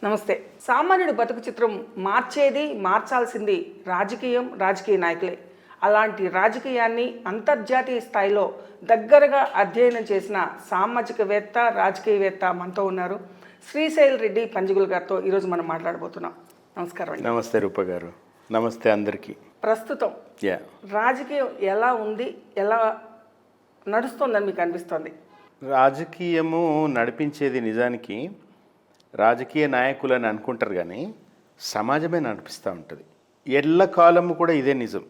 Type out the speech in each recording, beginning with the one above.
నమస్తే. సామాన్యుడి బతుకు చిత్రం మార్చేది, మార్చాల్సింది రాజకీయం, రాజకీయ నాయకులే. అలాంటి రాజకీయాన్ని అంతర్జాతీయ స్థాయిలో దగ్గరగా అధ్యయనం చేసిన సామాజికవేత్త, రాజకీయవేత్త మనతో ఉన్నారు. శ్రీశైల్ రెడ్డి పంజగుల్ గారితో ఈరోజు మనం మాట్లాడబోతున్నాం. నమస్కారం అండి. నమస్తే రూప గారు. నమస్తే అందరికీ. ప్రస్తుతం రాజకీయం ఎలా ఉంది, ఎలా నడుస్తుందని మీకు అనిపిస్తుంది? రాజకీయము నడిపించేది నిజానికి రాజకీయ నాయకులని అనుకుంటారు, కానీ సమాజమే నడిపిస్తూ ఉంటుంది. ఎల్లకాలము కూడా ఇదే నిజం.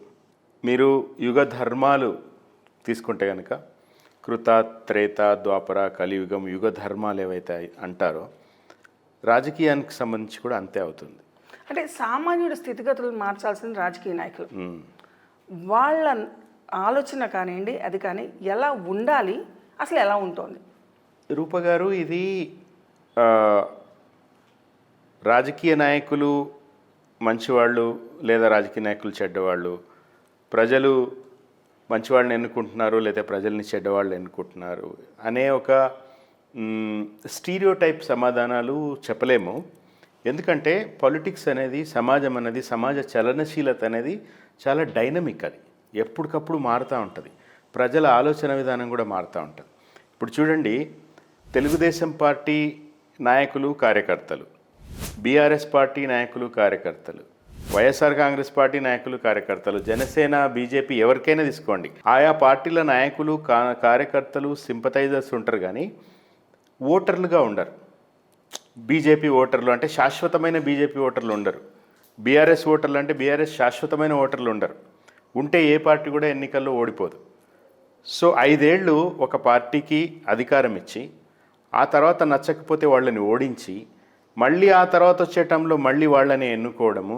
మీరు యుగ ధర్మాలు తీసుకుంటే కనుక కృత, త్రేత, ద్వాపర, కలియుగం యుగ ధర్మాలు ఏవైతే అంటారో రాజకీయానికి సంబంధించి కూడా అంతే అవుతుంది. అంటే సామాన్యుడి స్థితిగతులను మార్చాల్సిన రాజకీయ నాయకులు, వాళ్ళ ఆలోచన కానివ్వండి, అది కానీ ఎలా ఉండాలి, అసలు ఎలా ఉంటుంది? రూప గారు, ఇది రాజకీయ నాయకులు మంచివాళ్ళు లేదా రాజకీయ నాయకులు చెడ్డవాళ్ళు, ప్రజలు మంచివాళ్ళని ఎన్నుకుంటున్నారు లేదా ప్రజల్ని చెడ్డవాళ్ళు ఎన్నుకుంటున్నారు అనే ఒక స్టీరియోటైప్ సమాధానాలు చెప్పలేము. ఎందుకంటే పాలిటిక్స్ అనేది, సమాజం అనేది, సమాజ చలనశీలత అనేది చాలా డైనమిక్. అది ఎప్పటికప్పుడు మారుతూ ఉంటుంది. ప్రజల ఆలోచన విధానం కూడా మారుతూ ఉంటుంది. ఇప్పుడు చూడండి, తెలుగుదేశం పార్టీ నాయకులు, కార్యకర్తలు, బీఆర్ఎస్ పార్టీ నాయకులు, కార్యకర్తలు, వైఎస్ఆర్ కాంగ్రెస్ పార్టీ నాయకులు, కార్యకర్తలు, జనసేన, బీజేపీ, ఎవరికైనా తీసుకోండి, ఆయా పార్టీల నాయకులు, కార్యకర్తలు, సింపథైజర్స్ ఉంటారు, కానీ ఓటర్లుగా ఉండరు. బీజేపీ ఓటర్లు అంటే శాశ్వతమైన బీజేపీ ఓటర్లు ఉండరు. బీఆర్ఎస్ ఓటర్లు అంటే బీఆర్ఎస్ శాశ్వతమైన ఓటర్లు ఉండరు. ఉంటే ఏ పార్టీ కూడా ఎన్నికల్లో ఓడిపోదు. సో 5 ఏళ్ళు ఒక పార్టీకి అధికారం ఇచ్చి ఆ తర్వాత నచ్చకపోతే వాళ్ళని ఓడించి మళ్ళీ ఆ తర్వాత వచ్చే టైంలో మళ్ళీ వాళ్ళని ఎన్నుకోవడము,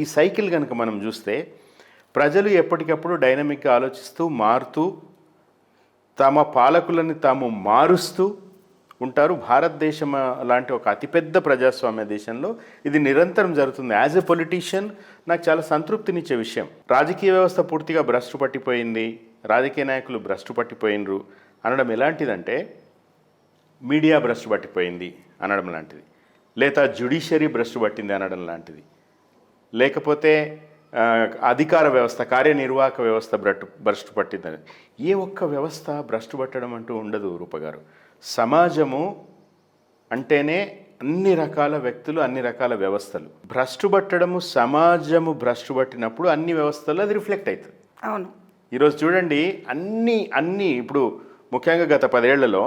ఈ సైకిల్ కనుక మనం చూస్తే ప్రజలు ఎప్పటికప్పుడు డైనమిక్గా ఆలోచిస్తూ, మారుతూ, తమ పాలకులని తాము మారుస్తూ ఉంటారు. భారతదేశం లాంటి ఒక అతిపెద్ద ప్రజాస్వామ్య దేశంలో ఇది నిరంతరం జరుగుతుంది. యాజ్ ఎ పొలిటీషియన్ నాకు చాలా సంతృప్తినిచ్చే విషయం. రాజకీయ వ్యవస్థ పూర్తిగా భ్రష్టు పట్టిపోయింది, రాజకీయ నాయకులు భ్రష్టు పట్టిపోయినరు అనడం ఎలాంటిదంటే, మీడియా భ్రష్టు పట్టిపోయింది అనడం లాంటిది, లేదా జ్యుడిషియరీ భ్రష్టు పట్టింది అనడం లాంటిది, లేకపోతే అధికార వ్యవస్థ, కార్యనిర్వాహక వ్యవస్థ భ్రష్టు పట్టిందని. ఏ ఒక్క వ్యవస్థ భ్రష్టు పట్టడం అంటూ ఉండదు రూపగారు. సమాజము అంటేనే అన్ని రకాల వ్యక్తులు, అన్ని రకాల వ్యవస్థలు. భ్రష్టు పట్టడము, సమాజము భ్రష్టు పట్టినప్పుడు అన్ని వ్యవస్థలు అది రిఫ్లెక్ట్ అవుతుంది. అవును. ఈరోజు చూడండి, అన్ని ఇప్పుడు ముఖ్యంగా గత 10 ఏళ్లలో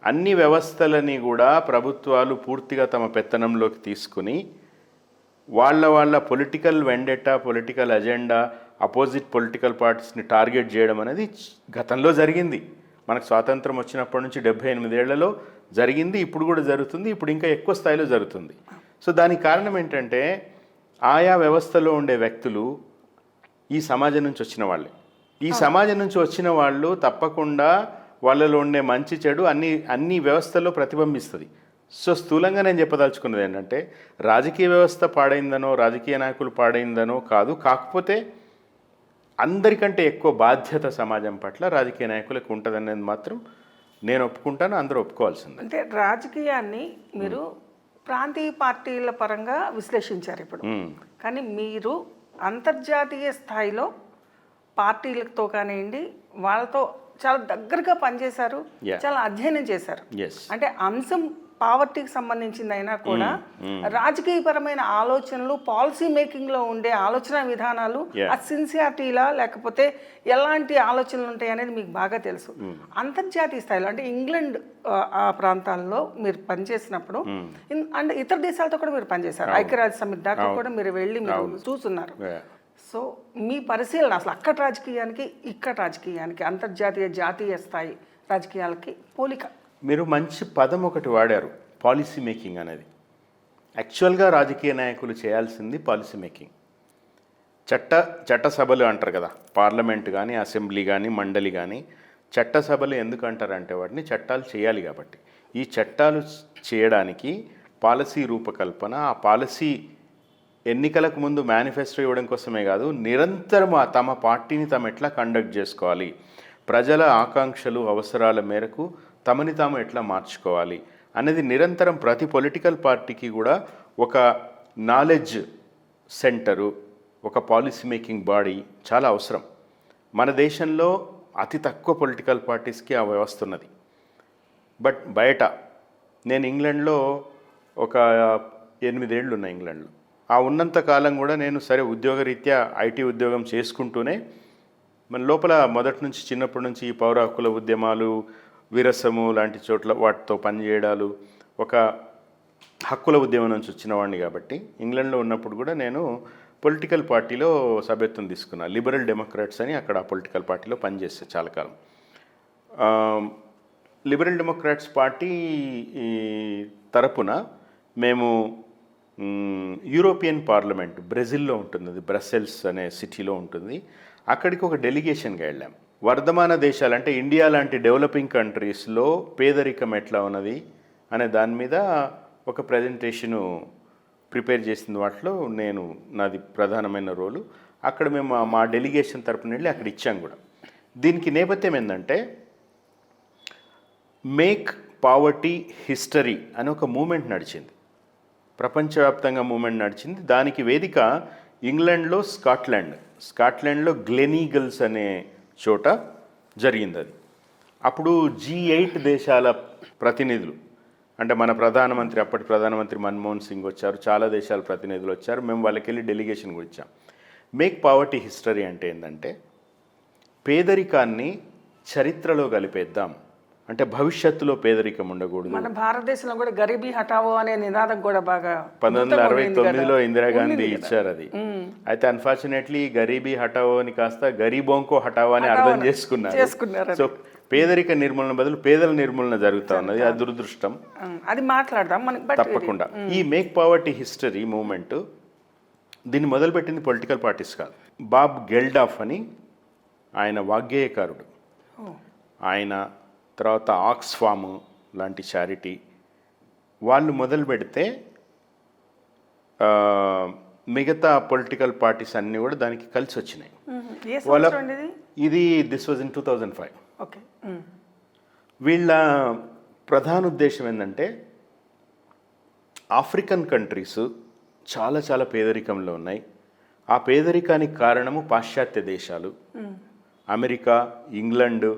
అన్ని వ్యవస్థలని కూడా ప్రభుత్వాలు పూర్తిగా తమ పెత్తనంలోకి తీసుకుని వాళ్ళ political vendetta, political agenda, opposite political పార్టీస్ని టార్గెట్ చేయడం అనేది గతంలో జరిగింది. మనకు స్వాతంత్రం వచ్చినప్పటి నుంచి 78 ఏళ్లలో జరిగింది. ఇప్పుడు కూడా జరుగుతుంది. ఇప్పుడు ఇంకా ఎక్కువ స్థాయిలో జరుగుతుంది. సో దానికి కారణం ఏంటంటే, ఆయా వ్యవస్థలో ఉండే వ్యక్తులు ఈ సమాజం నుంచి వచ్చిన వాళ్ళే. ఈ సమాజం నుంచి వచ్చిన వాళ్ళు తప్పకుండా వాళ్ళలో ఉండే మంచి చెడు అన్ని వ్యవస్థల్లో ప్రతిబింబిస్తుంది. సో స్థూలంగా నేను చెప్పదలుచుకున్నది ఏంటంటే, రాజకీయ వ్యవస్థ పాడైందనో, రాజకీయ నాయకులు పాడైందనో కాదు. కాకపోతే అందరికంటే ఎక్కువ బాధ్యత సమాజం పట్ల రాజకీయ నాయకులకు ఉంటుందనేది మాత్రం నేను ఒప్పుకుంటాను, అందరూ ఒప్పుకోవాల్సింది. అంటే రాజకీయాన్ని మీరు ప్రాంతీయ పార్టీల పరంగా విశ్లేషించారు ఇప్పుడు, కానీ మీరు అంతర్జాతీయ స్థాయిలో పార్టీలతో కానివ్వండి, వాళ్ళతో చాలా దగ్గరగా పనిచేశారు, చాలా అధ్యయనం చేశారు. అంటే అంశం పావర్టీకి సంబంధించింది అయినా కూడా రాజకీయపరమైన ఆలోచనలు, పాలసీ మేకింగ్లో ఉండే ఆలోచన విధానాలు, ఆ సిన్సియారిటీలా లేకపోతే ఎలాంటి ఆలోచనలు ఉంటాయి అనేది మీకు బాగా తెలుసు. అంతర్జాతీయ స్థాయిలో అంటే ఇంగ్లాండ్ ఆ ప్రాంతాల్లో మీరు పనిచేసినప్పుడు అండ్ ఇతర దేశాలతో కూడా మీరు పనిచేశారు. ఐక్యరాజ్య సమితి దాకా కూడా మీరు వెళ్ళి మీరు చూస్తున్నారు. సో మీ పరిశీలన అసలు అక్కడ రాజకీయానికి, ఇక్కడ రాజకీయానికి, అంతర్జాతీయ, జాతీయ స్థాయి రాజకీయాలకి పోలిక. మీరు మంచి పదం ఒకటి వాడారు, పాలసీ మేకింగ్ అనేది. యాక్చువల్గా రాజకీయ నాయకులు చేయాల్సింది పాలసీ మేకింగ్. చట్టసభలు అంటారు కదా, పార్లమెంట్ కానీ, అసెంబ్లీ కానీ, మండలి కానీ. చట్టసభలు ఎందుకు అంటారంటే వాటిని చట్టాలు చేయాలి కాబట్టి. ఈ చట్టాలు చేయడానికి పాలసీ రూపకల్పన, ఆ పాలసీ ఎన్నికలకు ముందు మేనిఫెస్టో ఇవ్వడం కోసమే కాదు, నిరంతరం తమ పార్టీని తాము ఎట్లా కండక్ట్ చేసుకోవాలి, ప్రజల ఆకాంక్షలు, అవసరాల మేరకు తమని తాము ఎట్లా మార్చుకోవాలి అనేది నిరంతరం ప్రతి పొలిటికల్ పార్టీకి కూడా ఒక నాలెడ్జ్ సెంటరు, ఒక పాలసీ మేకింగ్ బాడీ చాలా అవసరం. మన దేశంలో అతి తక్కువ పొలిటికల్ పార్టీస్కి ఆ వ్యవస్థ ఉన్నది. బట్ బయట నేను ఇంగ్లాండ్లో ఒక 8 ఏళ్ళు ఉన్నా ఇంగ్లాండ్లో. ఆ ఉన్నంత కాలం కూడా నేను సరే ఉద్యోగరీత్యా ఐటీ ఉద్యోగం చేసుకుంటూనే మన లోపల మొదటి నుంచి చిన్నప్పటి నుంచి ఈ పౌర హక్కుల ఉద్యమాలు, విరసము లాంటి చోట్ల వాటితో పనిచేయడాలు, ఒక హక్కుల ఉద్యమం నుంచి వచ్చిన వాడిని కాబట్టి ఇంగ్లాండ్లో ఉన్నప్పుడు కూడా నేను పొలిటికల్ పార్టీలో సభ్యత్వం తీసుకున్నా. లిబరల్ డెమోక్రాట్స్ అని అక్కడ ఆ పొలిటికల్ పార్టీలో పనిచేస్తే చాలా కాలం. లిబరల్ డెమోక్రాట్స్ పార్టీ తరపున మేము యూరోపియన్ పార్లమెంట్ బ్రెజిల్లో ఉంటుంది, అది బ్రసెల్స్ అనే సిటీలో ఉంటుంది. అక్కడికి ఒక డెలిగేషన్గా వెళ్ళాం. వర్ధమాన దేశాలు అంటే ఇండియా లాంటి డెవలపింగ్ కంట్రీస్లో పేదరికం ఎట్లా ఉన్నది అనే దాని మీద ఒక ప్రజెంటేషను ప్రిపేర్ చేసిన వాటిలో నాది ప్రధానమైన రోలు. అక్కడ మేము మా డెలిగేషన్ తరపున వెళ్ళి అక్కడ ఇచ్చాం కూడా. దీనికి నేపథ్యం ఏంటంటే మేక్ పావర్టీ హిస్టరీ అని ఒక మూమెంట్ నడిచింది, ప్రపంచవ్యాప్తంగా మూమెంట్ నడిచింది. దానికి వేదిక ఇంగ్లాండ్లో స్కాట్లాండ్లో గ్లెనీగల్స్ అనే చోట జరిగింది. అది అప్పుడు G8 దేశాల ప్రతినిధులు, అంటే మన ప్రధానమంత్రి అప్పటి ప్రధానమంత్రి మన్మోహన్ సింగ్ వచ్చారు, చాలా దేశాల ప్రతినిధులు వచ్చారు. మేము వాళ్ళకి వెళ్ళి డెలిగేషన్ కూడా ఇచ్చాం. మేక్ పావర్టీ హిస్టరీ అంటే ఏంటంటే పేదరికాన్ని చరిత్రలో కలిపేద్దాం, అంటే భవిష్యత్తులో పేదరికం ఉండకూడదు. మన భారతదేశంలో కూడా గరీబీ హటావో అనే నినాదం కూడా బాగా 1969లో ఇందిరాగాంధీ ఇచ్చారు అది. అయితే అన్ఫార్చునేట్లీ గరీబీ హటావో అని కాస్త గరీబోంకో హటావో అని అర్థం చేసుకున్నారు. సో పేదరిక నిర్మూలన బదులు పేదల నిర్మూలన జరుగుతూ ఉన్నది, అది దురదృష్టం. అది మాట్లాడదాం తప్పకుండా. ఈ మేక్ పావర్టీ హిస్టరీ మూమెంట్ దీన్ని మొదలుపెట్టింది పొలిటికల్ పార్టీస్ కాదు. బాబ్ గెల్డాఫ్ అని ఆయన వాగ్గేయకారుడు, ఆయన తర్వాత ఆక్స్ఫామ్ లాంటి చారిటీ వాళ్ళు మొదలు పెడితే మిగతా పొలిటికల్ పార్టీస్ అన్నీ కూడా దానికి కలిసి వచ్చినాయి. This was in 2005. వీళ్ళ ప్రధాన ఉద్దేశం ఏంటంటే ఆఫ్రికన్ కంట్రీస్ చాలా చాలా పేదరికంలో ఉన్నాయి. ఆ పేదరికానికి కారణము పాశ్చాత్య దేశాలు, అమెరికా, ఇంగ్లాండ్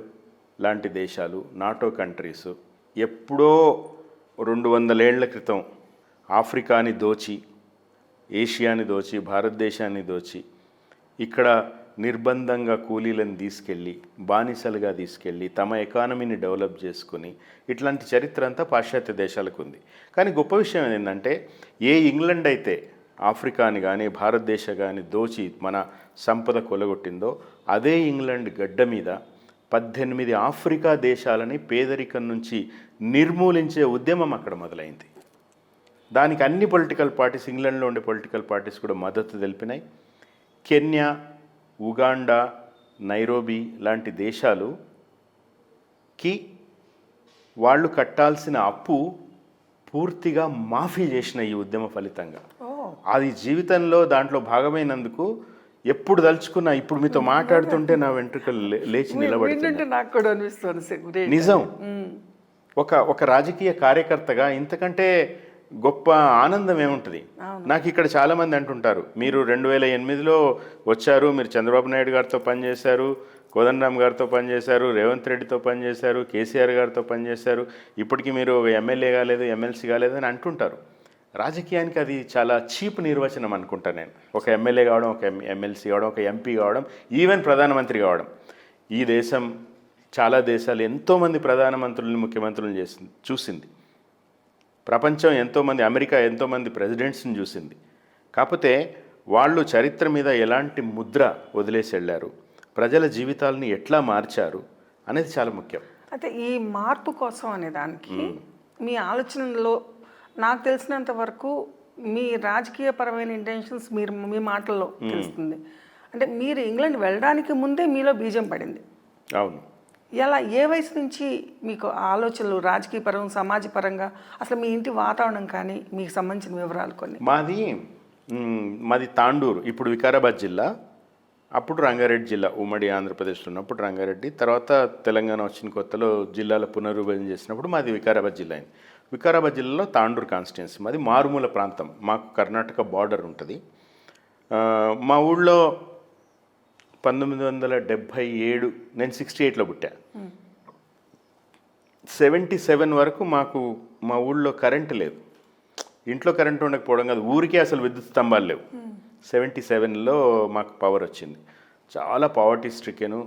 లాంటి దేశాలు, నాటో కంట్రీస్. ఎప్పుడో 200 ఏళ్ల క్రితం ఆఫ్రికాని దోచి, ఏషియాని దోచి, భారతదేశాన్ని దోచి ఇక్కడ నిర్బంధంగా కూలీలను తీసుకెళ్ళి బానిసలుగా తీసుకెళ్ళి తమ ఎకానమీని డెవలప్ చేసుకుని ఇట్లాంటి చరిత్ర అంతా పాశ్చాత్య దేశాలకు ఉంది. కానీ గొప్ప విషయం ఏంటంటే ఏ ఇంగ్లాండ్ అయితే ఆఫ్రికాని కానీ భారతదేశం కానీ దోచి మన సంపద కొలగొట్టిందో అదే ఇంగ్లాండ్ గడ్డ మీద 18 ఆఫ్రికా దేశాలని పేదరికం నుంచి నిర్మూలించే ఉద్యమం అక్కడ మొదలైంది. దానికి అన్ని పొలిటికల్ పార్టీస్, ఇంగ్లాండ్లో ఉండే పొలిటికల్ పార్టీస్ కూడా మద్దతు తెలిపినాయి. కెన్యా, ఉగాండా, నైరోబీ లాంటి దేశాలుకి వాళ్ళు కట్టాల్సిన అప్పు పూర్తిగా మాఫీ చేసిన ఈ ఉద్యమ ఫలితంగా. అది జీవితంలో దాంట్లో భాగమైనందుకు ఎప్పుడు తలుచుకున్నా, ఇప్పుడు మీతో మాట్లాడుతుంటే నా వెంట్రుకలు లేచి నిలబడుతుంది. నిజం. ఒక రాజకీయ కార్యకర్తగా ఇంతకంటే గొప్ప ఆనందం ఏముంటుంది? నాకు ఇక్కడ చాలామంది అంటుంటారు, మీరు 2008లో వచ్చారు, మీరు చంద్రబాబు నాయుడు గారితో పనిచేశారు, కోదండరామ్ గారితో పనిచేశారు, రేవంత్ రెడ్డితో పనిచేశారు, కేసీఆర్ గారితో పనిచేశారు, ఇప్పటికీ మీరు ఎమ్మెల్యే కాలేదు, ఎమ్మెల్సీ కాలేదు అని అంటుంటారు. రాజకీయానికి అది చాలా చీప్ నిర్వచనం అనుకుంటా నేను. ఒక ఎమ్మెల్యే కావడం, ఒక ఎమ్మెల్సీ కావడం, ఒక ఎంపీ కావడం, ఈవెన్ ప్రధానమంత్రి కావడం. ఈ దేశం చాలా దేశాలు ఎంతోమంది ప్రధానమంత్రులను, ముఖ్యమంత్రులను చూసింది. ప్రపంచం ఎంతోమంది, అమెరికా ఎంతోమంది ప్రెసిడెంట్స్ని చూసింది. కాకపోతే వాళ్ళు చరిత్ర మీద ఎలాంటి ముద్ర వదిలేసి వెళ్ళారు, ప్రజల జీవితాలని ఎట్లా మార్చారు అనేది చాలా ముఖ్యం. అయితే ఈ మార్పు కోసం అనే దానికి మీ ఆలోచనలో నాకు తెలిసినంత వరకు మీ రాజకీయపరమైన ఇంటెన్షన్స్ మీ మాటల్లో తెలుస్తుంది. అంటే మీరు ఇంగ్లాండ్ వెళ్ళడానికి ముందే మీలో బీజం పడింది. అవును. ఎలా, ఏ వయసు నుంచి మీకు ఆలోచనలు రాజకీయపరంగా, సమాజపరంగా, అసలు మీ ఇంటి వాతావరణం కానీ మీకు సంబంధించిన వివరాలు కొన్ని? మాది తాండూరు, ఇప్పుడు వికారాబాద్ జిల్లా, అప్పుడు రంగారెడ్డి జిల్లా. ఉమ్మడి ఆంధ్రప్రదేశ్లో ఉన్నప్పుడు రంగారెడ్డి, తర్వాత తెలంగాణ వచ్చిన కొత్తలో జిల్లాల పునర్విభజన చేసినప్పుడు మాది వికారాబాద్ జిల్లా అయింది. వికారాబాద్ జిల్లాలో తాండూరు కాన్స్టిట్యున్సీ, మాది మారుమూల ప్రాంతం, మాకు కర్ణాటక బార్డర్ ఉంటుంది. మా ఊళ్ళో 1977, నేను 68లో పుట్టా. 77 వరకు మాకు మా ఊళ్ళో కరెంటు లేదు. ఇంట్లో కరెంటు ఉండకపోవడం కాదు, ఊరికే అసలు విద్యుత్ స్తంభాలు లేవు. 77లో మాకు పవర్ వచ్చింది. చాలా పావర్టీ స్ట్రికెను,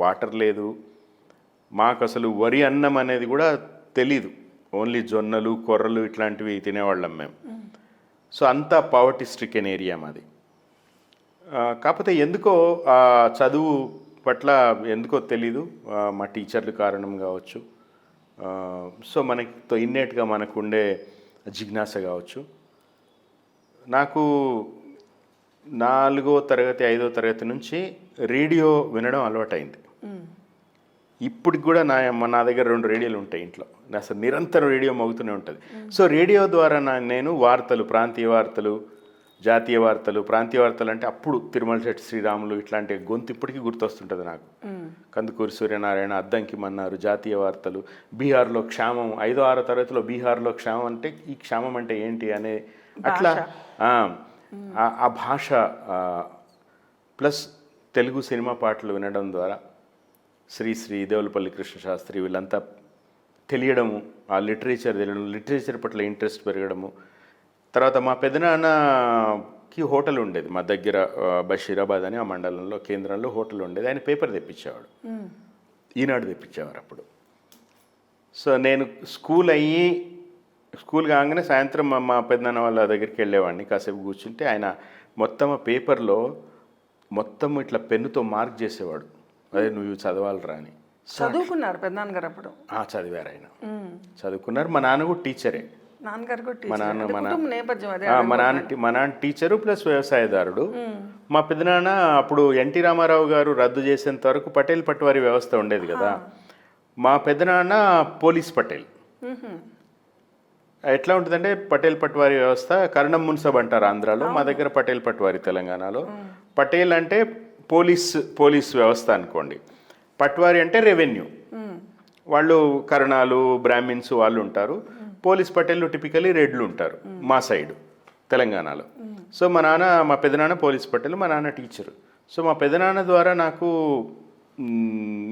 వాటర్ లేదు. మాకు అసలు వరి అన్నం అనేది కూడా తెలీదు, ఓన్లీ జొన్నలు కొర్రలు ఇట్లాంటివి తినేవాళ్ళం మేము. సో అంతా పావర్టీ స్ట్రికెన్ ఏరియా మాది. కాకపోతే ఎందుకో ఆ చదువు పట్ల ఎందుకో తెలీదు, మా టీచర్లు కారణం కావచ్చు, సో మనతో ఇన్నేట్గా మనకు ఉండే జిజ్ఞాస కావచ్చు. నాకు 4వ తరగతి 5వ తరగతి నుంచి రేడియో వినడం అలవాటైంది. ఇప్పటికి కూడా నా దగ్గర 2 రేడియోలు ఉంటాయి ఇంట్లో. అసలు నిరంతరం రేడియో మోగుతూనే ఉంటుంది. సో రేడియో ద్వారా నేను వార్తలు, ప్రాంతీయ వార్తలు, జాతీయ వార్తలు, ప్రాంతీయ వార్తలు అంటే అప్పుడు తిరుమల శెట్టి శ్రీరాములు ఇట్లాంటి గొంతు ఇప్పటికీ గుర్తొస్తుంటుంది నాకు. కందుకూరి సూర్యనారాయణ, అద్దంకి మన్నారు, జాతీయ వార్తలు, బీహార్లో క్షామం, 5వ 6వ తరగతిలో బీహార్లో క్షామం అంటే ఈ క్షామం అంటే ఏంటి అనే అట్లా ఆ భాష ప్లస్ తెలుగు సినిమా పాటలు వినడం ద్వారా శ్రీ దేవులపల్లి కృష్ణశాస్త్రి వీళ్ళంతా తెలియడము, ఆ లిటరేచర్ తెలియడం, లిటరేచర్ పట్ల ఇంట్రెస్ట్ పెరగడము. తర్వాత మా పెదనాన్నకి హోటల్ ఉండేది మా దగ్గర, బషీరాబాద్ అని ఆ మండలంలో కేంద్రంలో హోటల్ ఉండేది. ఆయన పేపర్ తెప్పించేవాడు, ఈనాడు తెప్పించేవారు అప్పుడు. సో నేను స్కూల్ కాగానే సాయంత్రం మా పెదనాన్న వాళ్ళ దగ్గరికి వెళ్ళేవాడిని, కాసేపు కూర్చుంటే ఆయన మొత్తం ఆ పేపర్లో మొత్తం ఇట్లా పెన్నుతో మార్క్ చేసేవాడు, అదే నువ్వు చదవాలరా అని. చదువుకున్నారు పెద్దనాన్నగారు అప్పుడు? చదివారు, ఆయన చదువుకున్నారు. మా నాన్న కూడా టీచరే. మా నాన్న టీచరు ప్లస్ వ్యవసాయదారుడు. మా పెద్దనాన్న అప్పుడు ఎన్టీ రామారావు గారు రద్దు చేసేంత వరకు పటేల్ పట్వారీ వ్యవస్థ ఉండేది కదా. మా పెద్దనాన్న పోలీస్ పటేల్. ఎట్లా ఉంటుందంటే పటేల్ పట్వారీ వ్యవస్థ, కర్ణం మున్సబ్ అంటారు ఆంధ్రాలో, మా దగ్గర పటేల్ పట్వారీ తెలంగాణలో. పటేల్ అంటే పోలీస్ వ్యవస్థ అనుకోండి, పట్వారీ అంటే రెవెన్యూ. వాళ్ళు కరణాలు, బ్రాహ్మిన్స్ వాళ్ళు ఉంటారు. పోలీస్ పటేళ్ళు టిపికలీ రెడ్లు ఉంటారు మా సైడు తెలంగాణలో. సో మా పెదనాన్న పోలీస్ పటేల్, మా నాన్న టీచరు. సో మా పెదనాన్న ద్వారా నాకు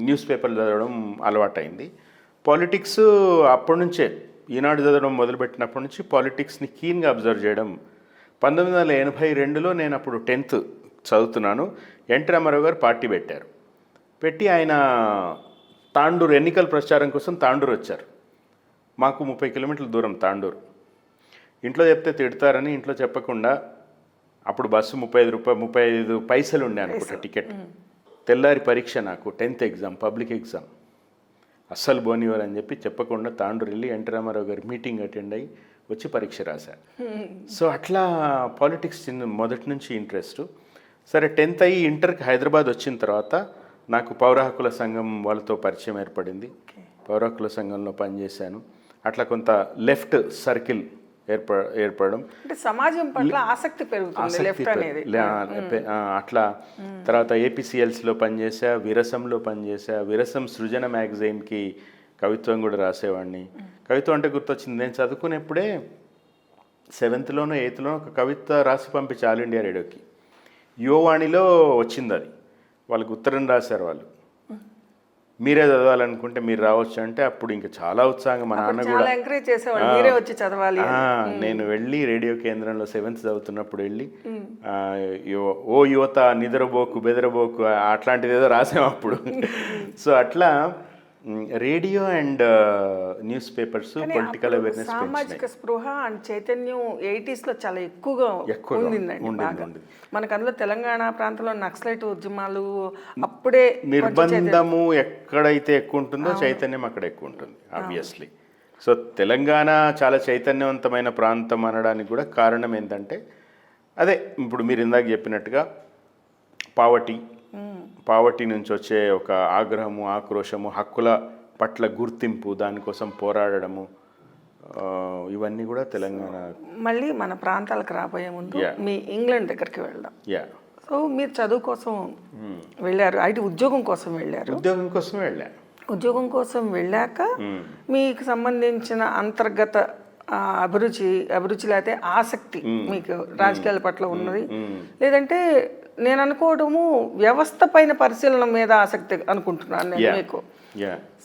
న్యూస్ పేపర్లు చదవడం అలవాటైంది. పాలిటిక్స్ అప్పటి నుంచే, ఈనాడు చదవడం మొదలుపెట్టినప్పటి నుంచి పాలిటిక్స్ని కీన్గా అబ్జర్వ్ చేయడం. 1982లో నేను అప్పుడు 10th చదువుతున్నాను. ఎన్టీ రామారావు గారు పార్టీ పెట్టి ఆయన తాండూరు ఎన్నికల ప్రచారం కోసం తాండూరు వచ్చారు. మాకు 30 కిలోమీటర్ల దూరం తాండూరు. ఇంట్లో చెప్తే తిడతారని ఇంట్లో చెప్పకుండా, అప్పుడు బస్సు 35 పైసలు ఉండే అనుకుంటా టికెట్. తెల్లారి పరీక్ష, నాకు 10th ఎగ్జామ్, పబ్లిక్ ఎగ్జామ్. అస్సలు బోనివారు అని చెప్పకుండా తాండూరు వెళ్ళి ఎన్టీ రామారావు గారి మీటింగ్ అటెండ్ అయ్యి వచ్చి పరీక్ష రాశాను. సో అట్లా పాలిటిక్స్ మొదటి నుంచి ఇంట్రెస్ట్. సరే 10th అయ్యి ఇంటర్కి హైదరాబాద్ వచ్చిన తర్వాత నాకు పౌర హక్కుల సంఘం వాళ్ళతో పరిచయం ఏర్పడింది. పౌర హక్కుల సంఘంలో పనిచేశాను. అట్లా కొంత లెఫ్ట్ సర్కిల్ ఏర్పడడం, అంటే సమాజం పట్ల ఆసక్తి పెరుగుతుంది లెఫ్ట్ అనేది. అట్లా తర్వాత ఏపీసీఎల్స్లో పనిచేసా, విరసంలో పనిచేసా. విరసం సృజన మ్యాగజైన్కి కవిత్వం కూడా రాసేవాడిని. కవిత్వం అంటే గుర్తొచ్చింది, నేను చదువుకునేప్పుడే 7th-లోనో 8th-లోనో ఒక కవిత రాసి పంపించి ఆల్ ఇండియా రేడియోకి. యువవాణిలో వచ్చింది అది. వాళ్ళకి ఉత్తరం రాశారు వాళ్ళు, మీరే చదవాలనుకుంటే మీరు రావచ్చు అంటే. అప్పుడు ఇంకా చాలా ఉత్సాహంగా మా నాన్న కూడా ఎంకరేజ్ చేసేవాళ్ళు, మీరే వచ్చి చదవాలి. నేను వెళ్ళి రేడియో కేంద్రంలో 7th చదువుతున్నప్పుడు వెళ్ళి ఓ యువత నిద్రబోకు బెదరబోకు అట్లాంటిది ఏదో రాసాం అప్పుడు. సో అట్లా radio and news papers, political awareness, సామాజిక స్పృహ అండ్ చైతన్యం 80sలో చాలా ఎక్కువగా ఉండిందండి. మనకు అందులో తెలంగాణ ప్రాంతంలో నక్సలైట్ ఉద్యమాలు అప్పుడే, నిర్బంధము ఎక్కడైతే ఎక్కువ ఉంటుందో చైతన్యం అక్కడ ఎక్కువ ఉంటుంది ఆబ్వియస్లీ. సో తెలంగాణ చాలా చైతన్యవంతమైన ప్రాంతం అనడానికి కూడా కారణం ఏంటంటే అదే ఇప్పుడు మీరు ఇందాక చెప్పినట్టుగా పావర్టీ నుంచి వచ్చే ఒక ఆగ్రహము, ఆక్రోశము, హక్కుల పట్ల గుర్తింపు, దానికోసం పోరాడము, ఇవన్నీ కూడా తెలంగాణ. మళ్ళీ మన ప్రాంతాలకు రాబోయే ముందు మీ ఇంగ్లాండ్ దగ్గరికి వెళ్దాం. సో మీరు చదువు కోసం వెళ్ళారు, అయితే ఉద్యోగం కోసం వెళ్ళారు? ఉద్యోగం కోసం వెళ్ళా. ఉద్యోగం కోసం వెళ్ళాక మీకు సంబంధించిన అంతర్గత అభిరుచి లేకపోతే ఆసక్తి మీకు రాజకీయాల పట్ల ఉన్నది, లేదంటే నేను అనుకోవడము వ్యవస్థ పైన పరిశీలన మీద ఆసక్తి అనుకుంటున్నాను నేను మీకు.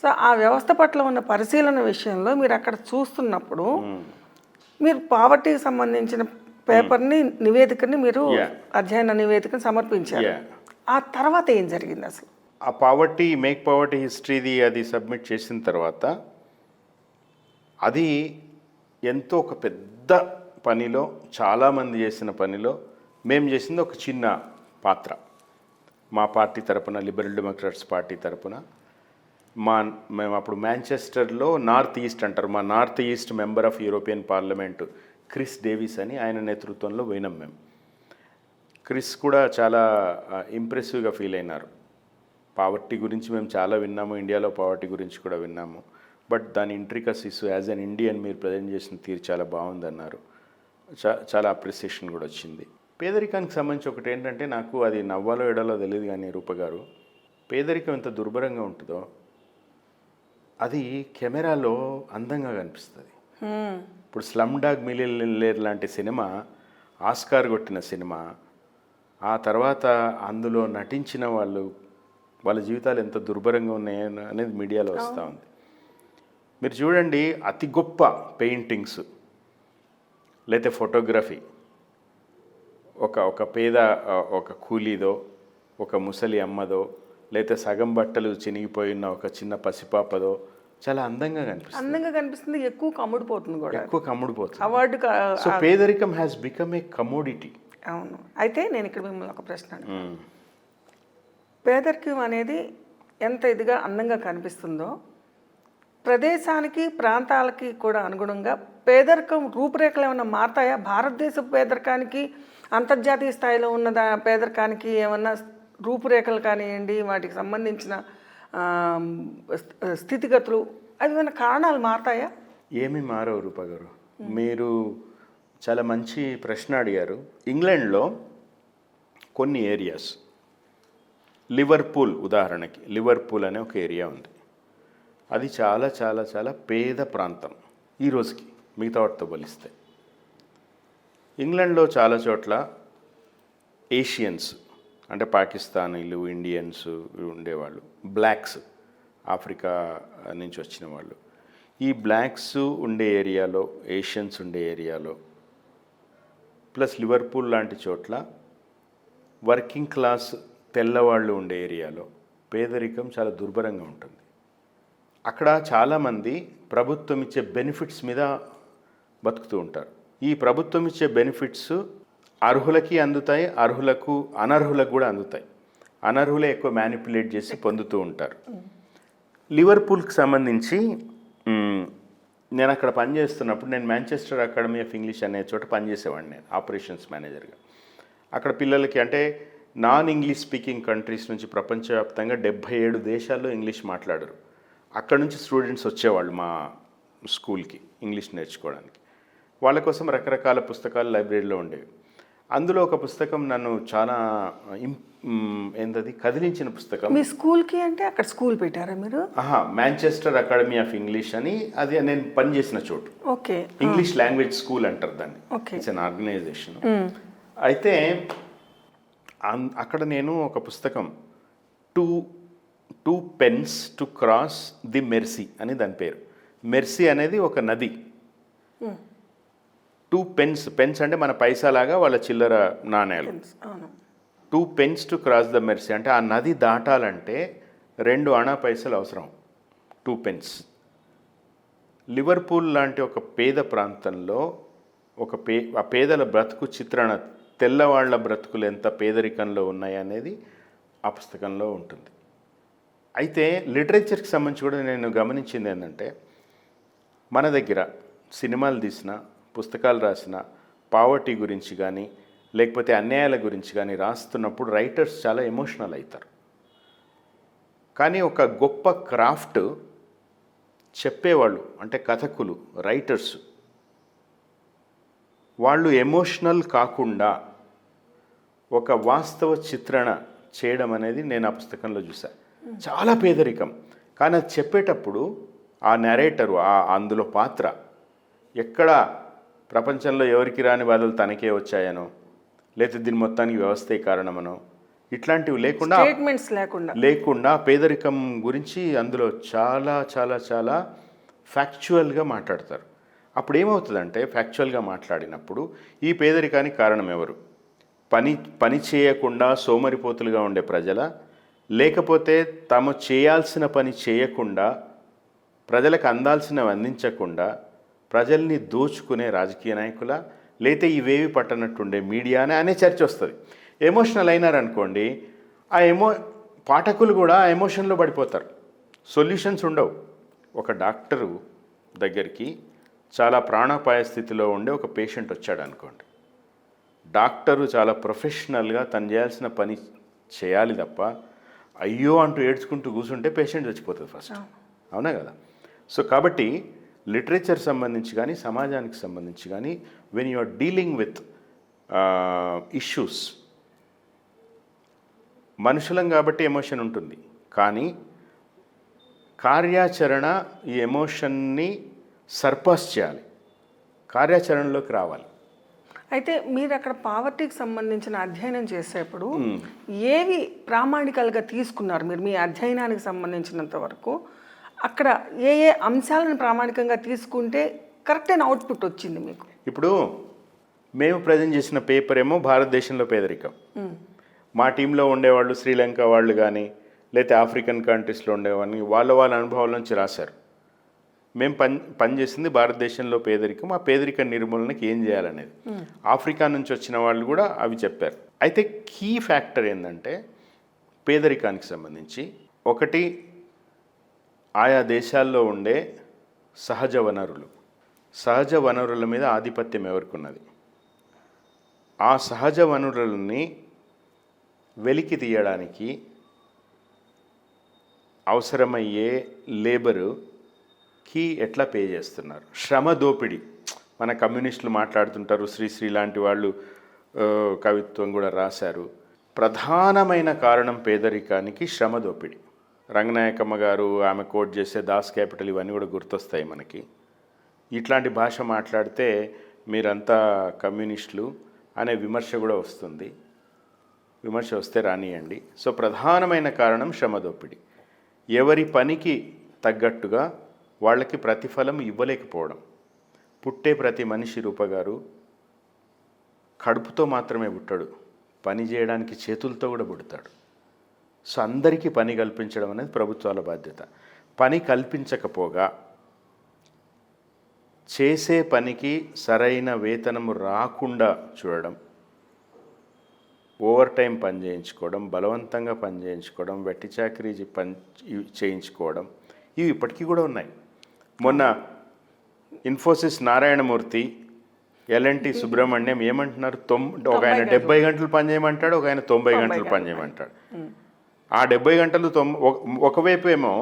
సో ఆ వ్యవస్థ పట్ల ఉన్న పరిశీలన విషయంలో మీరు అక్కడ చూస్తున్నప్పుడు మీరు పావర్టీకి సంబంధించిన పేపర్ని నివేదికని మీరు అధ్యయన నివేదికని సమర్పించారు. ఆ తర్వాత ఏం జరిగింది అసలు? ఆ మేక్ పావర్టీ హిస్టరీది అది సబ్మిట్ చేసిన తర్వాత అది ఎంతో ఒక పెద్ద పనిలో, చాలామంది చేసిన పనిలో మేము చేసింది ఒక చిన్న పాత్ర. మా పార్టీ తరపున, లిబరల్ డెమోక్రాట్స్ పార్టీ తరపున మేము అప్పుడు మాంచెస్టర్లో నార్త్ ఈస్ట్ అంటారు, మా north east member of European parliament Chris Davis అని ఆయన నేతృత్వంలో పోయినాం మేము. క్రిస్ కూడా చాలా ఇంప్రెసివ్గా ఫీల్ అయినారు. పావర్టీ గురించి మేము చాలా విన్నాము, ఇండియాలో పావర్టీ గురించి కూడా విన్నాము, బట్ దాని ఇంట్రికసీస్ యాజ్ అన్ ఇండియన్ మీరు ప్రజెంట్ చేసిన తీరు చాలా బాగుందన్నారు. చాలా అప్రిసియేషన్ కూడా వచ్చింది. పేదరికానికి సంబంధించి ఒకటి ఏంటంటే, నాకు అది నవ్వాలో ఎడాలో తెలియదు కానీ రూప గారు, పేదరికం ఎంత దుర్భరంగా ఉంటుందో అది కెమెరాలో అందంగా కనిపిస్తుంది. ఇప్పుడు స్లమ్ డాగ్ మిలియనేర్ లాంటి సినిమా ఆస్కార్ కొట్టిన సినిమా, ఆ తర్వాత అందులో నటించిన వాళ్ళ జీవితాలు ఎంత దుర్భరంగా ఉన్నాయో అనేది మీడియాలో వస్తూ ఉంది. మీరు చూడండి, అతి గొప్ప పెయింటింగ్స్ లేకపోతే ఫోటోగ్రఫీ ఒక పేద ఒక కూలీదో, ఒక ముసలి అమ్మదో, లేకపోతే సగం బట్టలు చినిగిపోయిన ఒక చిన్న పసిపాపదో చాలా అందంగా కనిపిస్తుంది. ఎక్కువ కమ్ముడిపోతుంది. అవార్డు. సో పేదరికం హ్యాస్ బికమ్ ఏ కమోడిటీ. అవును. అయితే నేను ఇక్కడ మిమ్మల్ని ఒక ప్రశ్న అడుగుతాను. పేదరికం అనేది ఎంత ఇదిగా అందంగా కనిపిస్తుందో, ప్రదేశానికి ప్రాంతాలకి కూడా అనుగుణంగా పేదరికం రూపురేఖలు ఏమైనా మారుతాయా? భారతదేశ పేదరికానికి అంతర్జాతీయ స్థాయిలో ఉన్న పేదరికానికి ఏమన్నా రూపురేఖలు కానివ్వండి, వాటికి సంబంధించిన స్థితిగతులు, అవి ఏమైనా కారణాలు మారుతాయా? ఏమి మారవు రూప గారు. మీరు చాలా మంచి ప్రశ్న అడిగారు. ఇంగ్లాండ్లో కొన్ని ఏరియాస్, లివర్పూల్ ఉదాహరణకి, లివర్పూల్ అనే ఒక ఏరియా ఉంది. అది చాలా చాలా చాలా పేద ప్రాంతం ఈ రోజుకి మిగతా వాటితో పోలిస్తే. ఇంగ్లాండ్లో చాలా చోట్ల ఏషియన్స్ అంటే పాకిస్తానీలు, ఇండియన్స్ ఉండేవాళ్ళు, బ్లాక్స్ ఆఫ్రికా నుంచి వచ్చిన వాళ్ళు. ఈ బ్లాక్స్ ఉండే ఏరియాలో, ఏషియన్స్ ఉండే ఏరియాలో, ప్లస్ లివర్పూల్ లాంటి చోట్ల వర్కింగ్ క్లాస్ తెల్లవాళ్ళు ఉండే ఏరియాలో పేదరికం చాలా దుర్భరంగా ఉంటుంది. అక్కడ చాలామంది ప్రభుత్వం ఇచ్చే బెనిఫిట్స్ మీద బతుకుతూ ఉంటారు. ఈ ప్రభుత్వం ఇచ్చే బెనిఫిట్స్ అర్హులకి అందుతాయి, అనర్హులకు కూడా అందుతాయి. అనర్హులే ఎక్కువ మ్యానిపులేట్ చేసి పొందుతూ ఉంటారు. లివర్పూల్కి సంబంధించి నేను అక్కడ పనిచేస్తున్నప్పుడు, నేను మాంచెస్టర్ అకాడమీ ఆఫ్ ఇంగ్లీష్ అనే చోట పనిచేసేవాడిని, నేను ఆపరేషన్స్ మేనేజర్గా. అక్కడ పిల్లలకి అంటే నాన్ ఇంగ్లీష్ స్పీకింగ్ కంట్రీస్ నుంచి ప్రపంచవ్యాప్తంగా 77 దేశాల్లో ఇంగ్లీష్ మాట్లాడరు. అక్కడ నుంచి స్టూడెంట్స్ వచ్చేవాళ్ళు మా స్కూల్కి ఇంగ్లీష్ నేర్చుకోవడానికి. వాళ్ళ కోసం రకరకాల పుస్తకాలు లైబ్రరీలో ఉండేవి. అందులో ఒక పుస్తకం నన్ను చాలా కదిలించిన పుస్తకం. మీ స్కూల్కి అంటే అక్కడ స్కూల్ పెట్టారా మీరు? మాంచెస్టర్ అకాడమీ ఆఫ్ ఇంగ్లీష్ అని, అది నేను పనిచేసిన చోటు. ఓకే. ఇంగ్లీష్ లాంగ్వేజ్ స్కూల్ అంటారు దాన్ని. It's an organisation. అయితే అక్కడ నేను ఒక పుస్తకం two pens to cross the mercy అని దాని పేరు. మెర్సీ అనేది ఒక నది. 2 పెన్స్ అంటే మన పైసాలాగా వాళ్ళ చిల్లర నాణేలు. 2 pens to cross the mercy అంటే ఆ నది దాటాలంటే 2 అణా పైసలు అవసరం. 2 పెన్స్. లివర్పూల్ లాంటి ఒక పేద ప్రాంతంలో ఆ పేదల బ్రతుకు చిత్రణ, తెల్లవాళ్ల బ్రతుకులు ఎంత పేదరికంలో ఉన్నాయనేది ఆ పుస్తకంలో ఉంటుంది. అయితే లిటరేచర్కి సంబంధించి కూడా నేను గమనించింది ఏంటంటే, మన దగ్గర సినిమాలు తీసిన, పుస్తకాలు రాసిన పావర్టీ గురించి కానీ లేకపోతే అన్యాయాల గురించి కానీ రాస్తున్నప్పుడు రైటర్స్ చాలా ఎమోషనల్ అవుతారు. కానీ ఒక గొప్ప క్రాఫ్ట్ చెప్పేవాళ్ళు అంటే కథకులు, రైటర్స్, వాళ్ళు ఎమోషనల్ కాకుండా ఒక వాస్తవ చిత్రణ చేయడం అనేది నేను ఆ పుస్తకంలో చూశాను. చాలా పేదరికం, కానీ అది చెప్పేటప్పుడు ఆ నెరేటరు అందులో పాత్ర ఎక్కడ ప్రపంచంలో ఎవరికి రాని బాధలు తనకే వచ్చాయనో లేకపోతే దీని మొత్తానికి వ్యవస్థే కారణమనో ఇట్లాంటివి స్టేట్మెంట్స్ లేకుండా పేదరికం గురించి అందులో చాలా చాలా చాలా ఫ్యాక్చువల్గా మాట్లాడతారు. అప్పుడు ఏమవుతుందంటే ఫ్యాక్చువల్గా మాట్లాడినప్పుడు ఈ పేదరికానికి కారణం ఎవరు? పని చేయకుండా సోమరిపోతులుగా ఉండే ప్రజల, లేకపోతే తాము చేయాల్సిన పని చేయకుండా ప్రజలకు అందాల్సినవి అందించకుండా ప్రజల్ని దోచుకునే రాజకీయ నాయకుల, లేతే ఇవేవి పట్టనట్టుండే మీడియానే అనే చర్చ వస్తుంది. ఎమోషనల్ అయినారనుకోండి, పాఠకులు కూడా ఆ ఎమోషన్లో పడిపోతారు. సొల్యూషన్స్ ఉండవు. ఒక డాక్టరు దగ్గరికి చాలా ప్రాణాపాయ స్థితిలో ఉండే ఒక పేషెంట్ వచ్చాడు అనుకోండి, డాక్టరు చాలా ప్రొఫెషనల్గా తను చేయాల్సిన పని చేయాలి తప్ప అయ్యో అంటూ ఏడ్చుకుంటూ కూర్చుంటే పేషెంట్ చచ్చిపోతుంది ఫస్ట్. అవునా కదా? సో కాబట్టి లిటరేచర్ సంబంధించి కానీ సమాజానికి సంబంధించి కానీ when you are dealing with issues, మనుషులం కాబట్టి ఎమోషన్ ఉంటుంది, కానీ కార్యాచరణ ఈ ఎమోషన్ని సర్పాస్ చేయాలి, కార్యాచరణలోకి రావాలి. అయితే మీరు అక్కడ పావర్టీకి సంబంధించిన అధ్యయనం చేసేప్పుడు ఏవి ప్రామాణికాలుగా తీసుకున్నారు మీరు? మీ అధ్యయనానికి సంబంధించినంత వరకు అక్కడ ఏ ఏ అంశాలను ప్రామాణికంగా తీసుకుంటే కరెక్ట్ అయిన అవుట్పుట్ వచ్చింది మీకు? ఇప్పుడు మేము ప్రజెంట్ చేసిన పేపర్ ఏమో భారతదేశంలో పేదరికం. మా టీంలో ఉండేవాళ్ళు శ్రీలంక వాళ్ళు కానీ లేకపోతే ఆఫ్రికన్ కంట్రీస్లో ఉండేవాళ్ళని వాళ్ళ అనుభవాల నుంచి రాశారు. మేము పనిచేసింది భారతదేశంలో పేదరికం, ఆ పేదరిక నిర్మూలనకి ఏం చేయాలనేది. ఆఫ్రికా నుంచి వచ్చిన వాళ్ళు కూడా అవి చెప్పారు. అయితే కీ ఫ్యాక్టర్ ఏంటంటే పేదరికానికి సంబంధించి ఒకటి ఆయా దేశాల్లో ఉండే సహజ వనరుల మీద ఆధిపత్యం ఎవరికి ఉన్నది, ఆ సహజ వనరులని వెలికి తీయడానికి అవసరమయ్యే లేబరుకి ఎట్లా పే చేస్తున్నారు. శ్రమ దోపిడీ, మన కమ్యూనిస్టులు మాట్లాడుతుంటారు, శ్రీశ్రీ లాంటి వాళ్ళు కవిత్వం కూడా రాశారు. ప్రధానమైన కారణం పేదరికానికి శ్రమ దోపిడీ. రంగనాయకమ్మ గారు ఆమె కోట్ చేసే దాస్ క్యాపిటల్ ఇవన్నీ కూడా గుర్తొస్తాయి మనకి. ఇట్లాంటి భాష మాట్లాడితే మీరంతా కమ్యూనిస్టులు అనే విమర్శ కూడా వస్తుంది. విమర్శ వస్తే రానియండి. సో ప్రధానమైన కారణం శ్రమ దోపిడీ. ఎవరి పనికి తగ్గట్టుగా వాళ్ళకి ప్రతిఫలం ఇవ్వలేకపోవడం. పుట్టే ప్రతి మనిషి రూపగారు కడుపుతో మాత్రమే పుట్టాడు, పని చేయడానికి చేతులతో కూడా పుడతాడు. సో అందరికీ పని కల్పించడం అనేది ప్రభుత్వాల బాధ్యత. పని కల్పించకపోగా చేసే పనికి సరైన వేతనము రాకుండా చూడడం, ఓవర్ టైం పని చేయించుకోవడం, బలవంతంగా పని చేయించుకోవడం, వెట్టి చాకరీ పని చేయించుకోవడం, ఇవి ఇప్పటికీ కూడా ఉన్నాయి. మొన్న ఇన్ఫోసిస్ నారాయణమూర్తి, ఎల్ఎన్టీ సుబ్రహ్మణ్యం ఏమంటున్నారు, ఒక ఆయన 70 గంటలు పని చేయమంటాడు, ఒక ఆయన 90 గంటలు పని చేయమంటాడు. ఆ 70 గంటలు ఒకవైపు ఏమో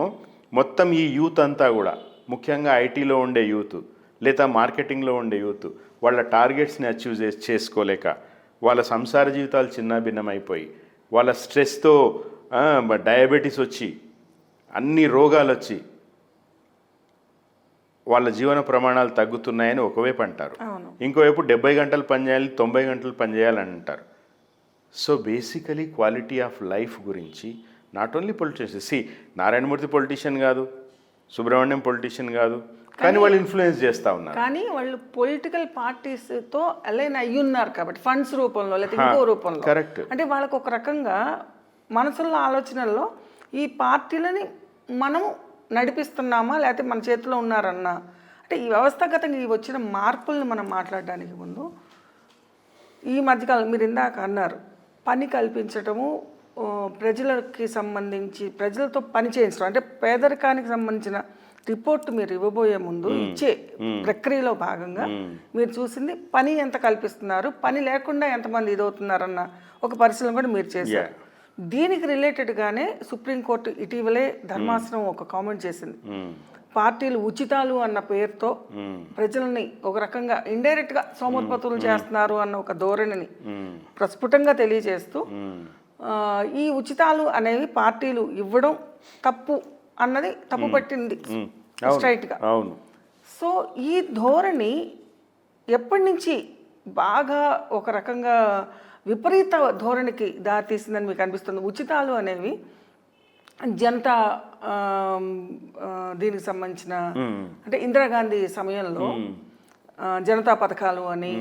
మొత్తం ఈ యూత్ అంతా కూడా, ముఖ్యంగా ఐటీలో ఉండే యూత్ లేదా మార్కెటింగ్లో ఉండే యూత్, వాళ్ళ టార్గెట్స్ని అచీవ్ చేసుకోలేక వాళ్ళ సంసార జీవితాలు చిన్నాభిన్నమైపోయి, వాళ్ళ స్ట్రెస్తో డయాబెటీస్ వచ్చి, అన్ని రోగాలు వచ్చి వాళ్ళ జీవన ప్రమాణాలు తగ్గుతున్నాయని ఒకవైపు అంటారు. ఇంకోవైపు 70 గంటలు పనిచేయాలి, 90 గంటలు పనిచేయాలని అంటారు. So basically quality of life గురించి not only politicians, Narayana Murthy politician కాదు, సుబ్రహ్మణ్యం పొలిటీషియన్ కాదు, కానీ వాళ్ళు ఇన్ఫ్లుయెన్స్ చేస్తూ ఉన్నారు. కానీ వాళ్ళు పొలిటికల్ పార్టీస్తో అలైన్ అయ్యి ఉన్నారు కాబట్టి ఫండ్స్ రూపంలో లేదా ఇంకో రూపంలో. కరెక్ట్. అంటే వాళ్ళకు ఒక రకంగా మనసులో ఆలోచనల్లో ఈ పార్టీలని మనం నడిపిస్తున్నామా లేకపోతే మన చేతిలో ఉన్నారన్నా, అంటే ఈ వ్యవస్థాగతంగా ఈ వచ్చిన మార్పుల్ని మనం మాట్లాడడానికి ముందు ఈ మధ్యకాలం మీరు ఇందాక అన్నారు పని కల్పించటము, ప్రజలకి సంబంధించి ప్రజలతో పని చేయించడం, అంటే పేదరికానికి సంబంధించిన రిపోర్ట్ మీరు ఇవ్వబోయే ముందు ఇచ్చే ప్రక్రియలో భాగంగా మీరు చూసింది పని ఎంత కల్పిస్తున్నారు, పని లేకుండా ఎంతమంది ఇదవుతున్నారన్న ఒక పరిశీలన కూడా మీరు చేశారు. దీనికి రిలేటెడ్గానే సుప్రీంకోర్టు ఇటీవలే ధర్మాసనం ఒక కామెంట్ చేసింది. పార్టీలు ఉచితాలు అన్న పేరుతో ప్రజల్ని ఒక రకంగా ఇండైరెక్ట్గా సోమోత్పత్తులు చేస్తున్నారు అన్న ఒక ధోరణిని ప్రస్ఫుటంగా తెలియజేస్తూ ఈ ఉచితాలు అనేవి పార్టీలు ఇవ్వడం తప్పు అన్నది తప్పుపట్టింది స్ట్రైట్గా. అవును. సో ఈ ధోరణి ఎప్పటి నుంచి బాగా ఒక రకంగా విపరీత ధోరణికి దారితీసిందని మీకు అనిపిస్తుంది? ఉచితాలు అనేవి జనతా దీనికి సంబంధించిన అంటే ఇందిరాగాంధీ సమయంలో జనతా పథకాలు అని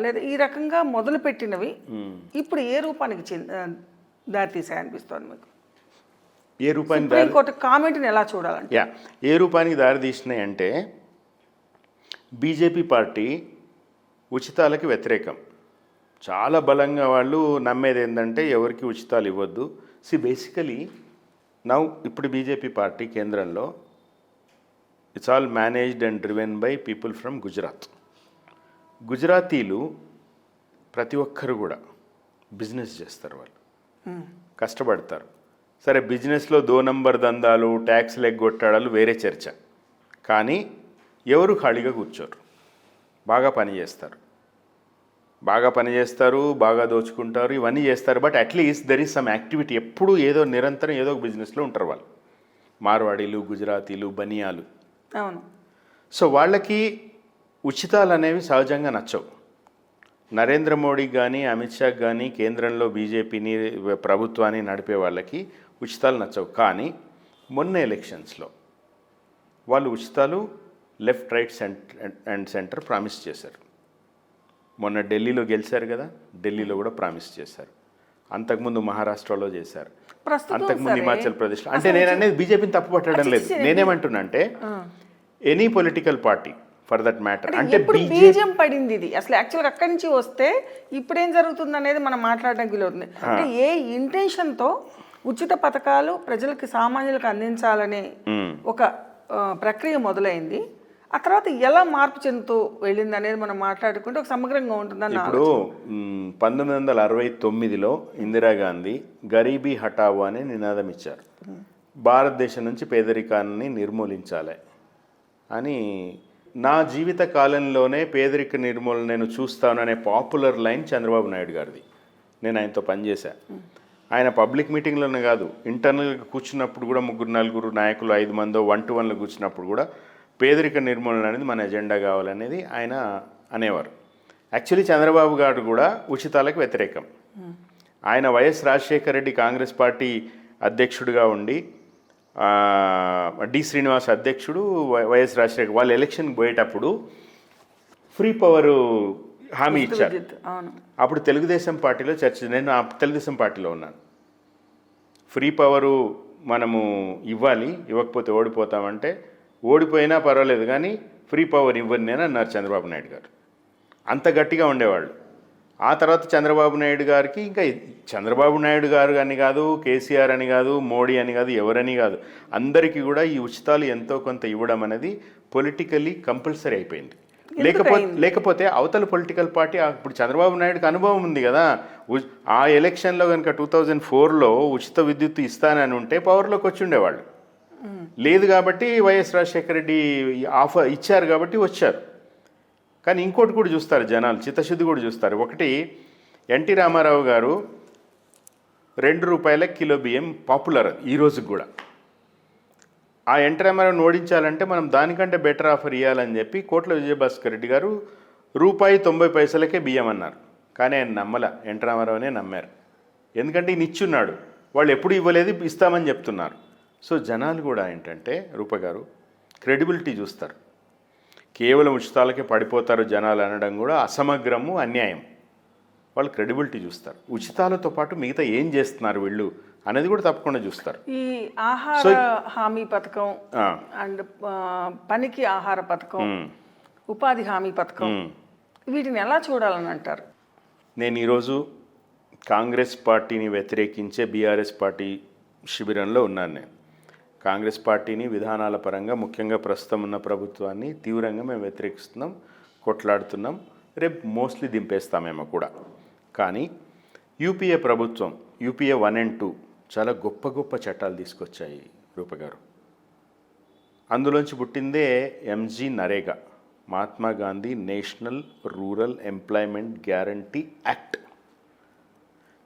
లేదా ఈ రకంగా మొదలుపెట్టినవి ఇప్పుడు ఏ రూపానికి దారితీసాయనిపిస్తుంది మీకు? ఏ రూపానికి సుప్రీంకోర్టు కామెంట్ని ఎలా చూడాలంటే ఏ రూపానికి దారితీసినాయి అంటే బీజేపీ పార్టీ ఉచితాలకి వ్యతిరేకం. చాలా బలంగా వాళ్ళు నమ్మేది ఏంటంటే ఎవరికి ఉచితాలు ఇవ్వద్దు. బేసికలీ ఇప్పుడు బీజేపీ పార్టీ కేంద్రంలో it's all managed and driven by people from Gujarat. గుజరాతీలు ప్రతి ఒక్కరు కూడా బిజినెస్ చేస్తారు, వాళ్ళు కష్టపడతారు. సరే, బిజినెస్లో 2 నంబర్ దందాలు, ట్యాక్స్లు ఎగ్గొట్టాడాలు వేరే చర్చ. కానీ ఎవరు ఖాళీగా కూర్చోరు, బాగా పనిచేస్తారు, బాగా దోచుకుంటారు, ఇవన్నీ చేస్తారు. But at least there is some activity. ఎప్పుడు ఏదో నిరంతరం ఏదో ఒక బిజినెస్లో ఉంటారు వాళ్ళు, మార్వాడీలు, గుజరాతీలు, బనియాలు. అవును. సో వాళ్ళకి ఉచితాలు అనేవి సహజంగా నచ్చవు. నరేంద్ర మోడీకి కానీ అమిత్ షాకి కానీ కేంద్రంలో బీజేపీని ప్రభుత్వాన్ని నడిపే వాళ్ళకి ఉచితాలు నచ్చవు. కానీ మొన్న ఎలక్షన్స్లో వాళ్ళు ఉచితాలు లెఫ్ట్, రైట్, సెంటర్ ప్రామిస్ చేశారు. మొన్న ఢిల్లీలో గెలిచారు కదా, ఢిల్లీలో కూడా ప్రామిస్ చేశారు. అంతకుముందు మహారాష్ట్రలో చేశారు, అంతకుముందు హిమాచల్ ప్రదేశ్లో. అంటే నేను అనేది బీజేపీని తప్పు పట్టడం లేదు. నేనేమంటున్నా అంటే any political party for that matter, అంటే బీజం పడింది ఇది అసలు యాక్చువల్గా అక్కడి నుంచి వస్తే ఇప్పుడేం జరుగుతుంది అనేది మనం మాట్లాడడానికి వీలవుతుంది. అంటే ఏ ఇంటెన్షన్తో ఉచిత పథకాలు ప్రజలకి, సామాన్యులకు అందించాలనే ఒక ప్రక్రియ మొదలైంది, ఆ తర్వాత ఎలా మార్పు చెందుతూ వెళ్ళింది అనేది మనం మాట్లాడుకుంటే ఒక సమగ్రంగా ఉంటుందని. ఇప్పుడు 1969లో ఇందిరాగాంధీ గరీబీ హటావో అనే నినాదం ఇచ్చారు. భారతదేశం నుంచి పేదరికాన్ని నిర్మూలించాలి అని. నా జీవిత కాలంలోనే పేదరిక నిర్మూలన నేను చూస్తాను అనే పాపులర్ లైన్ చంద్రబాబు నాయుడు గారిది. నేను ఆయనతో పనిచేశాను. ఆయన పబ్లిక్ మీటింగ్లోనే కాదు, ఇంటర్నల్గా కూర్చున్నప్పుడు కూడా 3-4 నాయకులు 5 మందో 1-to-1లో కూర్చున్నప్పుడు కూడా పేదరిక నిర్మూలన అనేది మన ఎజెండా కావాలనేది ఆయన అనేవారు. యాక్చువల్లీ చంద్రబాబు గారు కూడా ఉచితాలకు వ్యతిరేకం. ఆయన వైఎస్ రాజశేఖర రెడ్డి కాంగ్రెస్ పార్టీ అధ్యక్షుడిగా ఉండి, డి శ్రీనివాస్ అధ్యక్షుడు, వైఎస్ రాజశేఖర్ వాళ్ళు ఎలక్షన్కి పోయేటప్పుడు ఫ్రీ పవర్ హామీ ఇచ్చారు. అప్పుడు తెలుగుదేశం పార్టీలో చర్చ, నేను తెలుగుదేశం పార్టీలో ఉన్నాను. ఫ్రీ పవరు మనము ఇవ్వాలి, ఇవ్వకపోతే ఓడిపోతామంటే ఓడిపోయినా పర్వాలేదు కానీ ఫ్రీ పవర్ ఇవ్వని అని అన్నారు చంద్రబాబు నాయుడు గారు. అంత గట్టిగా ఉండేవాళ్ళు. ఆ తర్వాత చంద్రబాబు నాయుడు గారికి, ఇంకా చంద్రబాబు నాయుడు గారు అని కాదు, కేసీఆర్ అని కాదు, మోడీ అని కాదు, ఎవరని కాదు, అందరికీ కూడా ఈ ఉచితాలు ఎంతో కొంత ఇవ్వడం అనేది పొలిటికల్లీ కంపల్సరీ అయిపోయింది. లేకపోతే అవతల పొలిటికల్ పార్టీ, ఇప్పుడు చంద్రబాబు నాయుడుకి అనుభవం ఉంది కదా, ఆ ఎలక్షన్లో కనుక 2004లో ఉచిత విద్యుత్ ఇస్తానని ఉంటే పవర్లోకి వచ్చి ఉండేవాళ్ళు. లేదు కాబట్టి వైఎస్ రాజశేఖర రెడ్డి ఆఫర్ ఇచ్చారు కాబట్టి వచ్చారు. కానీ ఇంకోటి కూడా చూస్తారు జనాలు, చిత్తశుద్ధి కూడా చూస్తారు. ఒకటి, ఎన్టీ రామారావు గారు 2 రూపాయల కిలో బియ్యం పాపులర్ అది ఈ రోజుకి కూడా. ఆ ఎన్టీ రామారావుని ఓడించాలంటే మనం దానికంటే బెటర్ ఆఫర్ ఇవ్వాలని చెప్పి కోట్ల విజయభాస్కర్ రెడ్డి గారు ₹1.90 బియ్యం అన్నారు. కానీ ఆయన నమ్మల, ఎన్టీ రామారావునే నమ్మారు. ఎందుకంటే ఈయన ఇచ్చున్నాడు, వాళ్ళు ఎప్పుడు ఇవ్వలేదు, ఇస్తామని చెప్తున్నారు. సో జనాలు కూడా ఏంటంటే రూపగారు క్రెడిబిలిటీ చూస్తారు. కేవలం ఉచితాలకే పడిపోతారు జనాలు అనడం కూడా అసమగ్రము, అన్యాయం. వాళ్ళు క్రెడిబిలిటీ చూస్తారు. ఉచితాలతో పాటు మిగతా ఏం చేస్తున్నారు వీళ్ళు అనేది కూడా తప్పకుండా చూస్తారు. ఈ ఆహార హామీ పథకం అండ్ పనికి ఆహార పథకం, ఉపాధి హామీ పథకం, వీటిని ఎలా చూడాలని అంటారు? నేను ఈరోజు కాంగ్రెస్ పార్టీని వ్యతిరేకించే బీఆర్ఎస్ పార్టీ శిబిరంలో ఉన్నాను. నేను కాంగ్రెస్ పార్టీని విధానాల పరంగా, ముఖ్యంగా ప్రస్తుతం ఉన్న ప్రభుత్వాన్ని తీవ్రంగా మేము వ్యతిరేకిస్తున్నాం, కొట్లాడుతున్నాం. రేపు మోస్ట్లీ దింపేస్తామేమో కూడా. కానీ యూపీఏ ప్రభుత్వం, యూపీఏ 1 and 2 చాలా గొప్ప గొప్ప చట్టాలు తీసుకొచ్చాయి రూపగారు. అందులోంచి పుట్టిందే MG NREGA, Mahatma Gandhi national rural employment guarantee act.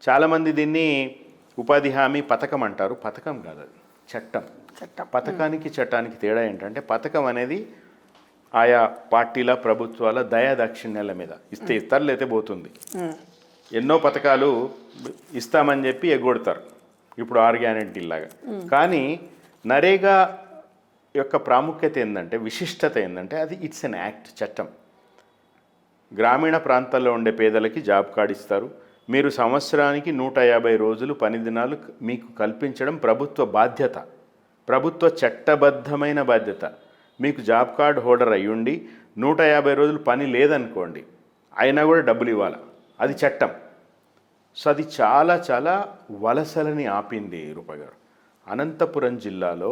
చాలామంది దీన్ని ఉపాధి హామీ పథకం అంటారు. పథకం కాదు, అది చట్టం. చట్టం. పథకానికి చట్టానికి తేడా ఏంటంటే పథకం అనేది ఆయా పార్టీల ప్రభుత్వాల దయాదాక్షిణ్యాల మీద ఇస్తే ఇస్తారు, లేతే పోతుంది. ఎన్నో పథకాలు ఇస్తామని చెప్పి ఎగ్గొడతారు, ఇప్పుడు 6 గ్యారెంటీలాగా. కానీ నరేగా యొక్క ప్రాముఖ్యత ఏంటంటే, విశిష్టత ఏంటంటే అది ఇట్స్ ఎన్ యాక్ట్, చట్టం. గ్రామీణ ప్రాంతాల్లో ఉండే పేదలకి జాబ్ కార్డు ఇస్తారు. మీరు సంవత్సరానికి 150 రోజులు పని దినాలు మీకు కల్పించడం ప్రభుత్వ బాధ్యత, ప్రభుత్వ చట్టబద్ధమైన బాధ్యత. మీకు జాబ్ కార్డ్ హోల్డర్ అయ్యుండి 150 రోజులు పని లేదనుకోండి, అయినా కూడా డబ్బులు ఇవ్వాలి, అది చట్టం. సో అది చాలా చాలా వలసలని ఆపింది రూప గారు. అనంతపురం జిల్లాలో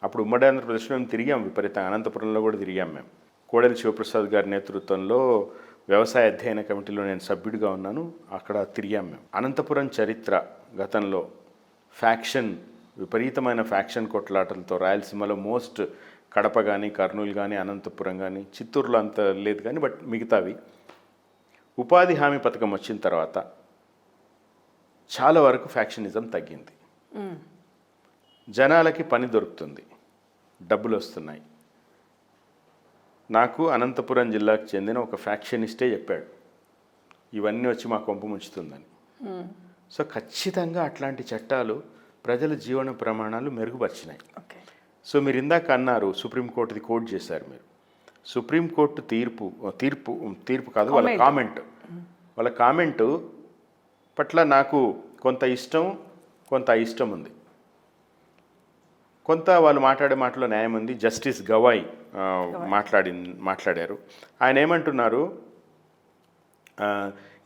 అప్పుడు ఉమ్మడి ఆంధ్రప్రదేశ్లో మేము తిరిగాం విపరీతంగా, అనంతపురంలో కూడా తిరిగాం మేము. కోడెల శివప్రసాద్ గారి నేతృత్వంలో వ్యవసాయ అధ్యయన కమిటీలో నేను సభ్యుడిగా ఉన్నాను, అక్కడ తిరిగాం మేము. అనంతపురం చరిత్ర గతంలో ఫ్యాక్షన్, విపరీతమైన ఫ్యాక్షన్ కొట్లాటలతో రాయలసీమలో మోస్ట్, కడప కానీ కర్నూలు కానీ అనంతపురం కానీ చిత్తూరులో అంత లేదు కానీ బట్ మిగతావి. ఉపాధి హామీ పథకం వచ్చిన తర్వాత చాలా వరకు ఫ్యాక్షనిజం తగ్గింది. జనాలకి పని దొరుకుతుంది, డబ్బులు వస్తున్నాయి. నాకు అనంతపురం జిల్లాకు చెందిన ఒక ఫ్యాక్షనిస్టే చెప్పాడు ఇవన్నీ వచ్చి మా కొంప ముంచుతుందని. సో ఖచ్చితంగా అట్లాంటి చట్టాలు ప్రజల జీవన ప్రమాణాలు మెరుగుపరిచినాయి. సో మీరు ఇందాక అన్నారు సుప్రీంకోర్టుది కోట్ చేశారు మీరు. సుప్రీంకోర్టు తీర్పు కాదు, వాళ్ళ కామెంటు పట్ల నాకు కొంత ఇష్టం, కొంత అయిష్టం ఉంది. కొంత వాళ్ళు మాట్లాడే మాటలో న్యాయం ఉంది. జస్టిస్ గవాయ్ మాట్లాడారు. ఆయన ఏమంటున్నారు,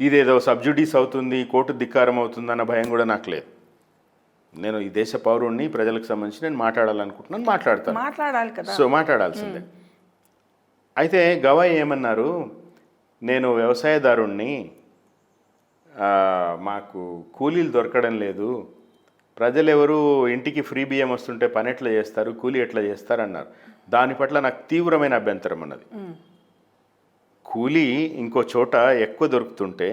ఇదేదో సబ్జుడీస్ అవుతుంది, కోర్టు ధిక్కారం అవుతుందన్న భయం కూడా నాకు లేదు. నేను ఈ దేశ పౌరుణ్ణి, ప్రజలకు సంబంధించి నేను మాట్లాడాలనుకుంటున్నాను, మాట్లాడాలి కదా, సో మాట్లాడాల్సిందే. అయితే గవాయ్ ఏమన్నారు, నేను వ్యవసాయదారుణ్ణి, మాకు కూలీలు దొరకడం లేదు, ప్రజలు ఎవరు ఇంటికి ఫ్రీ బియ్యం వస్తుంటే పని ఎట్లా చేస్తారు, కూలీ ఎట్లా చేస్తారు అన్నారు. దాని పట్ల నాకు తీవ్రమైన అభ్యంతరం ఉన్నది. కూలీ ఇంకో చోట ఎక్కువ దొరుకుతుంటే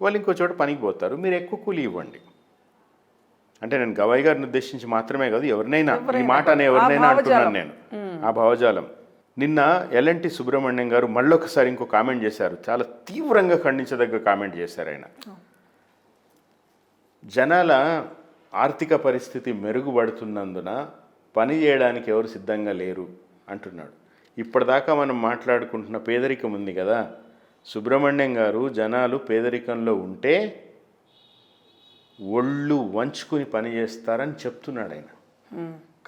వాళ్ళు ఇంకో చోట పనికి పోతారు, మీరు ఎక్కువ కూలీ ఇవ్వండి. అంటే నేను గవాయ్ గారిని ఉద్దేశించి మాత్రమే కాదు, ఎవరినైనా ఈ మాట అనే ఎవరినైనా అంటున్నాను నేను, ఆ భావజాలం. నిన్న ఎల్ఎన్టీ సుబ్రహ్మణ్యం గారు మళ్ళొకసారి ఇంకో కామెంట్ చేశారు, చాలా తీవ్రంగా ఖండించదగ్గ కామెంట్ చేశారు ఆయన. జనాల ఆర్థిక పరిస్థితి మెరుగుపడుతున్నందున పని చేయడానికి ఎవరు సిద్ధంగా లేరు అంటున్నాడు. ఇప్పటిదాకా మనం మాట్లాడుకుంటున్న పేదరికం ఉంది కదా, సుబ్రహ్మణ్యం గారు జనాలు పేదరికంలో ఉంటే ఒళ్ళు వంచుకుని పని చేస్తారని చెప్తున్నాడు ఆయన.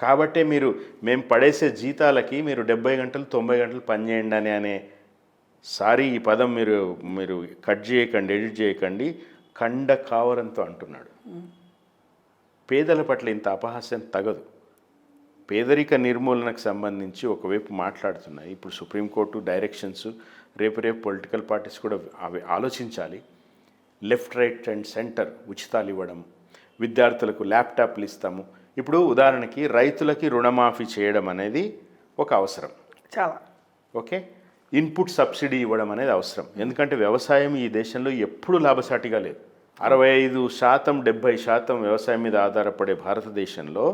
కాబట్టే మేము పడేసే జీతాలకి మీరు 70 గంటలు 90 గంటలు పని చేయండి అనే సారీ ఈ పదం మీరు కట్ చేయకండి, ఎడిట్ చేయకండి, కండ కావరంతో అంటున్నాడు. పేదల పట్ల ఇంత అపహాస్యం తగదు. పేదరిక నిర్మూలనకు సంబంధించి ఒకవైపు మాట్లాడుతున్నాయి, ఇప్పుడు సుప్రీంకోర్టు డైరెక్షన్స్, రేపు పొలిటికల్ పార్టీస్ కూడా అవి ఆలోచించాలి. లెఫ్ట్, రైట్ అండ్ సెంటర్ ఉచితాలు ఇవ్వడం, విద్యార్థులకు ల్యాప్టాప్లు ఇస్తాము. ఇప్పుడు ఉదాహరణకి రైతులకి రుణమాఫీ చేయడం అనేది ఒక అవసరం, చాలా ఓకే. ఇన్పుట్ సబ్సిడీ ఇవ్వడం అనేది అవసరం, ఎందుకంటే వ్యవసాయం ఈ దేశంలో ఎప్పుడు లాభసాటిగా లేదు. 65% 70% వ్యవసాయం మీద ఆధారపడే భారతదేశంలో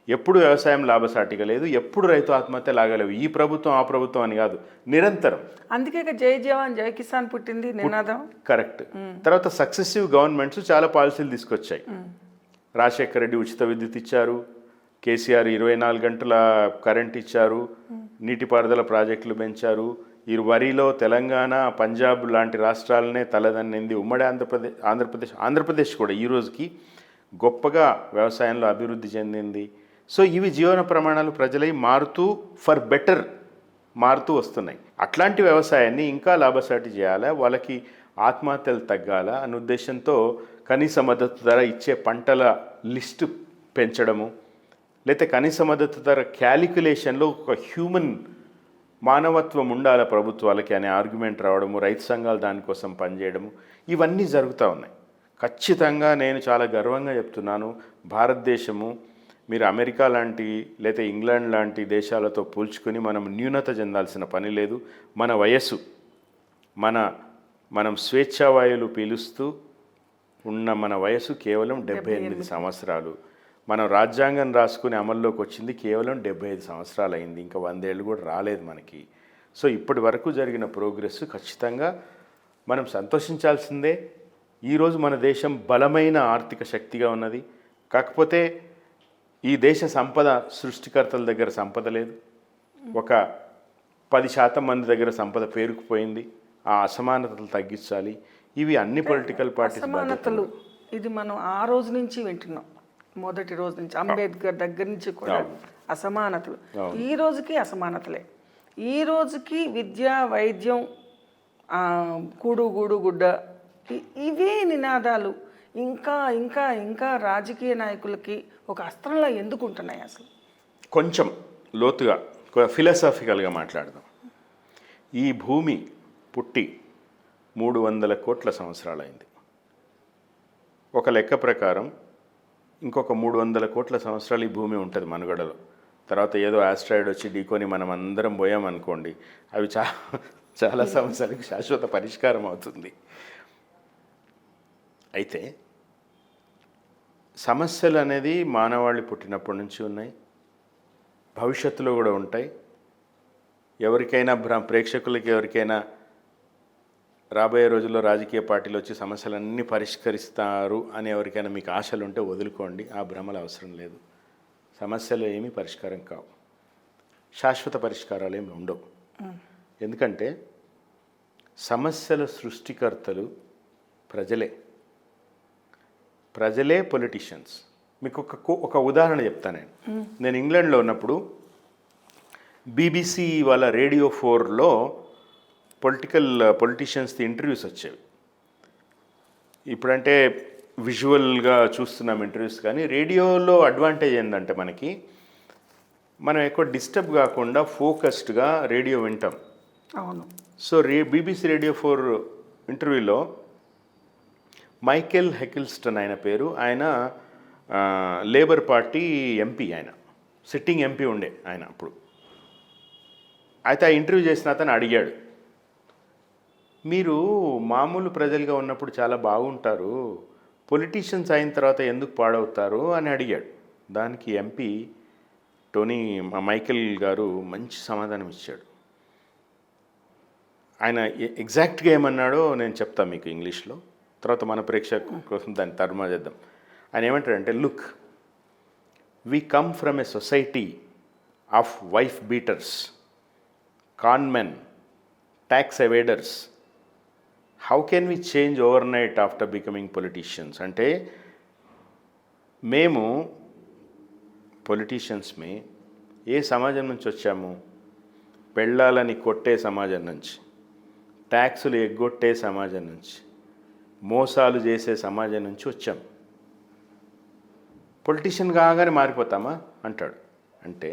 ఎప్పుడు వ్యవసాయం లాభసాటిగా లేదు, ఎప్పుడు రైతు ఆత్మహత్య లాగలేవు. ఈ ప్రభుత్వం ఆ ప్రభుత్వం అని కాదు, నిరంతరం. అందుకే జై జవాన్ జై కిసాన్ పుట్టింది నినాదం. కరెక్ట్. తర్వాత సక్సెసివ్ గవర్నమెంట్స్ చాలా పాలసీలు తీసుకొచ్చాయి. రాజశేఖర రెడ్డి ఉచిత విద్యుత్ ఇచ్చారు, కేసీఆర్ 24 గంటల కరెంట్ ఇచ్చారు, నీటిపారుదల ప్రాజెక్టులు పెంచారు. ఈ వరిలో తెలంగాణ, పంజాబ్ లాంటి రాష్ట్రాలనే తలదన్నింది ఉమ్మడి ఆంధ్రప్రదేశ్ కూడా ఈ రోజుకి గొప్పగా వ్యవసాయంలో అభివృద్ధి చెందింది. సో ఇవి జీవన ప్రమాణాలు ప్రజలై మారుతూ ఫర్ బెటర్ మారుతూ వస్తున్నాయి. అట్లాంటి వ్యవసాయాన్ని ఇంకా లాభసాటి చేయాలా, వాళ్ళకి ఆత్మహత్యలు తగ్గాలా అనే ఉద్దేశంతో కనీస మద్దతు ధర ఇచ్చే పంటల లిస్టు పెంచడము, లేకపోతే కనీస మద్దతు ధర క్యాలిక్యులేషన్లో ఒక హ్యూమన్ మానవత్వం ఉండాల ప్రభుత్వాలకి అనే ఆర్గ్యుమెంట్ రావడము, రైతు సంఘాలు దానికోసం పనిచేయడము, ఇవన్నీ జరుగుతూ ఉన్నాయి. ఖచ్చితంగా నేను చాలా గర్వంగా చెప్తున్నాను, భారతదేశము మీరు అమెరికా లాంటి లేదా ఇంగ్లాండ్ లాంటి దేశాలతో పోల్చుకొని మనం న్యూనత చెందాల్సిన పని లేదు. మన వయస్సు, మనం స్వేచ్ఛావాయువులు పీలుస్తూ ఉన్న మన వయసు కేవలం 78 సంవత్సరాలు. మనం రాజ్యాంగం రాసుకుని అమల్లోకి వచ్చింది కేవలం 75 సంవత్సరాలు అయింది, ఇంకా 100 ఏళ్ళు కూడా రాలేదు మనకి. సో ఇప్పటి వరకు జరిగిన ప్రోగ్రెస్ ఖచ్చితంగా మనం సంతోషించాల్సిందే. ఈరోజు మన దేశం బలమైన ఆర్థిక శక్తిగా ఉన్నది. కాకపోతే ఈ దేశ సంపద సృష్టికర్తల దగ్గర సంపద లేదు. ఒక 10% మంది దగ్గర సంపద పేరుకుపోయింది. ఆ అసమానతలు తగ్గించాలి. ఇవి అన్ని పొలిటికల్ పార్టీస్ అసమానతలు ఇది మనం ఆ రోజు నుంచి వింటున్నాం. మొదటి రోజు నుంచి అంబేద్కర్ దగ్గర నుంచి కూడా అసమానతలు. ఈ రోజుకి అసమానతలే. ఈ రోజుకి విద్య, వైద్యం, కూడు గూడు గుడ్డ, ఇవే నినాదాలు ఇంకా ఇంకా ఇంకా రాజకీయ నాయకులకి ఒక అస్త్రంలా ఎందుకు ఉంటున్నాయి అసలు? కొంచెం లోతుగా ఫిలాసాఫికల్గా మాట్లాడదాం. ఈ భూమి పుట్టి 300 కోట్ల సంవత్సరాలైంది. ఒక లెక్క ప్రకారం ఇంకొక 300 కోట్ల సంవత్సరాలు ఈ భూమి ఉంటుంది మనుగడలో. తర్వాత ఏదో ఆస్ట్రాయిడ్ వచ్చి ఢీకొని మనం అందరం పోయామనుకోండి, అవి చాలా సమస్యలకు శాశ్వత పరిష్కారం అవుతుంది. అయితే సమస్యలు అనేది మానవాళి పుట్టినప్పటి నుంచి ఉన్నాయి, భవిష్యత్తులో కూడా ఉంటాయి. ఎవరికైనా ప్రేక్షకులకి ఎవరికైనా రాబోయే రోజుల్లో రాజకీయ పార్టీలు వచ్చి సమస్యలన్నీ పరిష్కరిస్తారు అని ఎవరికైనా మీకు ఆశలు ఉంటే వదులుకోండి. ఆ భ్రమలు అవసరం లేదు. సమస్యలు ఏమీ పరిష్కారం కావు, శాశ్వత పరిష్కారాలు ఏమి ఉండవు. ఎందుకంటే సమస్యల సృష్టికర్తలు ప్రజలే పొలిటీషియన్స్. మీకు ఒక ఉదాహరణ చెప్తాను. నేను ఇంగ్లాండ్లో ఉన్నప్పుడు BBC వాళ్ళ రేడియో 4లో పొలిటీషియన్స్ది ఇంటర్వ్యూస్ వచ్చేవి. ఇప్పుడంటే విజువల్గా చూస్తున్నాం ఇంటర్వ్యూస్, కానీ రేడియోలో అడ్వాంటేజ్ ఏంటంటే మనం ఎక్కువ డిస్టర్బ్ కాకుండా ఫోకస్డ్గా రేడియో వింటాం. అవును. సో BBC రేడియో 4 ఇంటర్వ్యూలో మైకేల్ హెకిల్స్టన్ ఆయన పేరు. ఆయన లేబర్ పార్టీ ఎంపీ, ఆయన సిట్టింగ్ ఎంపీ ఉండే ఆయన అప్పుడు. అయితే ఆ ఇంటర్వ్యూ చేసిన అతను అడిగాడు, మీరు మామూలు ప్రజలుగా ఉన్నప్పుడు చాలా బాగుంటారు, పొలిటీషియన్స్ అయిన తర్వాత ఎందుకు పాడవుతారు అని అడిగాడు. దానికి ఎంపీ మైకేల్ గారు మంచి సమాధానం ఇచ్చాడు. ఆయన ఎగ్జాక్ట్గా ఏమన్నాడో నేను చెప్తాను మీకు ఇంగ్లీష్లో, తర్వాత మన ప్రేక్షకుల కోసం దాన్ని తర్జుమా చేద్దాం. ఆయన ఏమంటాడంటే, look, we come from a society of wife beaters, conmen, tax evaders. How can we change overnight after becoming politicians? అంటే మేము పొలిటీషియన్స్మే ఏ సమాజం నుంచి వచ్చాము? పెళ్ళాలని కొట్టే సమాజం నుంచి, ట్యాక్సులు ఎగ్గొట్టే సమాజం నుంచి, మోసాలు చేసే సమాజం నుంచి వచ్చాం. పొలిటీషియన్ కాగానే మారిపోతామా అంటాడు. అంటే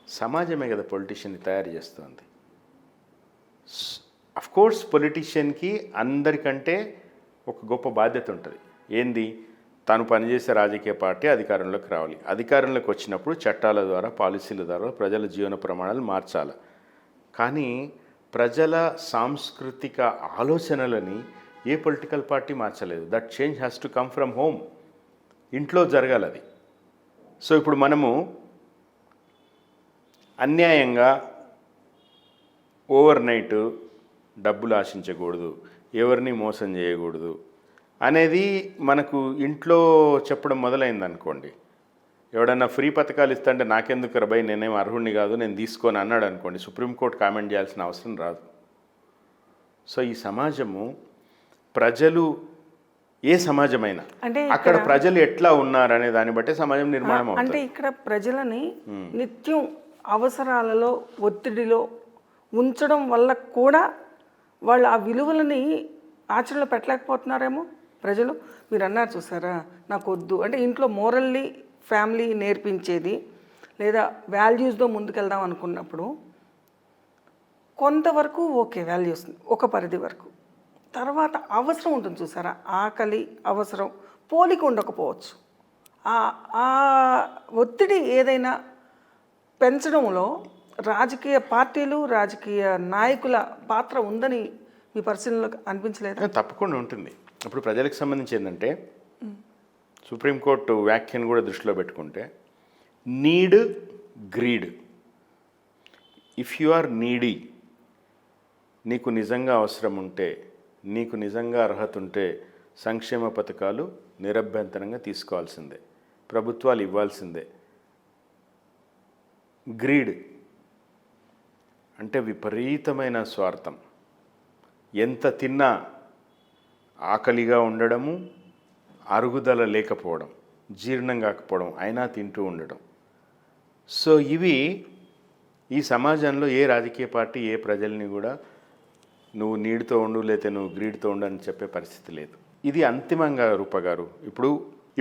సమాజమే కదా పొలిటీషియన్ని తయారు చేస్తుంది. అఫ్కోర్స్ పొలిటీషియన్కి అందరికంటే ఒక గొప్ప బాధ్యత ఉంటుంది. ఏంది? తాను పనిచేసే రాజకీయ పార్టీ అధికారంలోకి రావాలి. అధికారంలోకి వచ్చినప్పుడు చట్టాల ద్వారా, పాలసీల ద్వారా ప్రజల జీవన ప్రమాణాలు మార్చాలి. కానీ ప్రజల సాంస్కృతిక ఆలోచనలని ఏ పొలిటికల్ పార్టీ మార్చలేదు. That change has to come from home. ఇంట్లో జరగాలి అది. సో ఇప్పుడు మనము అన్యాయంగా ఓవర్ నైట్ డబ్బులు ఆశించకూడదు, ఎవరిని మోసం చేయకూడదు అనేది మనకు ఇంట్లో చెప్పడం మొదలైంది అనుకోండి. ఎవడన్నా ఫ్రీ పథకాలు ఇస్తుంటే నాకెందుకు రబాయ్, నేనేం అర్హుడిని కాదు, నేను తీసుకొని అన్నాడు అనుకోండి, సుప్రీంకోర్టు కామెంట్ చేయాల్సిన అవసరం రాదు. సో ఈ సమాజము, ప్రజలు, ఏ సమాజమైనా అంటే అక్కడ ప్రజలు ఎట్లా ఉన్నారనే దాన్ని బట్టే సమాజం నిర్మాణం అవుతుంది. అంటే ఇక్కడ ప్రజలని నిత్యం అవసరాలలో, ఒత్తిడిలో ఉంచడం వల్ల కూడా వాళ్ళు ఆ విలువలని ఆచరణలో పెట్టలేకపోతున్నారేమో ప్రజలు. మీరు అన్నారు చూసారా, నాకు వద్దు అంటే ఇంట్లో మోరల్లీ ఫ్యామిలీ నేర్పించేది లేదా వాల్యూస్తో ముందుకెళ్దాం అనుకున్నప్పుడు కొంతవరకు ఓకే వాల్యూస్, ఒక పరిధి వరకు. తర్వాత అవసరం ఉంటుంది చూసారా, ఆకలి, అవసరం, పోలిక ఉండకపోవచ్చు. ఆ ఒత్తిడి ఏదైనా పెంచడంలో రాజకీయ పార్టీలు, రాజకీయ నాయకుల పాత్ర ఉందని మీ పరిశీలనలో అనిపించలేదు? తప్పకుండా ఉంటుంది. ఇప్పుడు ప్రజలకు సంబంధించి ఏంటంటే, సుప్రీంకోర్టు వ్యాఖ్యను కూడా దృష్టిలో పెట్టుకుంటే need, greed. If you are needy, నీకు నిజంగా అవసరం ఉంటే, నీకు నిజంగా అర్హత ఉంటే సంక్షేమ పథకాలు నిరభ్యంతరంగా తీసుకోవాల్సిందే, ప్రభుత్వాలు ఇవ్వాల్సిందే. గ్రీడ్ అంటే విపరీతమైన స్వార్థం, ఎంత తిన్నా ఆకలిగా ఉండడము, అరుగుదల లేకపోవడం, జీర్ణం కాకపోవడం, అయినా తింటూ ఉండడం. సో ఇవి ఈ సమాజంలో ఏ రాజకీయ పార్టీ ఏ ప్రజల్ని కూడా నువ్వు నీడ్తో ఉండు లేతే నువ్వు గ్రీడ్తో ఉండు అని చెప్పే పరిస్థితి లేదు. ఇది అంతిమంగా రూప గారు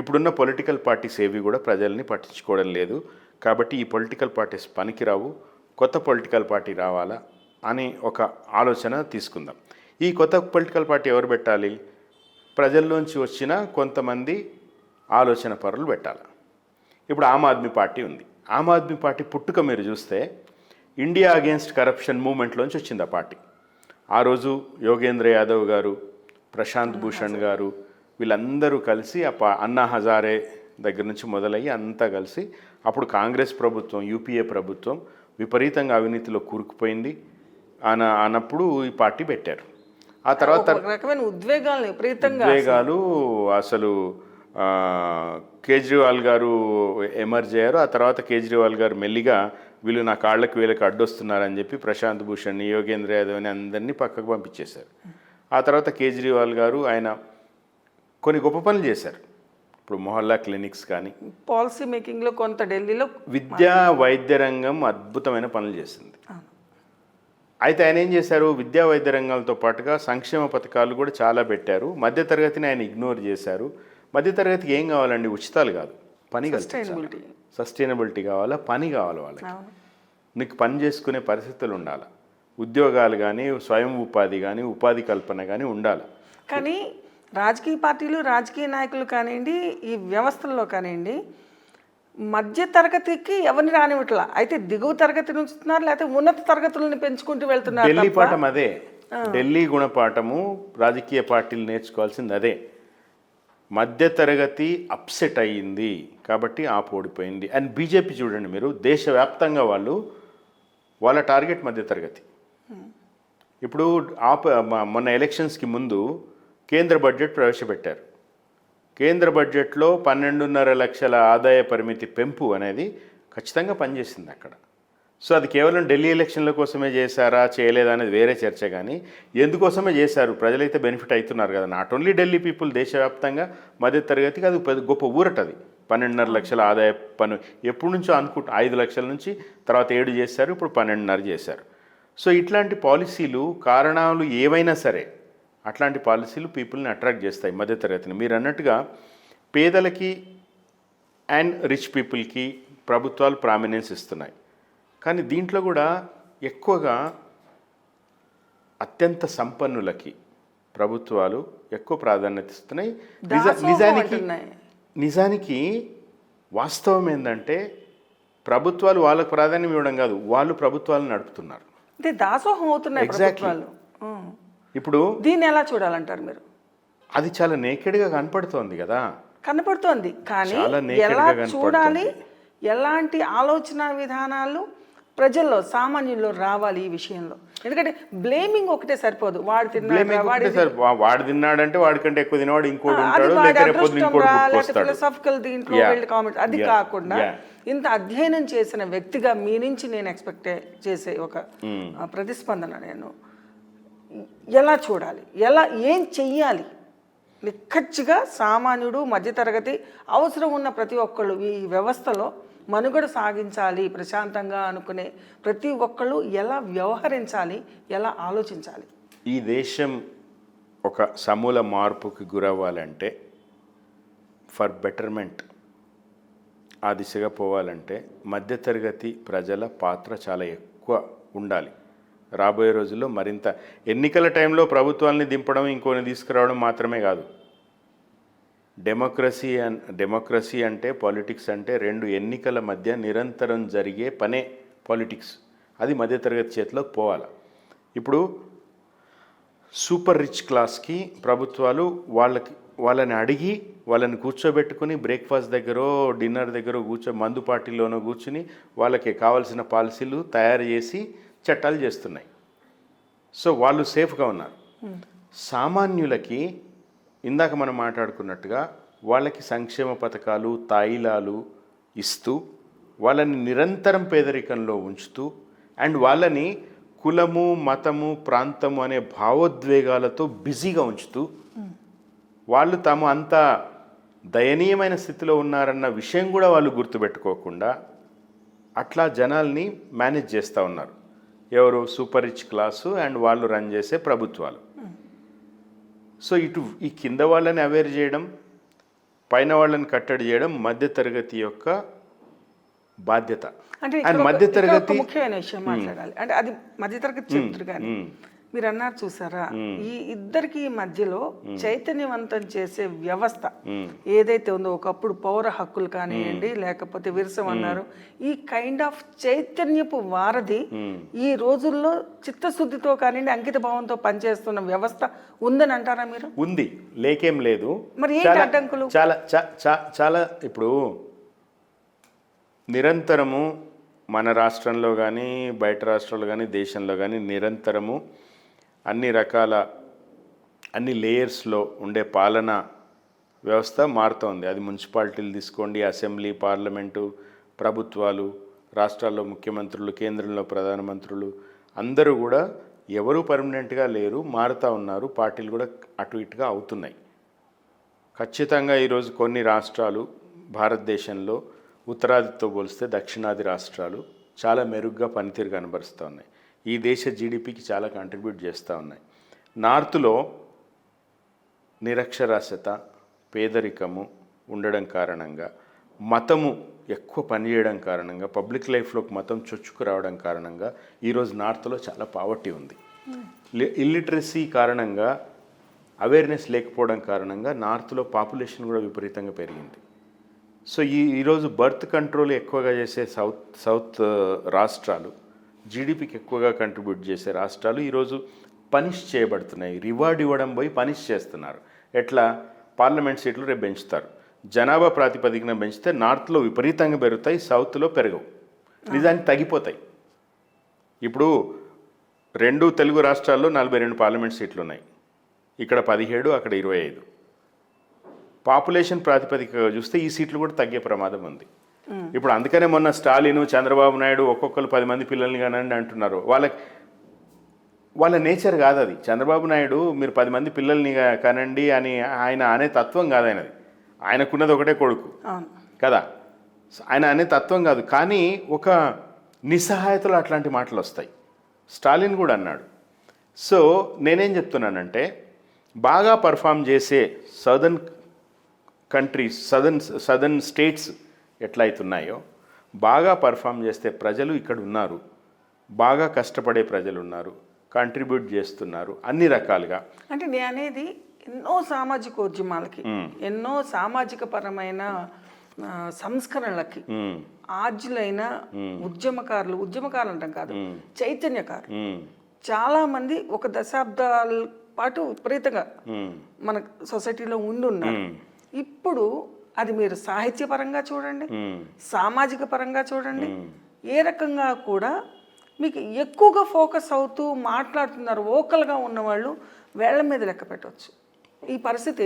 ఇప్పుడున్న పొలిటికల్ పార్టీస్ ఏవి కూడా ప్రజల్ని పట్టించుకోవడం లేదు. కాబట్టి ఈ పొలిటికల్ పార్టీస్ పనికిరావు, కొత్త పొలిటికల్ పార్టీ రావాలా అని ఒక ఆలోచన తీసుకుందాం. ఈ కొత్త పొలిటికల్ పార్టీ ఎవరు పెట్టాలి? ప్రజల్లోంచి వచ్చిన కొంతమంది ఆలోచన పరులు పెట్టాలి. ఇప్పుడు ఆమ్ ఆద్మీ పార్టీ ఉంది. ఆమ్ ఆద్మీ పార్టీ పుట్టుక మీరు చూస్తే ఇండియా అగేన్స్ట్ కరప్షన్ మూవ్మెంట్లోంచి వచ్చింది ఆ పార్టీ. ఆ రోజు యోగేంద్ర యాదవ్ గారు, ప్రశాంత్ భూషణ్ గారు వీళ్ళందరూ కలిసి అన్నా హజారే దగ్గర నుంచి మొదలయ్యి అంతా కలిసి అప్పుడు కాంగ్రెస్ ప్రభుత్వం, యూపీఏ ప్రభుత్వం విపరీతంగా అవినీతిలో కూరుకుపోయింది అన్నప్పుడు ఈ పార్టీ పెట్టారు. ఆ తర్వాత రకమైన ఉద్వేగాలు అసలు కేజ్రీవాల్ గారు ఎమర్జ్ అయ్యారు. ఆ తర్వాత కేజ్రీవాల్ గారు మెల్లిగా వీళ్ళు నా కాళ్ళకి వీళ్ళకి అడ్డొస్తున్నారని చెప్పి ప్రశాంత్ భూషణ్, యోగేంద్ర యాదవ్ అని అందరినీ పక్కకు పంపించేశారు. ఆ తర్వాత కేజ్రీవాల్ గారు ఆయన కొన్ని గొప్ప పనులు చేశారు. ఇప్పుడు మొహల్లా క్లినిక్స్ కానీ, పాలసీ మేకింగ్లో కొంత ఢిల్లీలో విద్యా వైద్య రంగం అద్భుతమైన పనులు చేసింది. అయితే ఆయన ఏం చేశారు? విద్యా వైద్య రంగాలతో పాటుగా సంక్షేమ పథకాలు కూడా చాలా పెట్టారు. మధ్యతరగతిని ఆయన ఇగ్నోర్ చేశారు. మధ్యతరగతికి ఏం కావాలండి? ఉచితాలు కాదు, పని కల్పించాలి. సస్టైనబిలిటీ కావాలా, పని కావాలి వాళ్ళకి. నీకు పని చేసుకునే పరిస్థితులు ఉండాలి. ఉద్యోగాలు కానీ, స్వయం ఉపాధి కానీ, ఉపాధి కల్పన కానీ ఉండాలి. కానీ రాజకీయ పార్టీలు, రాజకీయ నాయకులు కానివ్వండి, ఈ వ్యవస్థల్లో కానివ్వండి, మధ్య తరగతికి ఎవరిని రానివ్వట్లా. అయితే దిగువ తరగతి ఉంచుతున్నారు, లేకపోతే ఉన్నత తరగతులను పెంచుకుంటూ వెళ్తున్నారు. ఢిల్లీ పాఠం అదే, ఢిల్లీ గుణపాఠము రాజకీయ పార్టీలు నేర్చుకోవాల్సింది అదే. మధ్య తరగతి అప్సెట్ అయ్యింది కాబట్టి ఓడిపోయింది. అండ్ బీజేపీ చూడండి మీరు, దేశవ్యాప్తంగా వాళ్ళ టార్గెట్ మధ్య తరగతి. ఇప్పుడు మొన్న ఎలక్షన్స్కి ముందు కేంద్ర బడ్జెట్ ప్రవేశపెట్టారు. కేంద్ర బడ్జెట్లో 12.5 లక్షల ఆదాయ పరిమితి పెంపు అనేది ఖచ్చితంగా పనిచేసింది అక్కడ. సో అది కేవలం ఢిల్లీ ఎలక్షన్ల కోసమే చేశారా, చేయలేదా అనేది వేరే చర్చ. కానీ ఎందుకోసమే చేశారు? ప్రజలైతే బెనిఫిట్ అవుతున్నారు కదా. నాట్ ఓన్లీ ఢిల్లీ పీపుల్, దేశవ్యాప్తంగా మధ్య తరగతికి అది గొప్ప ఊరటది. 12.5 లక్షల ఆదాయ పన్ను ఎప్పటి నుంచో 5 లక్షల నుంచి తర్వాత 7 చేశారు, ఇప్పుడు 12.5 చేశారు. సో ఇట్లాంటి పాలసీలు, కారణాలు ఏవైనా సరే అట్లాంటి పాలసీలు పీపుల్ని అట్రాక్ట్ చేస్తాయి, మధ్యతరగతిని. మీరు అన్నట్టుగా పేదలకి అండ్ రిచ్ పీపుల్కి ప్రభుత్వాలు ప్రామినెన్స్ ఇస్తున్నాయి. కానీ దీంట్లో కూడా ఎక్కువగా అత్యంత సంపన్నులకి ప్రభుత్వాలు ఎక్కువ ప్రాధాన్యత ఇస్తున్నాయి. నిజానికి వాస్తవం ఏంటంటే ప్రభుత్వాలు వాళ్ళకు ప్రాధాన్యం ఇవ్వడం కాదు, వాళ్ళు ప్రభుత్వాలను నడుపుతున్నారు. అంటే దాసోహం అవుతున్నాయి ప్రభుత్వాలు. ఇప్పుడు దీన్ని ఎలా చూడాలంటారు మీరు? అది చాలా నేకెడ్గా కనపడుతోంది కదా. కనపడుతోంది, కానీ ఎలా చూడాలి? ఎలాంటి ఆలోచన విధానాలు ప్రజల్లో, సామాన్యుల్లో రావాలి ఈ విషయంలో? ఎందుకంటే బ్లేమింగ్ ఒకటే సరిపోదు. వాడు తిన్నాడంటే వాడికంటే ఎక్కువ తినవాడు ఇంకోటి ఫిలసాఫికల్ దీంట్లో వెళ్ళి కామెంట్. అది కాకుండా ఇంత అధ్యయనం చేసిన వ్యక్తిగా మీ నుంచి నేను ఎక్స్పెక్ట్ చేసే ఒక ప్రతిస్పందన, నేను ఎలా చూడాలి, ఏం చెయ్యాలి? నిక్కచ్చిగా సామాన్యుడు, మధ్యతరగతి, అవసరం ఉన్న ప్రతి ఒక్కళ్ళు ఈ వ్యవస్థలో మనుగడ సాగించాలి ప్రశాంతంగా అనుకునే ప్రతి ఒక్కళ్ళు ఎలా వ్యవహరించాలి, ఎలా ఆలోచించాలి? ఈ దేశం ఒక సమూల మార్పుకి గురవ్వాలంటే, ఫర్ బెటర్మెంట్ ఆ దిశగా పోవాలంటే మధ్యతరగతి ప్రజల పాత్ర చాలా ఎక్కువ ఉండాలి. రాబోయే రోజుల్లో మరింత ఎన్నికల టైంలో ప్రభుత్వాలని దింపడం, ఇంకొని తీసుకురావడం మాత్రమే కాదు. డెమోక్రసీ అంటే, పాలిటిక్స్ అంటే 2 ఎన్నికల మధ్య నిరంతరం జరిగే పనే పాలిటిక్స్. అది మధ్యతరగతి చేతిలోకి పోవాలి. ఇప్పుడు సూపర్ రిచ్ క్లాస్కి ప్రభుత్వాలు వాళ్ళని అడిగి వాళ్ళని కూర్చోబెట్టుకుని బ్రేక్ఫాస్ట్ దగ్గర డిన్నర్ దగ్గర మందు పార్టీలోనో కూర్చుని వాళ్ళకి కావాల్సిన పాలసీలు తయారు చేసి చట్టాలు చేస్తున్నాయి. సో వాళ్ళు సేఫ్గా ఉన్నారు. సామాన్యులకి ఇందాక మనం మాట్లాడుకున్నట్టుగా వాళ్ళకి సంక్షేమ పథకాలు తాయిలాలు ఇస్తూ వాళ్ళని నిరంతరం పేదరికంలో ఉంచుతూ అండ్ వాళ్ళని కులము మతము ప్రాంతము అనే భావోద్వేగాలతో బిజీగా ఉంచుతూ వాళ్ళు తాము అంత దయనీయమైన స్థితిలో ఉన్నారన్న విషయం కూడా వాళ్ళు గుర్తుపెట్టుకోకుండా అట్లా జనాల్ని మేనేజ్ చేస్తూ ఉన్నారు. ఎవరు? సూపర్ రిచ్ క్లాసు అండ్ వాళ్ళు రన్ చేసే ప్రభుత్వాలు. సో ఇటు ఈ కింద వాళ్ళని అవేర్ చేయడం, పైన వాళ్ళని కట్టడి చేయడం మధ్యతరగతి యొక్క బాధ్యత. అంటే అండ్ మధ్యతరగతి ముఖ్యమైన విషయం మాట్లాడాలి. అంటే అది మధ్యతరగతి చెప్తారు కానీ మీరు అన్నారు చూసారా, ఈ ఇద్దరికి మధ్యలో చైతన్యవంతం చేసే వ్యవస్థ ఏదైతే ఉందో, ఒకప్పుడు పౌర హక్కులు కానివ్వండి, లేకపోతే విరసం అన్నారు, ఈ కైండ్ ఆఫ్ చైతన్యపు వారధి ఈ రోజుల్లో చిత్తశుద్ధితో కానివ్వండి అంకిత భావంతో పనిచేస్తున్న వ్యవస్థ ఉందని అంటారా మీరు? ఉంది, లేకేం లేదు. మరి ఏంటి అడ్డంకులు? చాలా చాలా ఇప్పుడు నిరంతరము మన రాష్ట్రంలో కానీ బయట రాష్ట్రాల్లో కానీ దేశంలో కానీ నిరంతరము అన్ని రకాల అన్ని లేయర్స్లో ఉండే పాలనా వ్యవస్థ మారుతోంది. అది మున్సిపాలిటీలు తీసుకోండి, అసెంబ్లీ, పార్లమెంటు, ప్రభుత్వాలు, రాష్ట్రాల్లో ముఖ్యమంత్రులు, కేంద్రంలో ప్రధానమంత్రులు, అందరూ కూడా ఎవరు పర్మనెంట్గా లేరు, మారుతూ ఉన్నారు. పార్టీలు కూడా అటు ఇటుగా అవుతున్నాయి. ఖచ్చితంగా ఈరోజు కొన్ని రాష్ట్రాలు భారతదేశంలో ఉత్తరాదితో పోలిస్తే దక్షిణాది రాష్ట్రాలు చాలా మెరుగ్గా పనితీరు కనబరుస్తూ ఉన్నాయి. ఈ దేశ జీడిపికి చాలా కంట్రిబ్యూట్ చేస్తూ ఉన్నాయి. నార్త్లో నిరక్షరాస్యత, పేదరికము ఉండడం కారణంగా, మతము ఎక్కువ పనిచేయడం కారణంగా, పబ్లిక్ లైఫ్లోకి మతం చొచ్చుకు రావడం కారణంగా ఈరోజు నార్త్లో చాలా పావర్టీ ఉంది. ఇల్లిటరసీ కారణంగా, అవేర్నెస్ లేకపోవడం కారణంగా నార్త్లో పాపులేషన్ కూడా విపరీతంగా పెరిగింది. సో ఈరోజు బర్త్ కంట్రోల్ ఎక్కువగా చేసే సౌత్ రాష్ట్రాలు, జీడిపికి ఎక్కువగా కంట్రిబ్యూట్ చేసే రాష్ట్రాలు ఈరోజు పనిష్ చేయబడుతున్నాయి. రివార్డ్ ఇవ్వడం పోయి పనిష్ చేస్తున్నారు. ఎట్లా? పార్లమెంట్ సీట్లు రేపు పెంచుతారు. జనాభా ప్రాతిపదికన పెంచితే నార్త్లో విపరీతంగా పెరుగుతాయి, సౌత్లో పెరగవు, నిజానికి తగ్గిపోతాయి. ఇప్పుడు 2 తెలుగు రాష్ట్రాల్లో 42 పార్లమెంట్ సీట్లు ఉన్నాయి. ఇక్కడ 17, అక్కడ 25. పాపులేషన్ ప్రాతిపదికగా చూస్తే ఈ సీట్లు కూడా తగ్గే ప్రమాదం ఉంది. ఇప్పుడు అందుకనే మొన్న స్టాలిన్, చంద్రబాబు నాయుడు ఒక్కొక్కరు 10 మంది పిల్లల్ని కానండి అంటున్నారు. వాళ్ళ నేచర్ కాదు అది. చంద్రబాబు నాయుడు మీరు 10 మంది పిల్లల్ని కనండి అని ఆయన అనే తత్వం కాదు ఆయనది. ఆయనకున్నది ఒకటే కొడుకు కదా, ఆయన అనే తత్వం కాదు. కానీ ఒక నిస్సహాయతలో అట్లాంటి మాటలు వస్తాయి. స్టాలిన్ కూడా అన్నాడు. సో నేనేం చెప్తున్నానంటే, బాగా పర్ఫామ్ చేసే సదర్న్ కంట్రీస్, సదర్న్ స్టేట్స్ ఎట్లయితున్నాయో, బాగా పర్ఫామ్ చేస్తే ప్రజలు ఇక్కడ ఉన్నారు, బాగా కష్టపడే ప్రజలు ఉన్నారు, కంట్రిబ్యూట్ చేస్తున్నారు అన్ని రకాలుగా. అంటే నేను అనేది ఎన్నో సామాజిక ఉద్యమాలకి, ఎన్నో సామాజిక పరమైన సంస్కరణలకి ఆద్యులైన ఉద్యమకారులు అంటాం కాదు, చైతన్యకారులు చాలా మంది ఒక దశాబ్దాల పాటు విపరీతంగా మన సొసైటీలో ఉండున్నారు. ఇప్పుడు అది మీరు సాహిత్యపరంగా చూడండి, సామాజిక పరంగా చూడండి, ఏ రకంగా కూడా మీకు ఎక్కువగా ఫోకస్ అవుతూ మాట్లాడుతున్నారు. ఓకల్గా ఉన్నవాళ్ళు వేళ్ల మీద లెక్క పెట్టవచ్చు. ఈ పరిస్థితి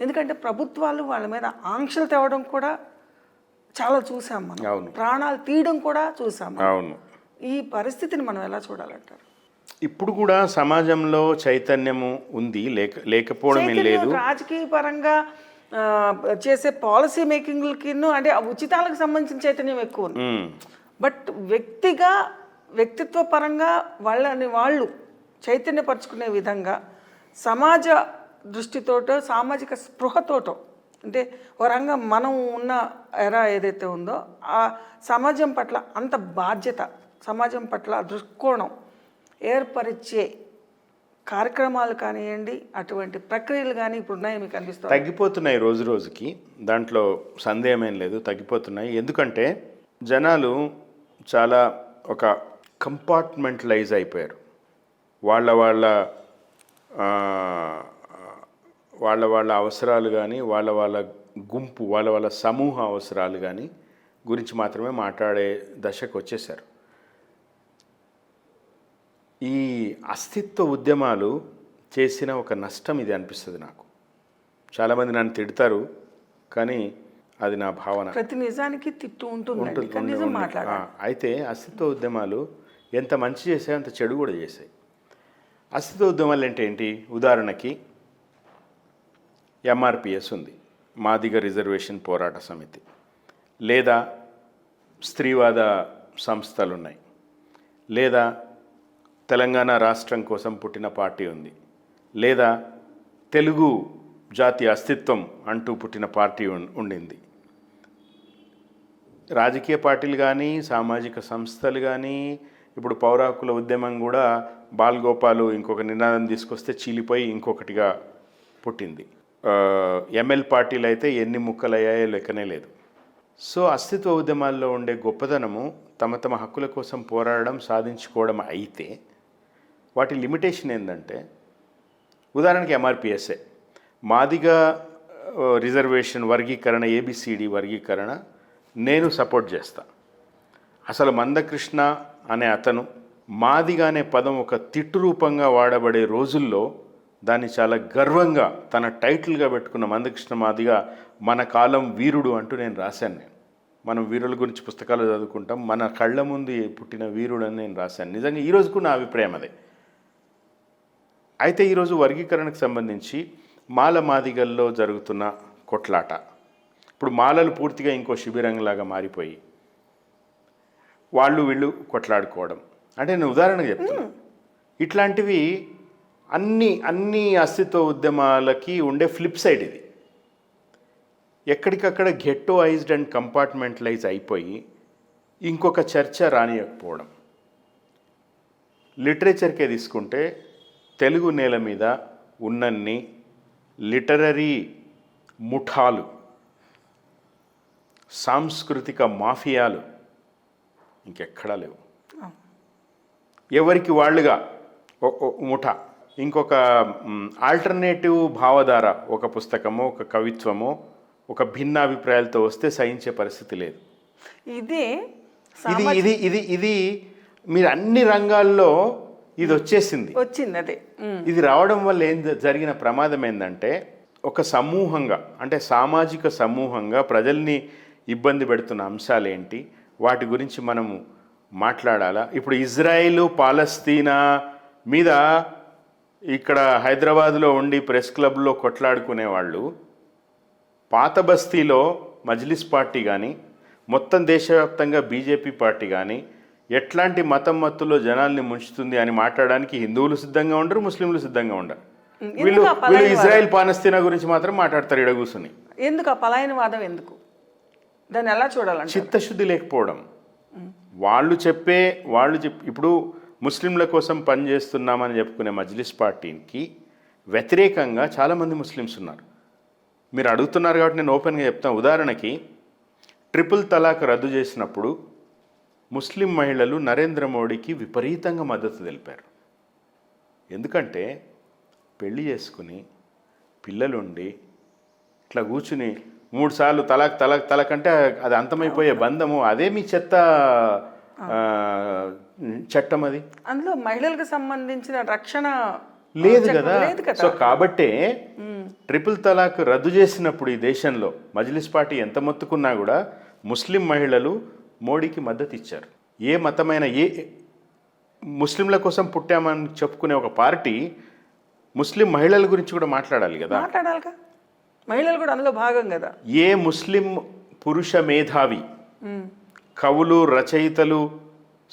ఎందుకంటే ప్రభుత్వాలు వాళ్ళ మీద ఆంక్షలు తేవడం కూడా చాలా చూసాం మనం, ప్రాణాలు తీయడం కూడా చూసాం. ఈ పరిస్థితిని మనం ఎలా చూడాలంటారు? ఇప్పుడు కూడా సమాజంలో చైతన్యము ఉంది, లేకపోవడం లేదు. రాజకీయ పరంగా చేసే పాలసీ మేకింగ్లకి అంటే ఉచితాలకు సంబంధించిన చైతన్యం ఎక్కువ ఉంది. బట్ వ్యక్తిత్వ పరంగా వాళ్ళు చైతన్యపరుచుకునే విధంగా సమాజ దృష్టితోటో సామాజిక స్పృహతోటో, అంటే ఒక రంగం మనం ఉన్న ఎరా ఏదైతే ఉందో ఆ సమాజం పట్ల అంత బాధ్యత, సమాజం పట్ల దృక్కోణం ఏర్పరిచే కార్యక్రమాలు కానివ్వండి, అటువంటి ప్రక్రియలు కానీ ఇప్పుడు ఉన్నాయి మీకు అనిపిస్తుంది? తగ్గిపోతున్నాయి రోజు రోజుకి, దాంట్లో సందేహమేం లేదు, తగ్గిపోతున్నాయి. ఎందుకంటే జనాలు చాలా ఒక కంపార్ట్మెంటలైజ్ అయిపోయారు. వాళ్ళ వాళ్ళ వాళ్ళ అవసరాలు కానీ వాళ్ళ వాళ్ళ గుంపు వాళ్ళ వాళ్ళ సమూహ అవసరాలు కానీ గురించి మాత్రమే మాట్లాడే దశకు వచ్చేసారు. ఈ అస్తిత్వ ఉద్యమాలు చేసిన ఒక నష్టం ఇది అనిపిస్తుంది నాకు. చాలామంది నన్ను తిడతారు, కానీ అది నా భావన. ప్రతి నిజానికి తిట్టు ఉంటుంది, కానీ నిజం మాట్లాడాలి. అయితే అస్తిత్వ ఉద్యమాలు ఎంత మంచి చేసాయో అంత చెడు కూడా చేశాయి. అస్తిత్వ ఉద్యమాలు అంటే ఏంటి? ఉదాహరణకి ఎంఆర్పిఎస్ ఉంది, మాదిగ రిజర్వేషన్ పోరాట సమితి, లేదా స్త్రీవాద సంస్థలు ఉన్నాయి, లేదా తెలంగాణ రాష్ట్రం కోసం పుట్టిన పార్టీ ఉంది, లేదా తెలుగు జాతి అస్తిత్వం అంటూ పుట్టిన పార్టీ ఉండింది. రాజకీయ పార్టీలు కానీ సామాజిక సంస్థలు కానీ, ఇప్పుడు పౌర హక్కుల ఉద్యమం కూడా బాలగోపాలు ఇంకొక నినాదం తీసుకొస్తే చీలిపోయి ఇంకొకటిగా పుట్టింది. ఎంఎల్ పార్టీలు అయితే ఎన్ని ముక్కలయ్యాయో లెక్కనే లేదు. సో అస్తిత్వ ఉద్యమాల్లో ఉండే గొప్పతనము తమ తమ హక్కుల కోసం పోరాడడం, సాధించుకోవడం అయితే వాటి లిమిటేషన్ ఏంటంటే, ఉదాహరణకి ఎంఆర్పిఎస్ఏ, మాదిగా రిజర్వేషన్ వర్గీకరణ, ఏబిసిడి వర్గీకరణ నేను సపోర్ట్ చేస్తా. అసలు మందకృష్ణ అనే అతను మాదిగా అనే పదం ఒక తిట్టు రూపంగా వాడబడే రోజుల్లో దాన్ని చాలా గర్వంగా తన టైటిల్గా పెట్టుకున్న మందకృష్ణ మాదిగా మన కాలం వీరుడు అంటూ నేను రాశాను. మనం వీరుల గురించి పుస్తకాలు చదువుకుంటాం, మన కళ్ళ ముందు పుట్టిన వీరుడు అని నేను రాశాను. నిజంగా ఈరోజుకు నా అభిప్రాయం అదే. అయితే ఈరోజు వర్గీకరణకు సంబంధించి మాల మాదిగల్లో జరుగుతున్న కొట్లాట, ఇప్పుడు మాలలు పూర్తిగా ఇంకో శిబిరంలాగా మారిపోయి వాళ్ళు వీళ్ళు కొట్లాడుకోవడం, అంటే నేను ఉదాహరణగా చెప్తున్నా. ఇట్లాంటివి అన్ని అస్తిత్వ ఉద్యమాలకి ఉండే ఫ్లిప్ సైడ్ ఇది. ఎక్కడికక్కడ గెట్టోఐజ్డ్ అండ్ కంపార్ట్మెంటలైజ్ అయిపోయి ఇంకొక చర్చ రానియకపోవడం. లిటరేచర్కే తీసుకుంటే తెలుగు నేల మీద ఉన్నన్ని లిటరరీ ముఠాలు, సాంస్కృతిక మాఫియాలు ఇంకెక్కడా లేవు. ఎవరికి వాళ్ళుగా ముఠా, ఇంకొక ఆల్టర్నేటివ్ భావధార, ఒక పుస్తకమో ఒక కవిత్వమో ఒక భిన్నాభిప్రాయాలతో వస్తే సహించే పరిస్థితి లేదు. ఇదే ఇది ఇది ఇది మీరు అన్ని రంగాల్లో ఇది వచ్చింది అదే. ఇది రావడం వల్ల ఏం జరిగిన ప్రమాదం ఏంటంటే, ఒక సమూహంగా, అంటే సామాజిక సమూహంగా ప్రజల్ని ఇబ్బంది పెడుతున్న అంశాలు ఏంటి, వాటి గురించి మనము మాట్లాడాలా. ఇప్పుడు ఇజ్రాయిల్ పాలస్తీనా మీద ఇక్కడ హైదరాబాద్లో ఉండి ప్రెస్ క్లబ్లో కొట్లాడుకునే వాళ్ళు పాత బస్తీలో మజ్లిస్ పార్టీ కానీ మొత్తం దేశవ్యాప్తంగా బీజేపీ పార్టీ కానీ ఎట్లాంటి మతం మత్తులో జనాల్ని ముంచుతుంది అని మాట్లాడడానికి హిందువులు సిద్ధంగా ఉండరు, ముస్లింలు సిద్ధంగా ఉండరు. వీళ్ళు ఇజ్రాయెల్ పాలస్తీనా గురించి మాత్రం మాట్లాడతారు ఈడ కూర్చుని. ఎందుకు ఆ పలాయనవాదం? ఎందుకు దాన్ని ఎలా చూడాలంటే? చిత్తశుద్ధి లేకపోవడం. వాళ్ళు ఇప్పుడు ముస్లింల కోసం పనిచేస్తున్నామని చెప్పుకునే మజ్లిస్ పార్టీకి వ్యతిరేకంగా చాలామంది ముస్లిమ్స్ ఉన్నారు. మీరు అడుగుతున్నారు కాబట్టి నేను ఓపెన్గా చెప్తాను. ఉదాహరణకి ట్రిపుల్ తలాక్ రద్దు చేసినప్పుడు ముస్లిం మహిళలు నరేంద్ర మోడీకి విపరీతంగా మద్దతు తెలిపారు. ఎందుకంటే పెళ్లి చేసుకుని పిల్లలుండి ఇట్లా కూర్చుని 3 సార్లు తలాక్ తలాక్ తలాక్ అంటే అది అంతమైపోయే బంధము. అదే మీ చెత్త చట్టం. అది అందులో మహిళలకు సంబంధించిన రక్షణ లేదు కదా. సో కాబట్టే ట్రిపుల్ తలాక్ రద్దు చేసినప్పుడు ఈ దేశంలో మజ్లిస్ పార్టీ ఎంత మొత్తుకున్నా కూడా ముస్లిం మహిళలు మోడీకి మద్దతు ఇచ్చారు. ఏ మతమైన ముస్లింల కోసం పుట్టామని చెప్పుకునే ఒక పార్టీ ముస్లిం మహిళల గురించి కూడా మాట్లాడాలి కదా. మాట్లాడాలిగా, మహిళలు కూడా అందులో భాగం కదా. ఏ ముస్లిం పురుష మేధావి, కవులు, రచయితలు,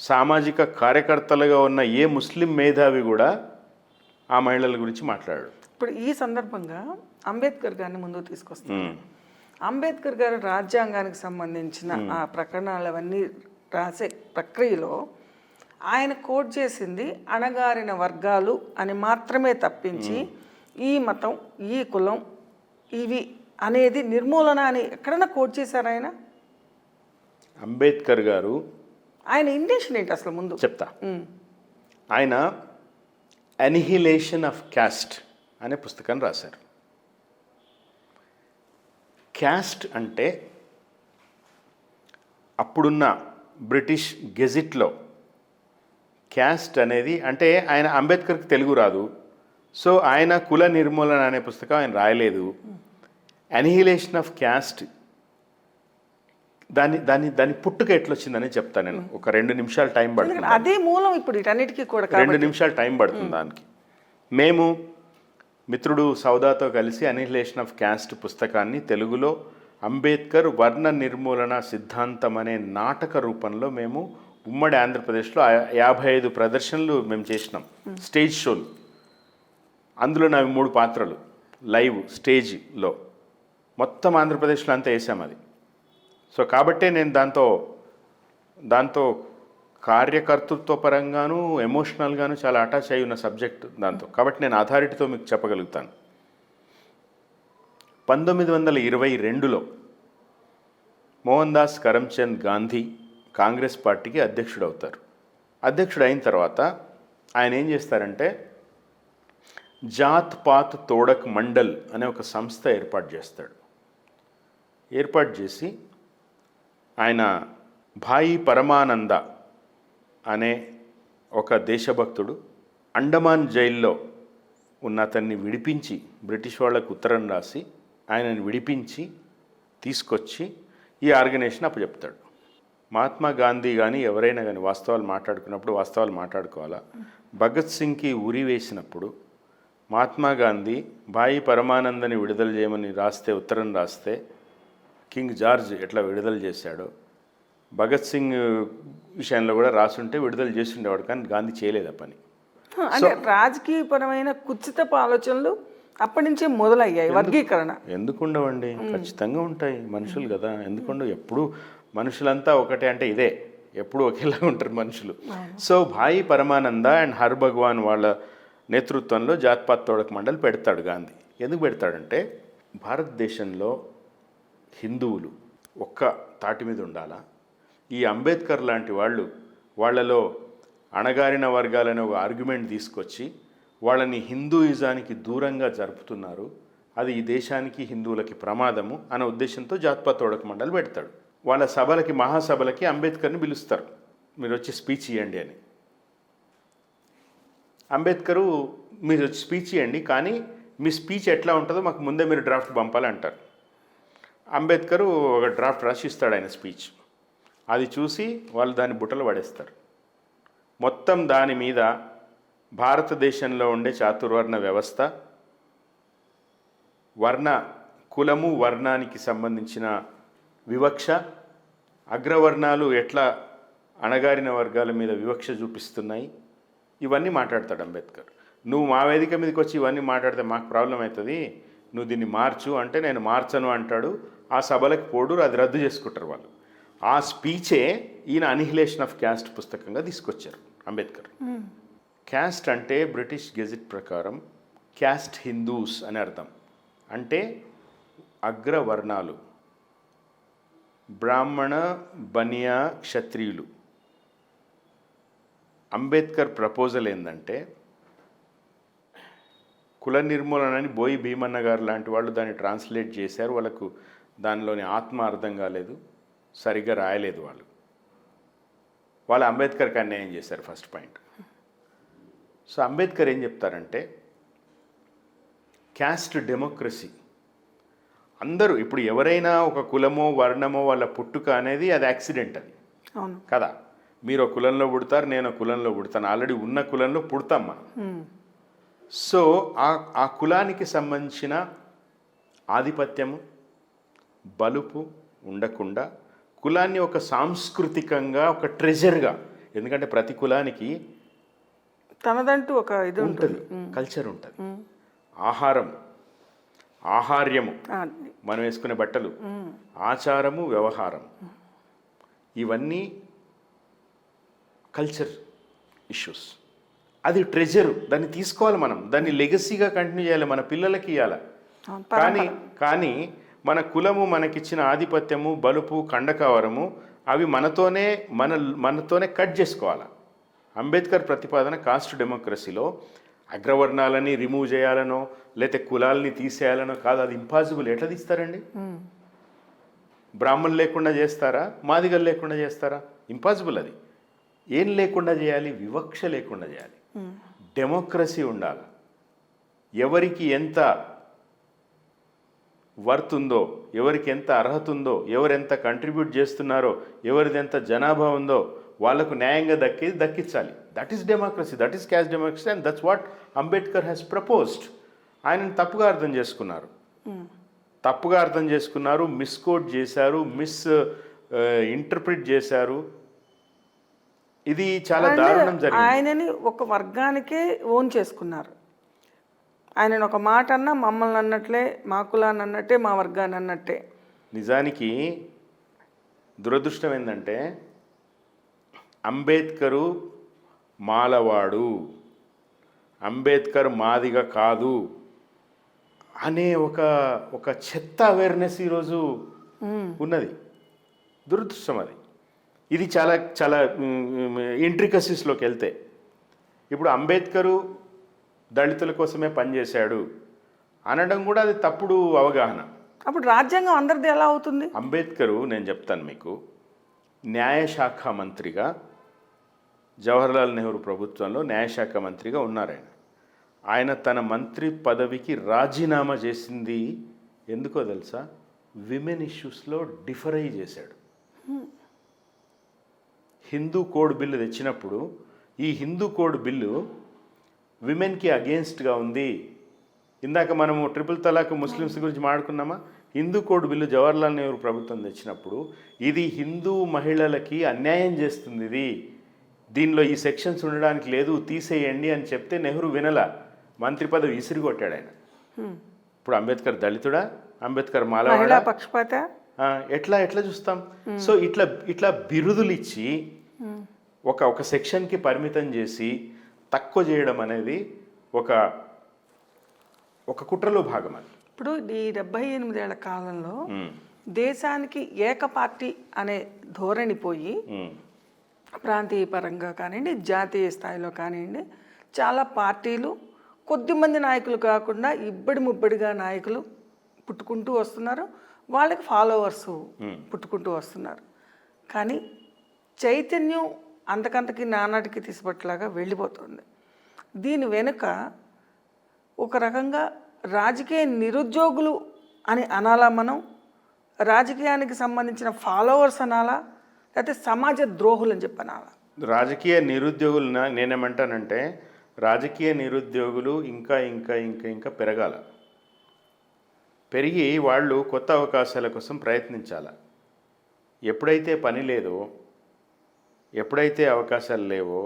సామాజిక కార్యకర్తలుగా ఉన్న ఏ ముస్లిం మేధావి కూడా ఆ మహిళల గురించి మాట్లాడాడు. ఇప్పుడు ఈ సందర్భంగా అంబేద్కర్ గారిని ముందుకు తీసుకొస్తాను. అంబేద్కర్ గారు రాజ్యాంగానికి సంబంధించిన ఆ ప్రకరణాలు అవన్నీ రాసే ప్రక్రియలో ఆయన కోట్ చేసింది అణగారిన వర్గాలు అని మాత్రమే తప్పించి ఈ మతం, ఈ కులం, ఇవి అనేది నిర్మూలన అని ఎక్కడన్నా కోట్ చేశారు ఆయన? అంబేద్కర్ గారు ఆయన ఇంటెన్షన్ ఏంటి అసలు ముందు చెప్తా. ఆయన అనిహిలేషన్ ఆఫ్ క్యాస్ట్ అనే పుస్తకాన్ని రాశారు. క్యాస్ట్ అంటే అప్పుడున్న బ్రిటిష్ గెజిట్లో క్యాస్ట్ అనేది అంటే ఆయన అంబేద్కర్కి తెలుగు రాదు, సో ఆయన కుల నిర్మూలన అనే పుస్తకం ఆయన రాయలేదు. అనిహిలేషన్ ఆఫ్ క్యాస్ట్ దాని పుట్టుక ఎట్లొచ్చిందని చెప్తాను నేను. ఒక 2 నిమిషాలు టైం పడుతుంది. అదే మూలం ఇప్పుడు వీటన్నిటికీ కూడా. 2 నిమిషాలు టైం పడుతుంది దానికి. మేము మిత్రుడు సౌదాతో కలిసి అనిహిలేషన్ ఆఫ్ క్యాస్ట్ పుస్తకాన్ని తెలుగులో అంబేద్కర్ వర్ణ నిర్మూలన సిద్ధాంతం అనే నాటక రూపంలో మేము ఉమ్మడి ఆంధ్రప్రదేశ్లో 55 ప్రదర్శనలు మేము చేసినాం, స్టేజ్ షోలు. అందులో నావి 3 పాత్రలు లైవ్ స్టేజ్లో మొత్తం ఆంధ్రప్రదేశ్లో అంతా వేసాం అది. సో కాబట్టే నేను దాంతో కార్యకర్తృత్వ పరంగాను ఎమోషనల్గాను చాలా అటాచ్ అయి ఉన్న సబ్జెక్ట్ దాంతో. కాబట్టి నేను అథారిటీతో మీకు చెప్పగలుగుతాను. 1922లో మోహన్ దాస్ కరమ్చంద్ గాంధీ కాంగ్రెస్ పార్టీకి అధ్యక్షుడు అవుతారు. అధ్యక్షుడు అయిన తర్వాత ఆయన ఏం చేస్తారంటే జాత్ పాత్ తోడక్ మండల్ అనే ఒక సంస్థ ఏర్పాటు చేస్తాడు. ఏర్పాటు చేసి ఆయన భాయి పరమానంద అనే ఒక దేశభక్తుడు అండమాన్ జైల్లో ఉన్న అతన్ని విడిపించి, బ్రిటిష్ వాళ్ళకు ఉత్తరం రాసి ఆయనని విడిపించి తీసుకొచ్చి ఈ ఆర్గనైజేషన్ అప్పచెప్తాడు. మహాత్మా గాంధీ కానీ ఎవరైనా కానీ వాస్తవాలు మాట్లాడుకున్నప్పుడు వాస్తవాలు మాట్లాడుకోవాలా. భగత్ సింగ్కి ఉరి వేసినప్పుడు మహాత్మా గాంధీ భాయి పరమానందని విడుదల చేయమని ఉత్తరం రాస్తే కింగ్ జార్జ్ ఎట్లా విడుదల చేశాడో భగత్ సింగ్ విషయంలో కూడా రాసుంటే విడుదల చేసి ఉండేవాడు, కానీ గాంధీ చేయలేదు ఆ పని. అంటే రాజకీయపరమైన కుచితపు ఆలోచనలు అప్పటి నుంచే మొదలయ్యాయి. వర్గీకరణ ఎందుకు ఉండవండి? ఖచ్చితంగా ఉంటాయి. మనుషులు కదా, ఎందుకుండవు? ఎప్పుడు మనుషులంతా ఒకటే అంటే ఇదే, ఎప్పుడు ఒకేలా ఉంటారు మనుషులు. సో భాయి పరమానంద అండ్ హర్ భగవాన్ వాళ్ళ నేతృత్వంలో జాత్పాత్ తోడక్ మండల్ పెడతాడు గాంధీ. ఎందుకు పెడతాడంటే భారతదేశంలో హిందువులు ఒక్క తాటి మీద ఉండాలా, ఈ అంబేద్కర్ లాంటి వాళ్ళలో అణగారిన వర్గాలనే ఒక ఆర్గ్యుమెంట్ తీసుకొచ్చి వాళ్ళని హిందూయిజానికి దూరంగా జరుపుతున్నారు, అది ఈ దేశానికి హిందువులకి ప్రమాదము అనే ఉద్దేశంతో జాత్పాత్ తోడక్ మండల్ పెడతాడు. వాళ్ళ సభలకి, మహాసభలకి అంబేద్కర్ని పిలుస్తారు, మీరు వచ్చి స్పీచ్ ఇవ్వండి అని. అంబేద్కరు మీరు వచ్చి స్పీచ్ ఇవ్వండి, కానీ మీ స్పీచ్ ఎట్లా ఉంటుందో మాకు ముందే మీరు డ్రాఫ్ట్ పంపాలంటారు. అంబేద్కరు ఒక డ్రాఫ్ట్ రాసి ఇస్తాడు ఆయన స్పీచ్. అది చూసి వాళ్ళు దాన్ని బుట్టలు పడేస్తారు. మొత్తం దాని మీద భారతదేశంలో ఉండే చాతుర్వర్ణ వ్యవస్థ, కులము వర్ణానికి సంబంధించిన వివక్ష, అగ్రవర్ణాలు ఎట్లా అణగారిన వర్గాల మీద వివక్ష చూపిస్తున్నాయి, ఇవన్నీ మాట్లాడతాడు అంబేద్కర్. నువ్వు మా వేదిక మీదకి వచ్చి ఇవన్నీ మాట్లాడితే మాకు ప్రాబ్లం అవుతుంది, నువ్వు దీన్ని మార్చు అంటే నేను మార్చను అంటాడు. ఆ సభలకు పోడు, అది రద్దు చేసుకుంటారు వాళ్ళు. ఆ స్పీచే ఈయన అనిహిలేషన్ ఆఫ్ క్యాస్ట్ పుస్తకంగా తీసుకొచ్చారు అంబేద్కర్. క్యాస్ట్ అంటే బ్రిటిష్ గెజిట్ ప్రకారం క్యాస్ట్ హిందూస్ అని అర్థం. అంటే అగ్రవర్ణాలు, బ్రాహ్మణ, బనియా, క్షత్రియులు. అంబేద్కర్ ప్రపోజల్ ఏంటంటే కుల నిర్మూలనని బోయి భీమన్న గారు లాంటి వాళ్ళు దాన్ని ట్రాన్స్లేట్ చేశారు. వాళ్ళకు దానిలోని ఆత్మ అర్థం కాలేదు, సరిగ్గా రాయలేదు. వాళ్ళు అంబేద్కర్కి అన్యాయం చేశారు, ఫస్ట్ పాయింట్. సో అంబేద్కర్ ఏం చెప్తారంటే క్యాస్ట్ డెమోక్రసీ, అందరూ ఇప్పుడు ఎవరైనా ఒక కులమో వర్ణమో వాళ్ళ పుట్టుక అనేది అది యాక్సిడెంట్, అది కదా. మీరు ఒక కులంలో పుడతారు, నేను ఒక కులంలో పుడతాను, ఆల్రెడీ ఉన్న కులంలో పుడతాం మనం. సో ఆ కులానికి సంబంధించిన ఆధిపత్యము, బలుపు ఉండకుండా కులాన్ని ఒక సాంస్కృతికంగా, ఒక ట్రెజర్గా, ఎందుకంటే ప్రతి కులానికి తనదంటూ ఒక ఇది ఉంటుంది, కల్చర్ ఉంటుంది. ఆహార్యము, మనం వేసుకునే బట్టలు, ఆచారము, వ్యవహారం, ఇవన్నీ కల్చర్ ఇష్యూస్. అది ట్రెజరు, దాన్ని తీసుకోవాలి మనం, దాన్ని లెగసీగా కంటిన్యూ చేయాలి, మన పిల్లలకి ఇవ్వాలి. కానీ మన కులము, మనకిచ్చిన ఆధిపత్యము, బలుపు, కండకవరము, అవి మనతోనే కట్ చేసుకోవాలి. అంబేద్కర్ ప్రతిపాదన కాస్ట్ డెమోక్రసీలో అగ్రవర్ణాలని రిమూవ్ చేయాలనో లేకపోతే కులాలని తీసేయాలనో కాదు, అది ఇంపాసిబుల్. ఎట్లా తీస్తారండి? బ్రాహ్మణులు లేకుండా చేస్తారా, మాదిగలు లేకుండా చేస్తారా? ఇంపాసిబుల్ అది. ఏం లేకుండా చేయాలి? వివక్ష లేకుండా చేయాలి. డెమోక్రసీ ఉండాలి. ఎవరికి ఎంత వర్త్ ఉందో, ఎవరికి ఎంత అర్హత ఉందో, ఎవరు ఎంత కంట్రిబ్యూట్ చేస్తున్నారో, ఎవరిది ఎంత జనాభా ఉందో వాళ్లకు న్యాయంగా దక్కించాలి. That is democracy, that is caste democracy, and that's what Ambedkar has proposed. ఆయనను తప్పుగా అర్థం చేసుకున్నారు, మిస్కోట్ చేశారు, ఇంటర్ప్రిట్ చేశారు. ఇది చాలా దారుణం జరిగింది. ఆయనని ఒక వర్గానికే ఓన్ చేసుకున్నారు. ఆయన ఒక మాట అన్నా మమ్మల్ని అన్నట్లే, మా కులాన్ని అన్నట్టే, మా వర్గాన్ని అన్నట్టే. నిజానికి దురదృష్టం ఏంటంటే అంబేద్కరు మాలవాడు, అంబేద్కర్ మాదిగ కాదు అనే ఒక చెత్త అవేర్నెస్ ఈరోజు ఉన్నది. దురదృష్టం అది. ఇది చాలా చాలా ఇంట్రికసీస్లోకి వెళ్తే ఇప్పుడు అంబేద్కరు దళితుల కోసమే పనిచేశాడు అనడం కూడా అది తప్పుడు అవగాహన. అప్పుడు రాజ్యాంగం అందరిది ఎలా అవుతుంది? అంబేద్కరు, నేను చెప్తాను మీకు, న్యాయశాఖ మంత్రిగా జవహర్లాల్ నెహ్రూ ప్రభుత్వంలో న్యాయశాఖ మంత్రిగా ఉన్నారు. ఆయన తన మంత్రి పదవికి రాజీనామా చేసింది ఎందుకో తెలుసా? విమెన్ ఇష్యూస్లో డిఫరై చేశాడు. హిందూ కోడ్ బిల్లు తెచ్చినప్పుడు ఈ హిందూ కోడ్ బిల్లు విమెన్కి అగేన్స్ట్గా ఉంది. ఇందాక మనము ట్రిపుల్ తలాక్ ముస్లిమ్స్ గురించి మాట్లాడుకున్నామా? హిందూ కోడ్ బిల్లు జవహర్లాల్ నెహ్రూ ప్రభుత్వం తెచ్చినప్పుడు ఇది హిందూ మహిళలకి అన్యాయం చేస్తుంది, దీనిలో ఈ సెక్షన్స్ ఉండడానికి లేదు, తీసేయండి అని చెప్తే నెహ్రూ వినలా, మంత్రి పదవి విసిరిగొట్టాడు ఆయన. ఇప్పుడు అంబేద్కర్ దళితుడా? అంబేద్కర్ మాలవాడా? పక్షపాత? ఎట్లా చూస్తాం? సో ఇట్లా బిరుదులు ఇచ్చి ఒక సెక్షన్కి పరిమితం చేసి తక్కువ చేయడం అనేది ఒక కుట్రలో భాగం. అది ఇప్పుడు ఈ 78 ఏళ్ల కాలంలో దేశానికి ఏక పార్టీ అనే ధోరణి పోయి ప్రాంతీయ పరంగా కానివ్వండి, జాతీయ స్థాయిలో కానివ్వండి, చాలా పార్టీలు, కొద్దిమంది నాయకులు కాకుండా ఇబ్బడి ముబ్బడిగా నాయకులు పుట్టుకుంటూ వస్తున్నారు, వాళ్ళకి ఫాలోవర్స్ పుట్టుకుంటూ వస్తున్నారు. కానీ చైతన్యం అంతకంతకి నానాటికి తీసిపట్లాగా వెళ్ళిపోతుంది. దీని వెనుక ఒక రకంగా రాజకీయ నిరుద్యోగులు అని అనాలా, మనం రాజకీయానికి సంబంధించిన ఫాలోవర్స్ అనాలా, లేకపోతే సమాజ ద్రోహులు అని చెప్పి అనాలా? రాజకీయ నిరుద్యోగులు నేనేమంటానంటే రాజకీయ నిరుద్యోగులు ఇంకా ఇంకా ఇంకా ఇంకా పెరగాల, పెరిగి వాళ్ళు కొత్త అవకాశాల కోసం ప్రయత్నించాల. ఎప్పుడైతే పని లేదో, ఎప్పుడైతే అవకాశాలు లేవో,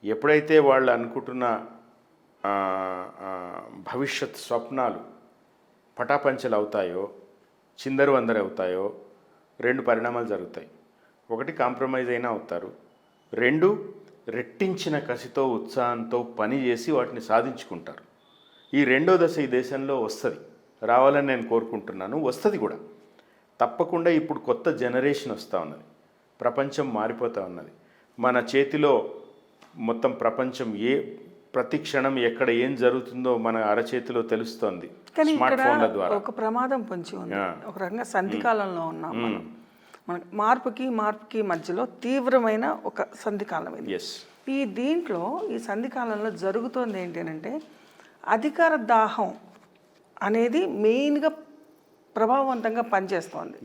ఎప్పుడైతే వాళ్ళు అనుకుంటున్న భవిష్యత్ స్వప్నాలు పటాపంచలు అవుతాయో, చిందరు వందరు అవుతాయో, 2 పరిణామాలు జరుగుతాయి. 1, కాంప్రమైజ్ అయినా అవుతారు. 2, రెట్టించిన కసితో ఉత్సాహంతో పని చేసి వాటిని సాధించుకుంటారు. ఈ 2వ దశ ఈ దేశంలో వస్తుంది, రావాలని నేను కోరుకుంటున్నాను. వస్తుంది కూడా తప్పకుండా. ఇప్పుడు కొత్త జనరేషన్ వస్తూ ఉన్నది, ప్రపంచం మారిపోతూ ఉన్నది. మన చేతిలో మొత్తం ప్రపంచం ప్రతి క్షణం ఎక్కడ ఏం జరుగుతుందో మన అరచేతిలో తెలుస్తోంది స్మార్ట్ ఫోన్ల ద్వారా. ఒక ప్రమాదం పొంచి ఉంది. ఒక రకంగా సంధికాలంలో ఉన్నాం మనం. మన మార్పుకి మధ్యలో తీవ్రమైన ఒక సంధికాలం ఇది. దీంట్లో ఈ సంధికాలంలో జరుగుతోంది ఏంటంటే అధికార దాహం అనేది మెయిన్గా ప్రభావవంతంగా పనిచేస్తోంది.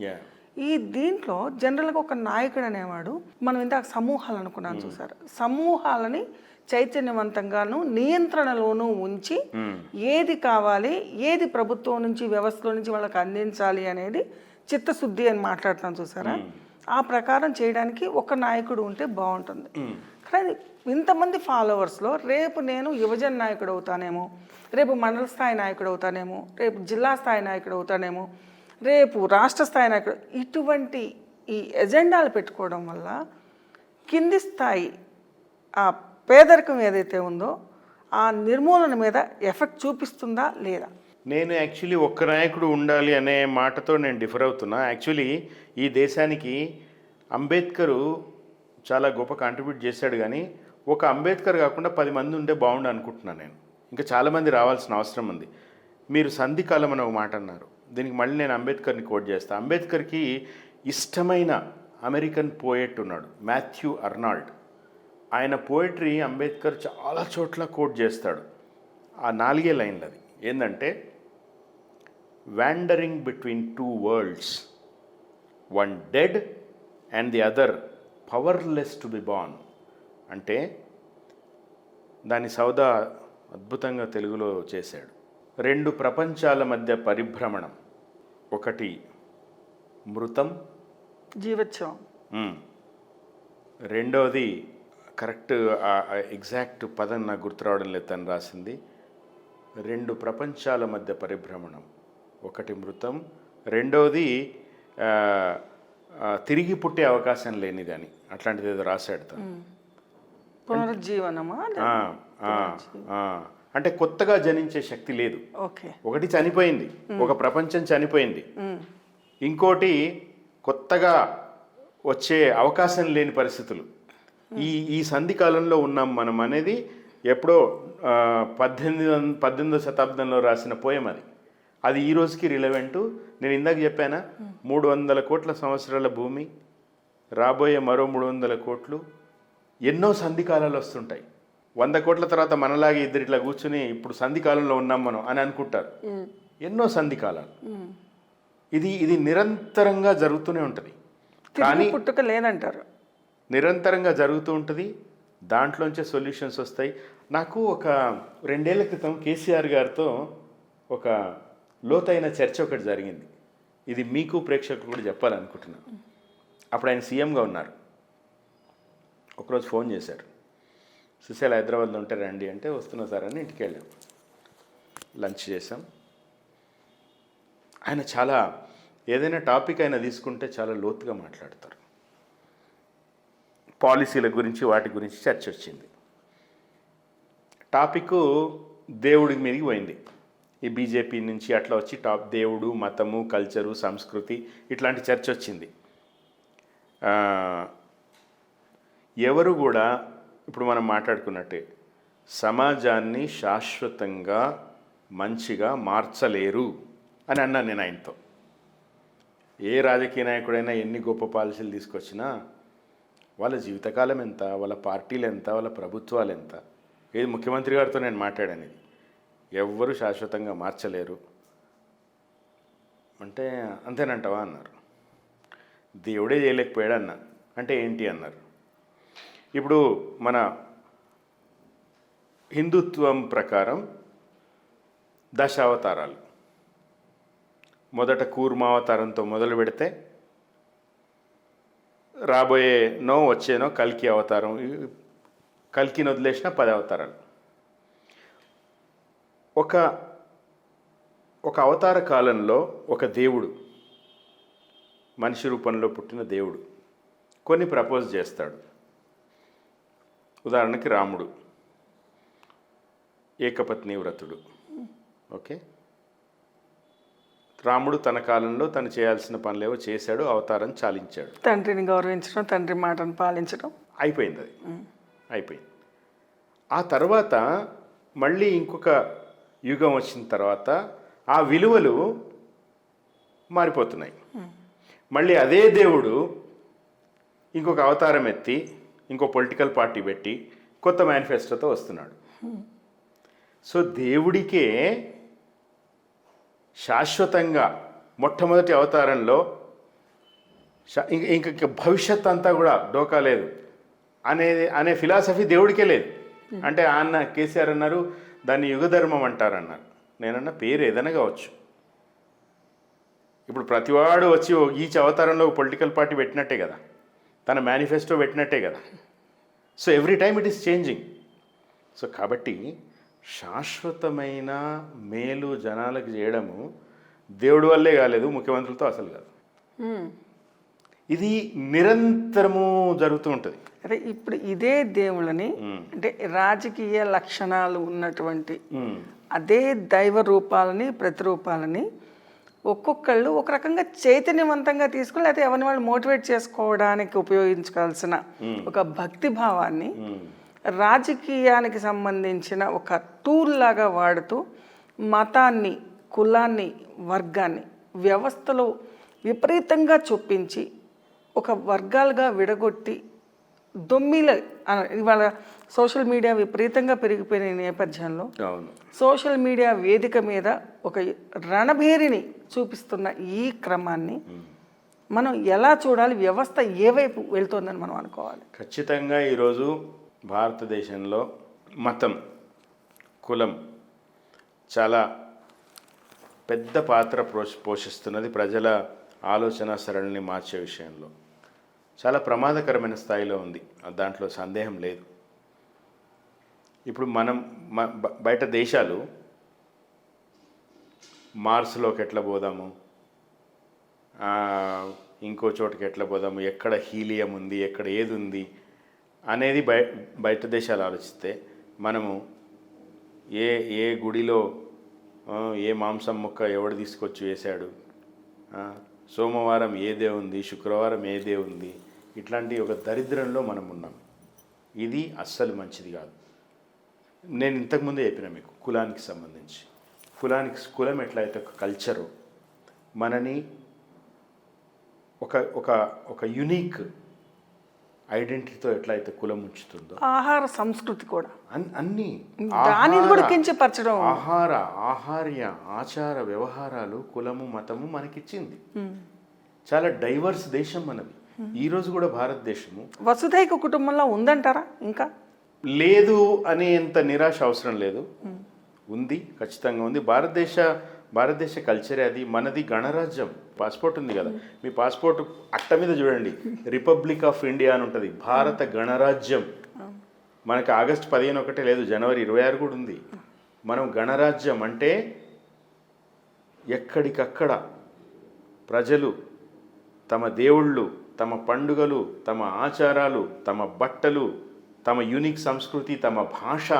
దీంట్లో జనరల్గా ఒక నాయకుడు అనేవాడు, మనం ఇందాక సమూహాలు అనుకున్నాను చూసారు, సమూహాలని చైతన్యవంతంగాను నియంత్రణలోనూ ఉంచి ఏది కావాలి, ఏది ప్రభుత్వం నుంచి వ్యవస్థలో నుంచి వాళ్ళకి అందించాలి అనేది చిత్తశుద్ధి అని మాట్లాడుతాం చూసారా, ఆ ప్రకారం చేయడానికి ఒక నాయకుడు ఉంటే బాగుంటుంది. కానీ ఇంతమంది ఫాలోవర్స్లో రేపు నేను యువజన నాయకుడు అవుతానేమో, రేపు మండల స్థాయి నాయకుడు అవుతానేమో, రేపు జిల్లా స్థాయి నాయకుడు అవుతానేమో, రేపు రాష్ట్ర స్థాయి నాయకుడు, ఇటువంటి ఈ ఎజెండాలు పెట్టుకోవడం వల్ల కింది స్థాయి ఆ పేదరికం ఏదైతే ఉందో ఆ నిర్మూలన మీద ఎఫెక్ట్ చూపిస్తుందా లేదా? నేను యాక్చువల్లీ ఒక్క నాయకుడు ఉండాలి అనే మాటతో నేను డిఫర్ అవుతున్నా. యాక్చువల్లీ ఈ దేశానికి అంబేద్కరు చాలా గొప్ప కాంట్రిబ్యూట్ చేశాడు, కానీ ఒక అంబేద్కర్ కాకుండా 10 మంది ఉంటే బాగుండు అనుకుంటున్నాను నేను. ఇంకా చాలామంది రావాల్సిన అవసరం ఉంది. మీరు సంధికాలం అని ఒక మాట అన్నారు, దీనికి మళ్ళీ నేను అంబేద్కర్ని కోట్ చేస్తాను. అంబేద్కర్కి ఇష్టమైన అమెరికన్ పోయెట్ ఉన్నాడు, మాథ్యూ అర్నాల్డ్. ఆయన పోయిటరీ అంబేద్కర్ చాలా చోట్ల కోట్ చేస్తాడు. ఆ 4 లైన్లు అది ఏంటంటే, wandering between 2 world's, one dead and the other powerless to be born. అంటే దాని సౌదా అద్భుతంగా తెలుగులో చేశాడు. 2 ప్రపంచాల మధ్య పరిభ్రమణం, ఒకటి మృతం, జీవోత్సవం, రెండవది కరెక్ట్ ఎగ్జాక్ట్ పదం నాకు గుర్తు రావడం లేదు తను రాసింది. 2 ప్రపంచాల మధ్య పరిభ్రమణం, ఒకటి మృతం, రెండవది తిరిగి పుట్టే అవకాశం లేనిది అని అట్లాంటిది ఏదో రాశాడు తను. పునరుజ్జీవనమా? అంటే కొత్తగా జనించే శక్తి లేదు. ఓకే, ఒకటి చనిపోయింది, ఒక ప్రపంచం చనిపోయింది, ఇంకోటి కొత్తగా వచ్చే అవకాశం లేని పరిస్థితులు. ఈ సంధి కాలంలో ఉన్నాం మనం అనేది ఎప్పుడో 18వ శతాబ్దంలో రాసిన పోయం అది. అది ఈ రోజుకి రిలవెంటు. నేను ఇందాక చెప్పానా, 300 కోట్ల సంవత్సరాల భూమి, రాబోయే మరో 300 కోట్లు, ఎన్నో సంధి కాలాలు వస్తుంటాయి. 100 కోట్ల తర్వాత మనలాగే ఇద్దరు ఇట్లా కూర్చుని ఇప్పుడు సంధి కాలంలో ఉన్నాం మనం అని అనుకుంటారు. ఎన్నో సంధి కాలాలు. ఇది నిరంతరంగా జరుగుతూనే ఉంటుంది, కానీ పుట్టుక లేదంటారు. నిరంతరంగా జరుగుతూ ఉంటుంది. దాంట్లోంచే సొల్యూషన్స్ వస్తాయి. నాకు ఒక 2 ఏళ్ల క్రితం కేసీఆర్ గారితో ఒక లోతైన చర్చ ఒకటి జరిగింది. ఇది మీకు ప్రేక్షకులు కూడా చెప్పాలనుకుంటున్నాను. అప్పుడు ఆయన సీఎంగా ఉన్నారు. ఒకరోజు ఫోన్ చేశారు, సుశీల హైదరాబాద్లో ఉంటే రండి అంటే, వస్తున్నా సార్ అని ఇంటికి వెళ్ళాం. లంచ్ చేసాం. ఆయన చాలా ఏదైనా టాపిక్ ఆయన తీసుకుంటే చాలా లోతుగా మాట్లాడతారు. పాలసీల గురించి వాటి గురించి చర్చ వచ్చింది. టాపిక్ దేవుడి మీదకి పోయింది. ఈ బీజేపీ నుంచి అట్లా వచ్చి దేవుడు, మతము, కల్చరు, సంస్కృతి ఇట్లాంటి చర్చ వచ్చింది. ఎవరు కూడా ఇప్పుడు మనం మాట్లాడుకున్నట్టే సమాజాన్ని శాశ్వతంగా మంచిగా మార్చలేరు అని అన్నాను నేను ఆయనతో. ఏ రాజకీయ నాయకుడైనా ఎన్ని గొప్ప పాలసీలు తీసుకొచ్చినా వాళ్ళ జీవితకాలం ఎంత, వాళ్ళ పార్టీలు ఎంత, వాళ్ళ ప్రభుత్వాలు ఎంత, ఏది ముఖ్యమంత్రి గారితో నేను మాట్లాడాను, ఇది ఎవ్వరూ శాశ్వతంగా మార్చలేరు అంటే అంతేనంటావా అన్నారు. దేవుడే చేయలేకపోయాడు అన్నా. అంటే ఏంటి అన్నారు. ఇప్పుడు మన హిందుత్వం ప్రకారం దశావతారాలు, మొదట కూర్మావతారంతో మొదలు పెడితే రాబోయేనో వచ్చేనో కల్కి అవతారం, కల్కిని వదిలేసిన 10 అవతారాలు. ఒక అవతార కాలంలో ఒక దేవుడు, మనిషి రూపంలో పుట్టిన దేవుడు కొన్ని ప్రపోజ్ చేస్తాడు. ఉదాహరణకి రాముడు ఏకపత్ని వ్రతుడు. ఓకే, రాముడు తన కాలంలో తను చేయాల్సిన పనులేవో చేశాడు, అవతారం చాలించాడు. తండ్రిని గౌరవించడం, తండ్రి మాటను పాలించడం, అయిపోయింది. అది అయిపోయింది. ఆ తర్వాత మళ్ళీ ఇంకొక యుగం వచ్చిన తర్వాత ఆ విలువలు మారిపోతున్నాయి. మళ్ళీ అదే దేవుడు ఇంకొక అవతారం ఎత్తి ఇంకో పొలిటికల్ పార్టీ పెట్టి కొత్త మేనిఫెస్టోతో వస్తున్నాడు. సో దేవుడికే శాశ్వతంగా మొట్టమొదటి అవతారంలో ఇంక భవిష్యత్ అంతా కూడా డోకా లేదు అనే ఫిలాసఫీ దేవుడికే లేదు. అంటే అన్న కేసీఆర్ అన్నారు దాన్ని యుగధర్మం అంటారన్నారు. నేనన్న పేరు ఏదైనా కావచ్చు. ఇప్పుడు ప్రతివాడు వచ్చి ఈచ్ అవతారంలో పొలిటికల్ పార్టీ పెట్టినట్టే కదా, తన మేనిఫెస్టో పెట్టినట్టే కదా. So every time it is changing. So కాబట్టి శాశ్వతమైన మేలు జనాలకు చేయడము దేవుడి వల్లే కాలేదు, ముఖ్యమంత్రులతో అసలు కాదు. ఇది నిరంతరము జరుగుతూ ఉంటుంది. అదే ఇప్పుడు ఇదే దేవుళ్ళని అంటే రాజకీయ లక్షణాలు ఉన్నటువంటి అదే దైవ రూపాలని, ప్రతిరూపాలని ఒక్కొక్కళ్ళు ఒక రకంగా చైతన్యవంతంగా తీసుకుని లేకపోతే ఎవరిని వాళ్ళు మోటివేట్ చేసుకోవడానికి ఉపయోగించుకోవాల్సిన ఒక భక్తి భావాన్ని రాజకీయానికి సంబంధించిన ఒక టూల్ లాగా వాడుతూ మతాన్ని, కులాన్ని, వర్గాన్ని వ్యవస్థలో విపరీతంగా చొప్పించి ఒక వర్గాలుగా విడగొట్టి దొమ్మిల ఇవాళ సోషల్ మీడియా విపరీతంగా పెరిగిపోయిన నేపథ్యంలో అవును, సోషల్ మీడియా వేదిక మీద ఒక రణభేరిని చూపిస్తున్న ఈ క్రమాన్ని మనం ఎలా చూడాలి, వ్యవస్థ ఏ వైపు వెళ్తోందని మనం అనుకోవాలి? ఖచ్చితంగా ఈరోజు భారతదేశంలో మతం, కులం చాలా పెద్ద పాత్ర పోషిస్తున్నది ప్రజల ఆలోచన సరళిని మార్చే విషయంలో. చాలా ప్రమాదకరమైన స్థాయిలో ఉంది, దాంట్లో సందేహం లేదు. ఇప్పుడు మనం బయట దేశాలు మార్స్లోకి ఎట్లా పోదాము, ఇంకో చోటుకి ఎట్లా పోదాము, ఎక్కడ హీలియం ఉంది, ఎక్కడ ఏది ఉంది అనేది బయట దేశాలు ఆలోచిస్తే, మనము ఏ గుడిలో ఏ మాంసం ముక్క ఎవడు తీసుకొచ్చి వేశాడు, సోమవారం ఏదే ఉంది, శుక్రవారం ఏదే ఉంది, ఇట్లాంటి ఒక దరిద్రంలో మనం ఉన్నాం. ఇది అస్సలు మంచిది కాదు. నేను ఇంతకుముందే చెప్పిన మీకు కులానికి సంబంధించి, కులం ఎట్లయితే ఒక కల్చరు మనని ఒక యునీక్ ఐడెంటిటీతో ఎట్లయితే కులం ఉంచుతుందో, ఆహార సంస్కృతి కూడా అన్నీ దానిని కూడా కించపరచడం, ఆహార్య ఆచార వ్యవహారాలు కులము మతము మనకిచ్చింది. చాలా డైవర్స్ దేశం మనది. ఈరోజు కూడా భారతదేశము వసుధైక కుటుంబంలో ఉందంటారా? ఇంకా లేదు అనేంత నిరాశ అవసరం లేదు, ఉంది, ఖచ్చితంగా ఉంది. భారతదేశ కల్చరే అది. మనది గణరాజ్యం. పాస్పోర్ట్ ఉంది కదా, మీ పాస్పోర్ట్ అట్ట మీద చూడండి రిపబ్లిక్ ఆఫ్ ఇండియా అని ఉంటుంది, భారత గణరాజ్యం. మనకి ఆగస్టు 15 ఒకటే లేదు, జనవరి 26 కూడా ఉంది. మనం గణరాజ్యం అంటే ఎక్కడికక్కడ ప్రజలు తమ దేవుళ్ళు, తమ పండుగలు, తమ ఆచారాలు, తమ బట్టలు, తమ యూనిక్ సంస్కృతి, తమ భాష,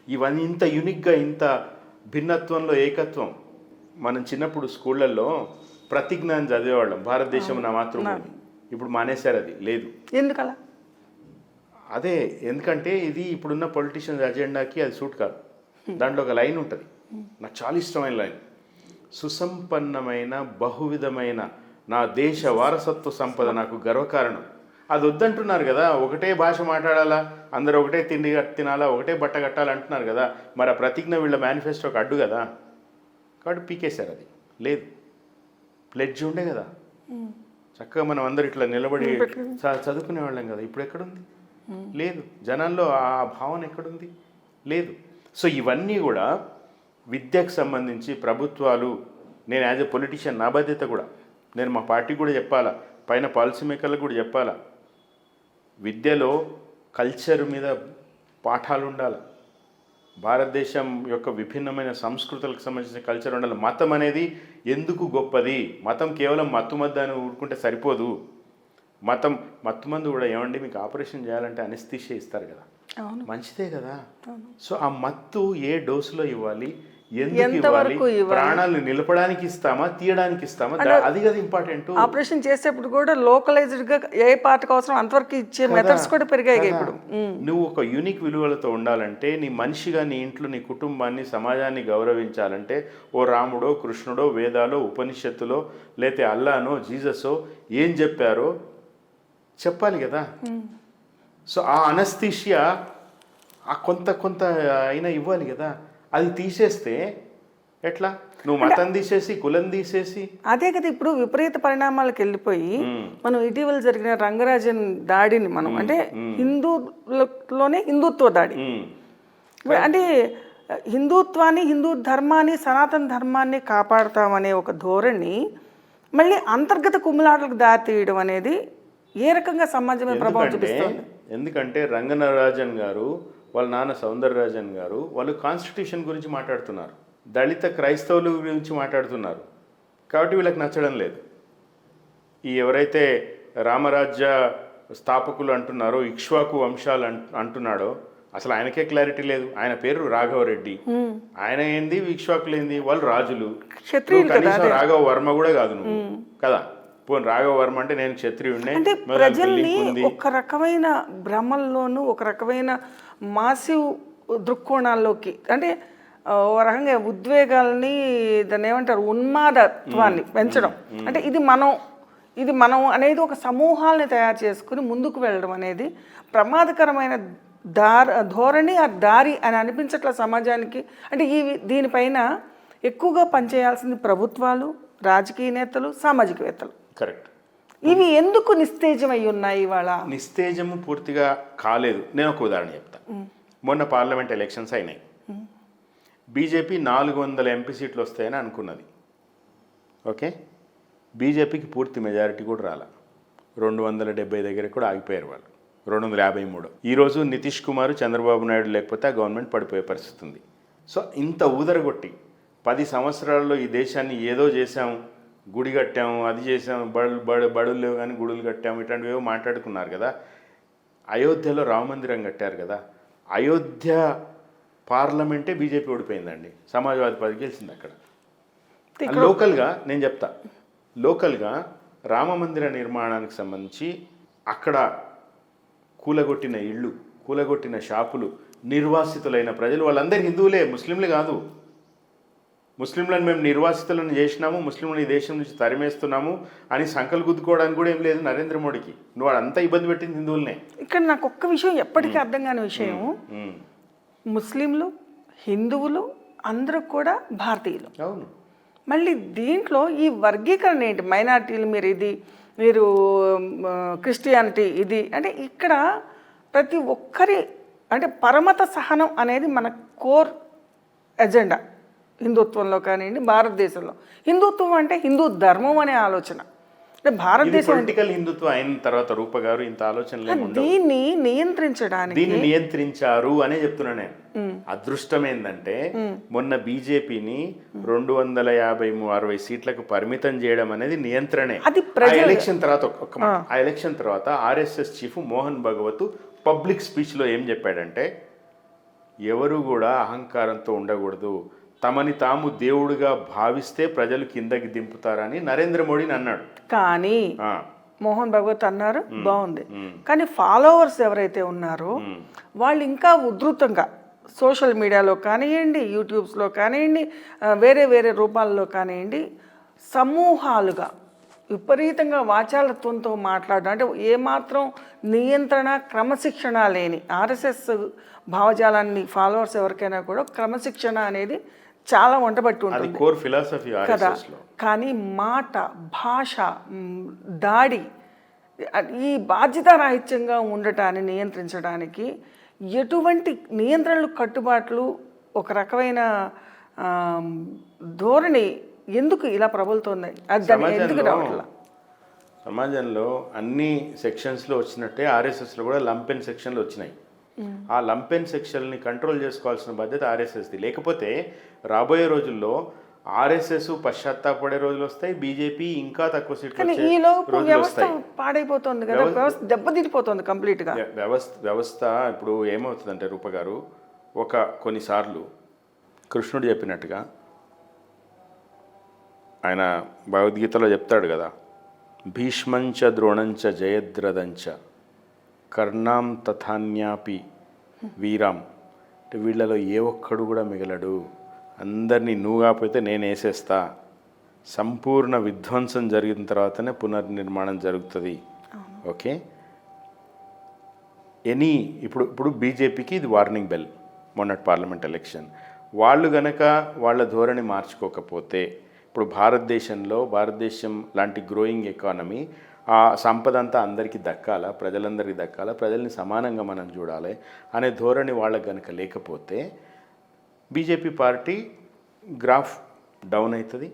ఇవన్నీ ఇంత యూనిక్గా, ఇంత భిన్నత్వంలో ఏకత్వం. మనం చిన్నప్పుడు స్కూళ్ళల్లో ప్రతిజ్ఞ అని చదివేవాళ్ళం, భారతదేశం నా మాతృభూమి. ఇప్పుడు మానేశారు, అది లేదు. ఎందుకలా? అదే, ఎందుకంటే ఇది ఇప్పుడున్న పొలిటీషియన్స్ అజెండాకి అది సూట్ కాదు. దాంట్లో ఒక లైన్ ఉంటుంది, నాకు చాలా ఇష్టమైన లైన్: సుసంపన్నమైన బహువిధమైన నా దేశ వారసత్వ సంపద నాకు గర్వకారణం. అది వద్దంటున్నారు కదా, ఒకటే భాష మాట్లాడాలా, అందరూ ఒకటే తిండి తినాలా, ఒకటే బట్ట కట్టాలంటున్నారు కదా. మరి ఆ ప్రతిజ్ఞ వీళ్ళ మేనిఫెస్టోకి అడ్డు కదా, కాబట్టి పీకేశారు. అది లేదు. ప్లెడ్జ్ ఉండే కదా, చక్కగా మనం అందరు ఇట్లా నిలబడి చదువుకునే వాళ్ళం కదా. ఇప్పుడు ఎక్కడుంది? లేదు. జనాల్లో ఆ భావన ఎక్కడుంది? లేదు. సో ఇవన్నీ కూడా విద్యకు సంబంధించి ప్రభుత్వాలు, నేను యాజ్ ఎ పొలిటీషియన్ నా బాధ్యత కూడా, నేను మా పార్టీకి కూడా చెప్పాలా, పైన పాలసీ మేకర్లకు కూడా చెప్పాలా, విద్యలో కల్చర్ మీద పాఠాలు ఉండాలి. భారతదేశం యొక్క విభిన్నమైన సంస్కృతులకు సంబంధించిన కల్చర్ ఉండాలి. మతం అనేది ఎందుకు గొప్పది? మతం కేవలం మత్తుమందు అని ఊరుకుంటే సరిపోదు. మత్తుమందు కూడా ఏమండి, మీకు ఆపరేషన్ చేయాలంటే అనస్థీషియా ఇస్తారు కదా, మంచిదే కదా. సో ఆ మత్తు ఏ డోసులో ఇవ్వాలి, ఎందుకు ఇవ్వాలి, ప్రాణాలను నిలపడానికి ఇస్తామా, తీయడానికి ఇస్తామా, అది కదా ఇంపార్టెంట్. ఆపరేషన్ చేసేప్పుడు కూడా లోకలైజ్డ్ గా ఏ పార్ట్కి అవసరం అంతవరకు ఇచ్చే మెథడ్స్ కూడా పెరిగాయి ఇప్పుడు. నువ్వు ఒక యూనిక్ విలువలతో ఉండాలంటే, నీ మనిషిగా, నీ ఇంట్లో, నీ కుటుంబాన్ని, సమాజాన్ని గౌరవించాలంటే, ఓ రాముడో, కృష్ణుడో, వేదాలో, ఉపనిషత్తులో, లేతే అల్లానో, జీససో ఏం చెప్పారో చెప్పాలి కదా. సో ఆ అనస్థీషియా ఆ కొంత అయినా ఇవ్వాలి కదా. అది తీసేస్తే ఎట్లా? నువ్వు మతం తీసేసి, కులం తీసేసి, అదే కదా ఇప్పుడు విపరీత పరిణామాలకు వెళ్ళిపోయి, మనం ఇటీవల జరిగిన రంగరాజన్ దాడిని మనం అంటే హిందూలోనే హిందుత్వ దాడి, అంటే హిందుత్వాన్ని, హిందూ ధర్మాన్ని, సనాతన ధర్మాన్ని కాపాడుతామనే ఒక ధోరణి మళ్ళీ అంతర్గత కుమ్ములాటలకు దారితీయడం అనేది ఏ రకంగా సమాజమే ప్రభావం చూపిస్తుంది? ఎందుకంటే రంగనారాజన్ గారు, వాళ్ళ నాన్న సౌందరరాజన్ గారు, వాళ్ళు కాన్స్టిట్యూషన్ గురించి మాట్లాడుతున్నారు, దళిత క్రైస్తవుల గురించి మాట్లాడుతున్నారు. కాబట్టి వీళ్ళకి నచ్చడం లేదు. ఈ ఎవరైతే రామరాజ్య స్థాపకులు అంటున్నారో, ఇక్ష్వాకు వంశాలు అంటున్నాడో, అసలు ఆయనకే క్లారిటీ లేదు. ఆయన పేరు రాఘవరెడ్డి, ఆయన ఏంది, ఇక్ష్వాకులు ఏంది, వాళ్ళు రాజులు. కనీసం రాఘవ వర్మ కూడా కాదు నువ్వు కదా. పోనీ రాఘవ వర్మ అంటే నేను క్షత్రియుడినే. అంటే ప్రజల్ని ఒక రకమైన భ్రమల్లోనూ, ఒక రకమైన మాసివ్ దృక్కోణాల్లోకి, అంటే ఒక రకంగా ఉద్వేగాల్ని, దాన్ని ఏమంటారు, ఉన్మాదత్వాన్ని పెంచడం. అంటే ఇది మనం ఇది మనం అనేది ఒక సమూహాలని తయారు చేసుకుని ముందుకు వెళ్ళడం అనేది ప్రమాదకరమైన ధోరణి ఆ దారి అని అనిపించట్ల సమాజానికి. అంటే దీనిపైన ఎక్కువగా పనిచేయాల్సింది ప్రభుత్వాలు, రాజకీయ నేతలు, సామాజికవేత్తలు. కరెక్ట్. ఇవి ఎందుకు నిస్తేజమై ఉన్నాయి ఇవాళ? నిస్తేజము పూర్తిగా కాలేదు. నేను ఒక ఉదాహరణ చెప్తాను. మొన్న పార్లమెంట్ ఎలక్షన్స్ అయినాయి. బీజేపీ 400 ఎంపీ సీట్లు వస్తాయని అనుకున్నది. ఓకే, బీజేపీకి పూర్తి మెజారిటీ కూడా రాలా. 270 దగ్గర కూడా ఆగిపోయారు వాళ్ళు. 253. ఈరోజు నితీష్ కుమార్, చంద్రబాబు నాయుడు లేకపోతే ఆ గవర్నమెంట్ పడిపోయే పరిస్థితి ఉంది. సో ఇంత ఊదరగొట్టి 10 సంవత్సరాల్లో ఈ దేశాన్ని ఏదో చేశాము, గుడి కట్టాము, అది చేసాము, బడులు లేవు కానీ గుడులు కట్టాము, ఇట్లాంటివి మాట్లాడుకున్నారు కదా. అయోధ్యలో రామమందిరం కట్టారు కదా. అయోధ్య పార్లమెంటే బీజేపీ ఓడిపోయిందండి. సమాజ్వాదీ పార్టీ గెలిచింది అక్కడ. లోకల్గా నేను చెప్తా, లోకల్గా రామమందిర నిర్మాణానికి సంబంధించి అక్కడ కూలగొట్టిన ఇళ్ళు, కూలగొట్టిన షాపులు, నిర్వాసితులైన ప్రజలు వాళ్ళందరూ హిందువులే, ముస్లింలు కాదు. ముస్లింలను మేము నిర్వాసితులను చేసినాము, ముస్లింలను ఈ దేశం నుంచి తరిమేస్తున్నాము అని సంకలు గుద్దుకోవడానికి కూడా ఏం లేదు నరేంద్ర మోడీకి. నువ్వు అంతా ఇబ్బంది పెట్టింది హిందువులనే. ఇక్కడ నాకు ఒక్క విషయం ఎప్పటికీ అర్థం కాని విషయం, ముస్లింలు, హిందువులు అందరూ కూడా భారతీయులు. అవును. మళ్ళీ దీంట్లో ఈ వర్గీకరణ ఏంటి? మైనార్టీలు మీరు క్రిస్టియానిటీ ఇది అంటే ఇక్కడ ప్రతి ఒక్కరి అంటే పరమత సహనం అనేది మన కోర్ ఎజెండా. హిందుత్వంలో కానివ్వండి, భారతదేశంలో హిందుత్వం అంటే హిందూ ధర్మం అనే ఆలోచన. అంటే భారతదేశం పొలిటికల్ హిందుత్వం అయిన తర్వాత రూప గారు ఇంత ఆలోచనలు దీన్ని నియంత్రించడానికి దీన్ని నియంత్రించారు అనే చెప్తున్నా నేను. అదృష్టం ఏంటంటే మొన్న బీజేపీని 250-60 సీట్లకు పరిమితం చేయడం అనేది నియంత్రణే. ఎలక్షన్ తర్వాత ఆ ఎలక్షన్ తర్వాత RSS chief Mohan Bhagwat public స్పీచ్లో ఏం చెప్పాడంటే, ఎవరు కూడా అహంకారంతో ఉండకూడదు, తమని తాము దేవుడిగా భావిస్తే ప్రజలు కిందకి దింపుతారని నరేంద్ర మోడీని అన్నాడు. కానీ మోహన్ భగవత్ అన్నారు, బాగుంది. కానీ ఫాలోవర్స్ ఎవరైతే ఉన్నారో వాళ్ళు ఇంకా ఉధృతంగా సోషల్ మీడియాలో కానివ్వండి, యూట్యూబ్స్లో కానివ్వండి, వేరే వేరే రూపాల్లో కానివ్వండి, సమూహాలుగా విపరీతంగా వాచాలత్వంతో మాట్లాడడం, అంటే ఏమాత్రం నియంత్రణ క్రమశిక్షణ లేని ఆర్ఎస్ఎస్ భావజాలాన్ని ఫాలోవర్స్ ఎవరికైనా కూడా క్రమశిక్షణ అనేది చాలా వంటబట్టి ఉంటుంది కోర్ ఫిలాసఫీ కదా. కానీ మాట, భాష, దాడి, ఈ బాధ్యతారాహిత్యంగా ఉండటాన్ని నియంత్రించడానికి ఎటువంటి నియంత్రణలు, కట్టుబాట్లు, ఒక రకమైన ధోరణి ఎందుకు ఇలా ప్రబలుతోంది? ఎందుకు రావట్లా? సమాజంలో అన్ని సెక్షన్స్లో వచ్చినట్టే ఆర్ఎస్ఎస్లో కూడా లంపెన్ సెక్షన్లు వచ్చినాయి. ఆ లంపెన్ సెక్షన్ని కంట్రోల్ చేసుకోవాల్సిన బాధ్యత ఆర్ఎస్ఎస్ది. లేకపోతే రాబోయే రోజుల్లో ఆర్ఎస్ఎస్ పశ్చాత్తాపడే రోజులు వస్తాయి, బీజేపీ ఇంకా తక్కువ సీట్లు పాడైపోతుంది కదా, వ్యవస్థ దెబ్బతిపోతుంది కంప్లీట్గా. వ్యవస్థ ఇప్పుడు ఏమవుతుందంటే రూప గారు, కొన్నిసార్లు కృష్ణుడు చెప్పినట్టుగా ఆయన భగవద్గీతలో చెప్తాడు కదా, భీష్మంచ ద్రోణంచ జయద్రథంచ కర్ణాం తథాన్యాపి వీరాం. అంటే వీళ్ళలో ఏ ఒక్కడు కూడా మిగలడు, అందరినీ నువ్వు కాకపోతే నేను వేసేస్తా. సంపూర్ణ విధ్వంసం జరిగిన తర్వాతనే పునర్నిర్మాణం జరుగుతుంది. ఓకే, ఇప్పుడు బీజేపీకి ఇది వార్నింగ్ బెల్. మొన్నటి పార్లమెంట్ ఎలక్షన్ వాళ్ళు గనక వాళ్ళ ధోరణి మార్చుకోకపోతే, ఇప్పుడు భారతదేశం లాంటి గ్రోయింగ్ ఎకానమీ, ఆ సంపద అంతా అందరికీ దక్కాలా, ప్రజలందరికీ దక్కాలా, ప్రజల్ని సమానంగా మనం చూడాలి అనే ధోరణి వాళ్ళకి కనుక లేకపోతే బీజేపీ పార్టీ గ్రాఫ్ డౌన్ అవుతుంది.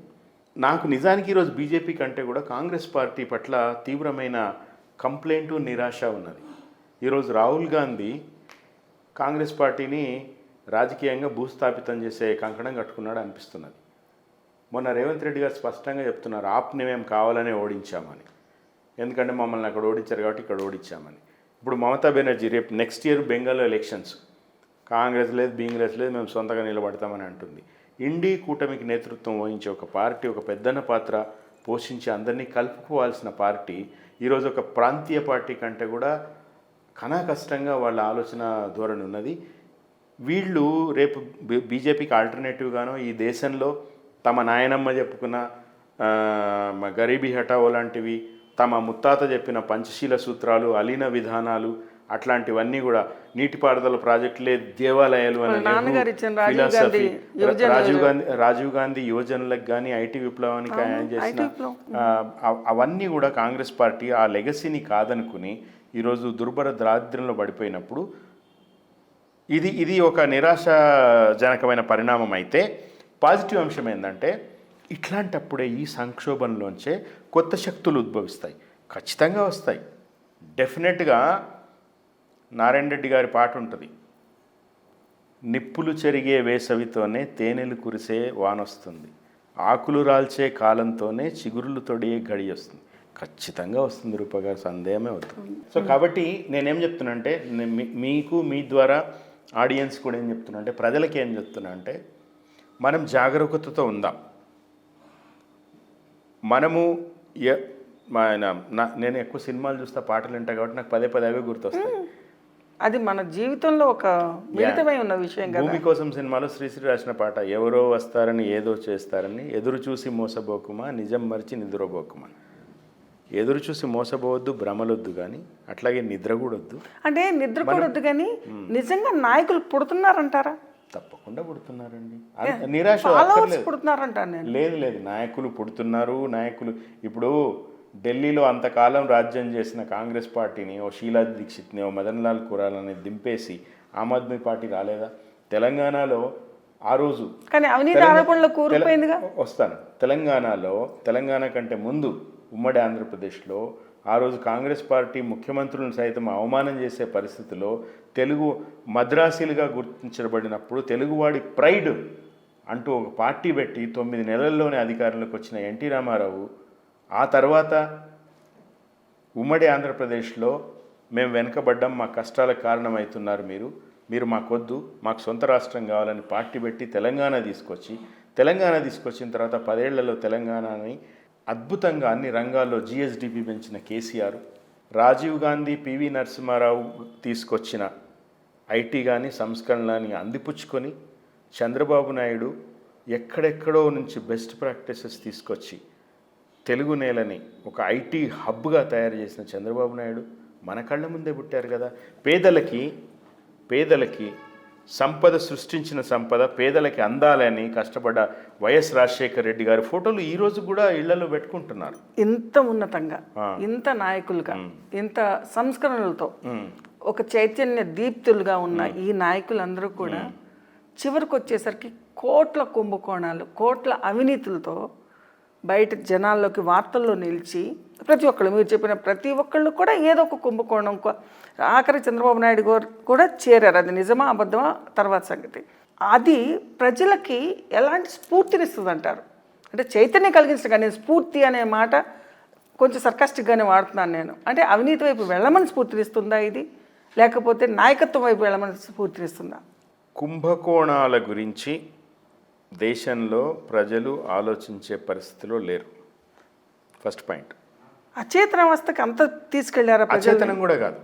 నాకు నిజానికి ఈరోజు బీజేపీ కంటే కూడా కాంగ్రెస్ పార్టీ పట్ల తీవ్రమైన కంప్లైంటు, నిరాశ ఉన్నది. ఈరోజు రాహుల్ గాంధీ కాంగ్రెస్ పార్టీని రాజకీయంగా భూస్థాపితం చేసే కంకణం కట్టుకున్నాడు అనిపిస్తున్నది. మొన్న రేవంత్ రెడ్డి గారు స్పష్టంగా చెప్తున్నారు, ఆప్ని మేము కావాలనే ఓడించామని. ఎందుకంటే మమ్మల్ని అక్కడ ఓడించారు కాబట్టి ఇక్కడ ఓడించామని. ఇప్పుడు మమతా బెనర్జీ రేపు నెక్స్ట్ ఇయర్ బెంగాల్లో ఎలక్షన్స్, కాంగ్రెస్ లేదు, బీంగ్రెస్ లేదు, మేము సొంతంగా నిలబడతామని అంటుంది. ఇండీ కూటమికి నేతృత్వం వహించే ఒక పార్టీ, ఒక పెద్దన్న పాత్ర పోషించి అందరినీ కలుపుకోవాల్సిన పార్టీ ఈరోజు ఒక ప్రాంతీయ పార్టీ కంటే కూడా కష్టంగా వాళ్ళ ఆలోచన ధోరణి ఉన్నది. వీళ్ళు రేపు బీజేపీకి ఆల్టర్నేటివ్గానో ఈ దేశంలో తమ నాయనమ్మ చెప్పుకున్న గరీబీ హఠావో లాంటివి, తమ ముత్తాత చెప్పిన పంచశీల సూత్రాలు, అలీన విధానాలు, అట్లాంటివన్నీ కూడా నీటిపారుదల ప్రాజెక్టులే దేవాలయాలు అనే నాన్నగారు ఇచ్చిన ఫిలాసఫీ, రాజీవ్ గాంధీ యువజనులకు కానీ ఐటీ విప్లవానికి ఆయన చేసిన అవన్నీ కూడా కాంగ్రెస్ పార్టీ ఆ లెగసీని కాదనుకుని ఈరోజు దుర్భర దారిద్ర్యంలో పడిపోయినప్పుడు ఇది ఒక నిరాశాజనకమైన పరిణామం. అయితే పాజిటివ్ అంశం ఏంటంటే ఇట్లాంటప్పుడే ఈ సంక్షోభంలోంచే కొత్త శక్తులు ఉద్భవిస్తాయి, ఖచ్చితంగా వస్తాయి. డెఫినెట్గా నారాయణ రెడ్డి గారి పాట ఉంటుంది, నిప్పులు చెరిగే వేసవితోనే తేనెలు కురిసే వానొస్తుంది, ఆకులు రాల్చే కాలంతోనే చిగురులు తొడిగే గడి వస్తుంది. ఖచ్చితంగా వస్తుంది రూపగారు, సందేహమే అవుతుంది. సో కాబట్టి నేనేం చెప్తున్నా అంటే మీకు మీ ద్వారా ఆడియన్స్ కూడా ఏం చెప్తున్నా అంటే ప్రజలకి ఏం చెప్తున్నా అంటే మనం జాగరూకతతో ఉందాం. మనము నేను ఎక్కువ సినిమాలు చూస్తా, పాటలు వింటా కాబట్టి నాకు పదే పదే అవే గుర్తొస్తాయి. అది మన జీవితంలో ఒక మిళితమై ఉన్న విషయం కదా. భూమి కోసం సినిమాలో శ్రీశ్రీ రాసిన పాట, ఎవరో వస్తారని ఏదో చేస్తారని ఎదురు చూసి మోసబోకుమా, నిజం మరిచి నిద్రపోకుమా. ఎదురు చూసి మోసపోవద్దు, భ్రమలొద్దు, కానీ అట్లాగే నిద్ర కూడా వద్దు. అంటే నిద్ర కూడా వద్దు, కానీ నిజంగా నాయకులు పుడుతున్నారంటారా? తప్పకుండా పుడుతున్నారండి. నిరాశ పుడుతున్నారంటారు నేను. లేదు, నాయకులు పుడుతున్నారు. నాయకులు ఇప్పుడు ఢిల్లీలో అంతకాలం రాజ్యం చేసిన కాంగ్రెస్ పార్టీని, ఓ షీలా దీక్షిత్ని, ఓ మదన్ లాల్ కురాలని దింపేసి ఆమ్ ఆద్మీ పార్టీ రాలేదా? తెలంగాణలో ఆ రోజు కానీ అవినీతి ఆరోపణలు కూరుకుపోయిందిగా. వస్తాను. తెలంగాణ కంటే ముందు ఉమ్మడి ఆంధ్రప్రదేశ్లో ఆ రోజు కాంగ్రెస్ పార్టీ ముఖ్యమంత్రులను సైతం అవమానం చేసే పరిస్థితిలో తెలుగు మద్రాసీలుగా గుర్తించబడినప్పుడు తెలుగువాడి ప్రైడ్ అంటూ ఒక పార్టీ పెట్టి 9 నెలల్లోనే అధికారంలోకి వచ్చిన ఎన్టీ రామారావు ఆ తర్వాత ఉమ్మడి ఆంధ్రప్రదేశ్లో మేము వెనుకబడ్డాం, మా కష్టాలకు కారణమవుతున్నారు మీరు మాకొద్దు, మాకు సొంత రాష్ట్రం కావాలని పార్టీ పెట్టి తెలంగాణ తీసుకొచ్చిన తర్వాత 10 ఏళ్లలో తెలంగాణని అద్భుతంగా అన్ని రంగాల్లో జిఎస్డిపి పెంచిన కేసీఆర్, రాజీవ్ గాంధీ, పివి నరసింహారావు తీసుకొచ్చిన ఐటీ కానీ సంస్కరణలని అందిపుచ్చుకొని చంద్రబాబు నాయుడు ఎక్కడెక్కడో నుంచి బెస్ట్ ప్రాక్టీసెస్ తీసుకొచ్చి తెలుగు నేలని ఒక ఐటీ హబ్గా తయారు చేసిన చంద్రబాబు నాయుడు మన కళ్ళ ముందే పుట్టారు కదా. పేదలకి సంపద సృష్టించిన సంపద పేదలకి అందాలని కష్టపడ్డ వైఎస్ రాజశేఖర రెడ్డి గారి ఫోటోలు ఈరోజు కూడా ఇళ్లలో పెట్టుకుంటున్నారు. ఇంత ఉన్నతంగా, ఇంత నాయకులుగా, ఇంత సంస్కరణలతో ఒక చైతన్య దీప్తులుగా ఉన్న ఈ నాయకులందరూ కూడా చివరికి వచ్చేసరికి కోట్ల కుంభకోణాలు, కోట్ల అవినీతులతో బయట జనాల్లోకి వార్తల్లో నిలిచి ప్రతి ఒక్కళ్ళు, మీరు చెప్పిన ప్రతి ఒక్కళ్ళు కూడా ఏదో ఒక కుంభకోణం, ఆఖరి చంద్రబాబు నాయుడు గారు కూడా చేరారు. అది నిజమా అబద్ధమా తర్వాత సంగతి. అది ప్రజలకి ఎలాంటి స్ఫూర్తినిస్తుంది అంటారు? అంటే చైతన్యం కలిగించడం, కానీ స్ఫూర్తి అనే మాట కొంచెం సర్కాస్టిక్గానే వాడుతున్నాను నేను. అంటే అవినీతి వైపు వెళ్ళమని స్ఫూర్తినిస్తుందా ఇది, లేకపోతే నాయకత్వం వైపు వెళ్ళమని స్ఫూర్తినిస్తుందా? కుంభకోణాల గురించి దేశంలో ప్రజలు ఆలోచించే పరిస్థితిలో లేరు. First point. అచేతనావస్థకి అంత తీసుకెళ్లారా? అచేతనం కూడా కాదు.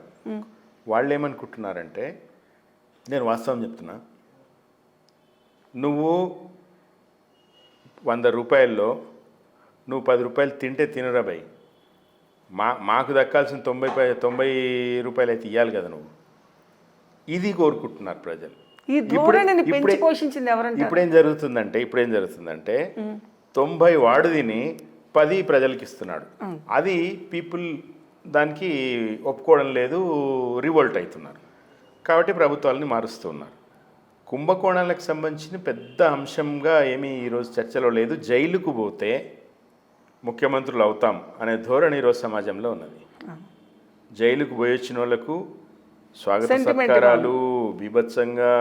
వాళ్ళు ఏమనుకుంటున్నారంటే, నేను వాస్తవం చెప్తున్నా, నువ్వు 100 రూపాయల్లో నువ్వు 10 రూపాయలు తింటే తినరా భయ్, మాకు దక్కాల్సిన 90 రూపాయలు అయితే ఇవ్వాలి కదా నువ్వు. ఇది కోరుకుంటున్నారు ప్రజలు. ఇప్పుడేం జరుగుతుందంటే 90 వాడు తిని 10 ప్రజలకి ఇస్తున్నాడు. అది పీపుల్ దానికి ఒప్పుకోవడం లేదు, రివోల్ట్ అవుతున్నారు. కాబట్టి ప్రభుత్వాలని మారుస్తున్నారు. కుంభకోణాలకు సంబంధించిన పెద్ద అంశంగా ఏమీ ఈరోజు చర్చలో లేదు. జైలుకు పోతే ముఖ్యమంత్రులు అవుతాం అనే ధోరణి ఈరోజు సమాజంలో ఉన్నది. జైలుకు పోయొచ్చిన వాళ్ళకు స్వాగత సత్కారాలు, బీభత్సంగా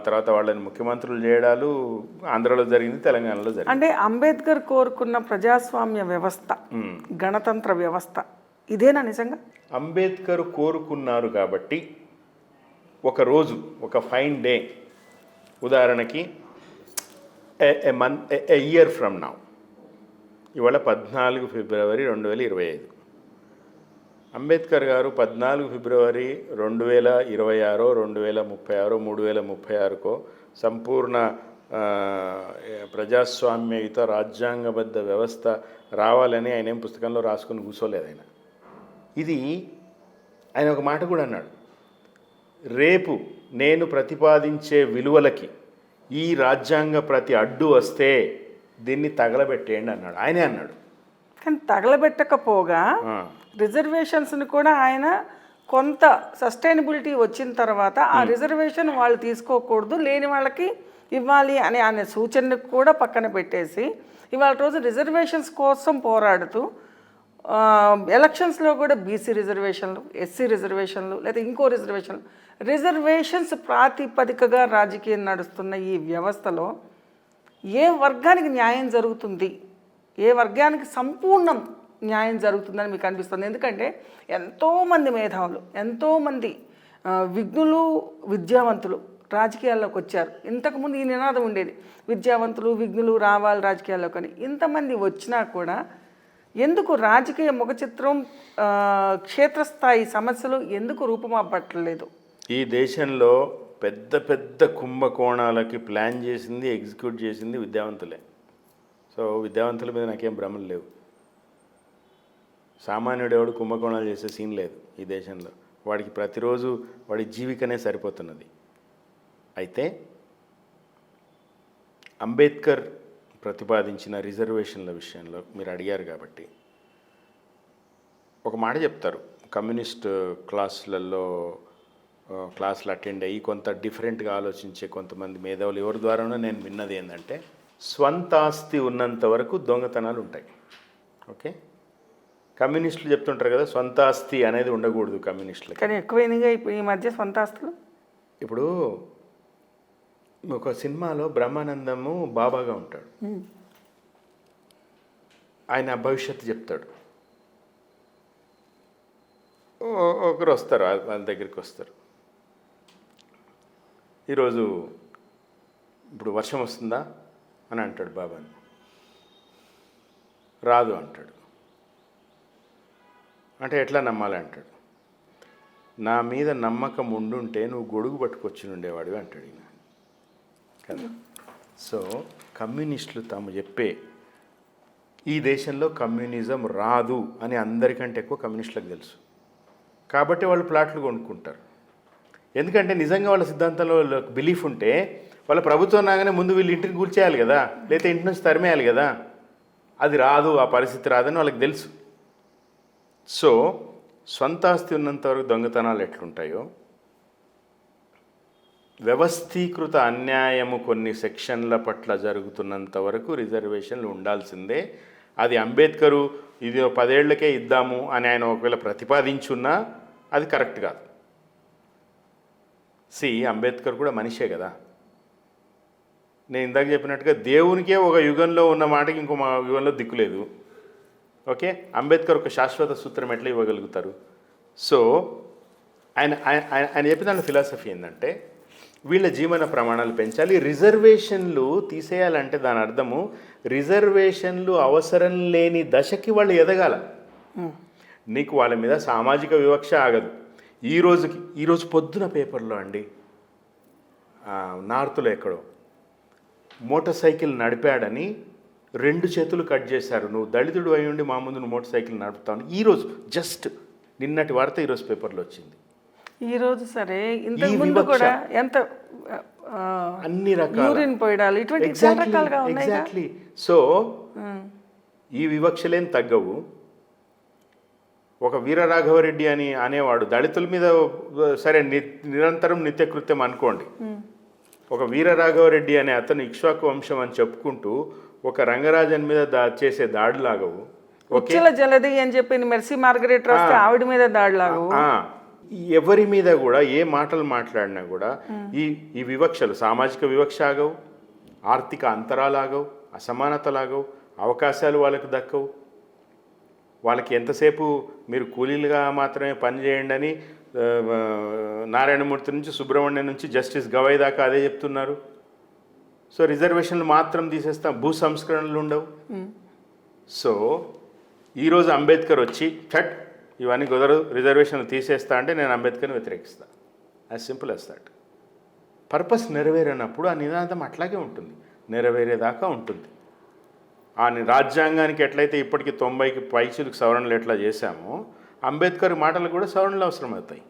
తర్వాత వాళ్ళని ముఖ్యమంత్రులు చేయడాలు ఆంధ్రలో జరిగింది, తెలంగాణలో జరిగింది. అంటే అంబేద్కర్ కోరుకున్న ప్రజాస్వామ్య వ్యవస్థ, గణతంత్ర వ్యవస్థ ఇదేనా నిజంగా? అంబేద్కర్ కోరుకున్నారు కాబట్టి ఒక రోజు, ఒక ఫైన్ డే, ఉదాహరణకి ఏ ఇయర్ ఫ్రమ్ నౌ, ఇవాళ 14 ఫిబ్రవరి 2025. అంబేద్కర్ గారు 14 ఫిబ్రవరి 2026, 2036, 2036కో సంపూర్ణ ప్రజాస్వామ్యయుత రాజ్యాంగబద్ధ వ్యవస్థ రావాలని ఆయన ఏం పుస్తకంలో రాసుకుని కూర్చోలేదు ఆయన. ఇది ఆయన ఒక మాట కూడా అన్నాడు, రేపు నేను ప్రతిపాదించే విలువలకి ఈ రాజ్యాంగ ప్రతి అడ్డు వస్తే దీన్ని తగలబెట్టేయండి అన్నాడు, ఆయనే అన్నాడు. కానీ తగలబెట్టకపోగా రిజర్వేషన్స్ని కూడా ఆయన కొంత సస్టైనబిలిటీ వచ్చిన తర్వాత ఆ రిజర్వేషన్ వాళ్ళు తీసుకోకూడదు, లేని వాళ్ళకి ఇవ్వాలి అని అనే సూచనను కూడా పక్కన పెట్టేసి ఇవాళ రోజు రిజర్వేషన్స్ కోసం పోరాడుతూ ఎలక్షన్స్లో కూడా బీసీ రిజర్వేషన్లు, ఎస్సీ రిజర్వేషన్లు లేదా ఇంకో రిజర్వేషన్స్ ప్రాతిపదికగా రాజకీయం నడుస్తున్న ఈ వ్యవస్థలో ఏ వర్గానికి న్యాయం జరుగుతుంది, ఏ వర్గానికి సంపూర్ణం న్యాయం జరుగుతుందని మీకు అనిపిస్తుంది? ఎందుకంటే ఎంతోమంది మేధావులు, ఎంతోమంది విఘ్నులు, విద్యావంతులు రాజకీయాల్లోకి వచ్చారు. ఇంతకుముందు ఈ నినాదం ఉండేది, విద్యావంతులు విఘ్నులు రావాలి రాజకీయాల్లోకి అని. ఇంతమంది వచ్చినా కూడా ఎందుకు రాజకీయ ముఖ చిత్రం, క్షేత్రస్థాయి సమస్యలు ఎందుకు రూపుమాపట్లేదు? ఈ దేశంలో పెద్ద పెద్ద కుంభకోణాలకి ప్లాన్ చేసింది, ఎగ్జిక్యూట్ చేసింది విద్యావంతులే. సో విద్యావంతుల మీద నాకేం భ్రమలు లేవు. సామాన్యుడు ఎవడు కుంభకోణాలు చేసే సీన్ లేదు ఈ దేశంలో. వాడికి ప్రతిరోజు వాడి జీవికనే సరిపోతున్నది. అయితే అంబేద్కర్ ప్రతిపాదించిన రిజర్వేషన్ల విషయంలో మీరు అడిగారు కాబట్టి ఒక మాట చెప్తారు. కమ్యూనిస్ట్ క్లాసులు అటెండ్ అయ్యి కొంత డిఫరెంట్గా ఆలోచించే కొంతమంది మేధావులు ఎవరి ద్వారానో నేను విన్నది ఏంటంటే, స్వంత ఆస్తి ఉన్నంత వరకు దొంగతనాలు ఉంటాయి. ఓకే, కమ్యూనిస్టులు చెప్తుంటారు కదా సొంత ఆస్తి అనేది ఉండకూడదు కమ్యూనిస్టులకి. కానీ ఎక్కువైనగా ఇప్పుడు ఈ మధ్య సొంత ఆస్తులు. ఇప్పుడు ఒక సినిమాలో బ్రహ్మానందము బాబాగా ఉంటాడు, ఆయన భవిష్యత్తు చెప్తాడు. ఒకరు వస్తారు, వాళ్ళ దగ్గరికి వస్తారు, ఈరోజు ఇప్పుడు వర్షం వస్తుందా అని అంటాడు బాబాని. రాదు అంటాడు. అంటే ఎట్లా నమ్మాలి అంటాడు. నా మీద నమ్మకం ఉండుంటే నువ్వు గొడుగు పట్టుకొచ్చి ఉండేవాడివి అంటాడు ఈయన కదా. సో కమ్యూనిస్టులు తాము చెప్పే ఈ దేశంలో కమ్యూనిజం రాదు అని అందరికంటే ఎక్కువ కమ్యూనిస్టులకు తెలుసు. కాబట్టి వాళ్ళు ప్లాట్లు కొనుక్కుంటారు. ఎందుకంటే నిజంగా వాళ్ళ సిద్ధాంతంలో బిలీఫ్ ఉంటే వాళ్ళ ప్రభుత్వం రాగానే ముందు వీళ్ళు ఇంటిని కూల్చేయాలి కదా, లేకపోతే ఇంటి నుంచి తరిమేయాలి కదా. అది రాదు, ఆ పరిస్థితి రాదని వాళ్ళకి తెలుసు. సో స్వంత ఆస్తి ఉన్నంతవరకు దొంగతనాలు ఎట్లుంటాయో, వ్యవస్థీకృత అన్యాయము కొన్ని సెక్షన్ల పట్ల జరుగుతున్నంత వరకు రిజర్వేషన్లు ఉండాల్సిందే. అది అంబేద్కరు ఇది 10 ఏళ్లకే ఇద్దాము అని ఆయన ఒకవేళ ప్రతిపాదించున్నా అది కరెక్ట్ కాదు. అంబేద్కర్ కూడా మనిషే కదా. నేను ఇందాక చెప్పినట్టుగా దేవునికే ఒక యుగంలో ఉన్న మాటకి ఇంకో యుగంలో దిక్కులేదు. ఓకే, అంబేద్కర్ ఒక శాశ్వత సూత్రం ఎట్లా ఇవ్వగలుగుతారు? సో ఆయన చెప్పిన దాని ఫిలాసఫీ ఏంటంటే, వీళ్ళ జీవన ప్రమాణాలు పెంచాలి, రిజర్వేషన్లు తీసేయాలంటే దాని అర్థము రిజర్వేషన్లు అవసరం లేని దశకి వాళ్ళు ఎదగాల. నీకు వాళ్ళ మీద సామాజిక వివక్ష ఆగదు. ఈరోజు పొద్దున పేపర్లో అండి, నార్త్లో ఎక్కడో మోటార్ సైకిల్ నడిపాడని 2 చేతులు కట్ చేశారు. నువ్వు దళితుడు అయి ఉండి మా ముందు నువ్వు మోటార్ సైకిల్ నడుపుతావు. ఈరోజు జస్ట్ నిన్నటి వార్త ఈరోజు పేపర్లో వచ్చింది. ఈరోజు సరే, ఇంతకు ముందు కూడా ఎంత అన్ని రకాల యూరిన్ పోయడాలు ఇటువంటి రకాలుగా ఉన్నాయి. ఎగ్జాక్ట్లీ. సో ఈ వివక్షలేం తగ్గవు. ఒక వీరరాఘవరెడ్డి అని అనేవాడు దళితుల మీద, సరే నిరంతరం నిత్యకృత్యం అనుకోండి, ఒక వీరరాఘవరెడ్డి అనే అతను ఇక్ష్వాకు వంశం అని చెప్పుకుంటూ ఒక రంగరాజన్ మీద చేసే దాడులాగవు. ఉచ్చల జలది అని చెప్పి మెర్సీ మార్గరెట్ రాస్తే ఆవిడ మీద దాడులాగవు. ఎవరి మీద కూడా ఏ మాటలు మాట్లాడినా కూడా ఈ వివక్షలు, సామాజిక వివక్ష ఆగవు, ఆర్థిక అంతరాలాగవు, అసమానతలాగవు, అవకాశాలు వాళ్ళకు దక్కవు. వాళ్ళకి ఎంతసేపు మీరు కూలీలుగా మాత్రమే పనిచేయండి అని నారాయణమూర్తి నుంచి సుబ్రహ్మణ్యం నుంచి జస్టిస్ గవాయి దాకా అదే చెప్తున్నారు. సో రిజర్వేషన్లు మాత్రం తీసేస్తాం, భూ సంస్కరణలు ఉండవు. సో ఈరోజు అంబేద్కర్ వచ్చి ఇవన్నీ కుదరదు రిజర్వేషన్లు తీసేస్తా అంటే నేను అంబేద్కర్ని వ్యతిరేకిస్తాను. As simple as that. Purpose నెరవేరినప్పుడు ఆ నినాదం అట్లాగే ఉంటుంది, నెరవేరేదాకా ఉంటుంది. ఆ రాజ్యాంగానికి ఎట్లయితే ఇప్పటికి 90కి పైచిలకు సవరణలు ఎట్లా చేశామో, అంబేద్కర్ మాటలు కూడా సవరణలు అవసరమవుతాయి.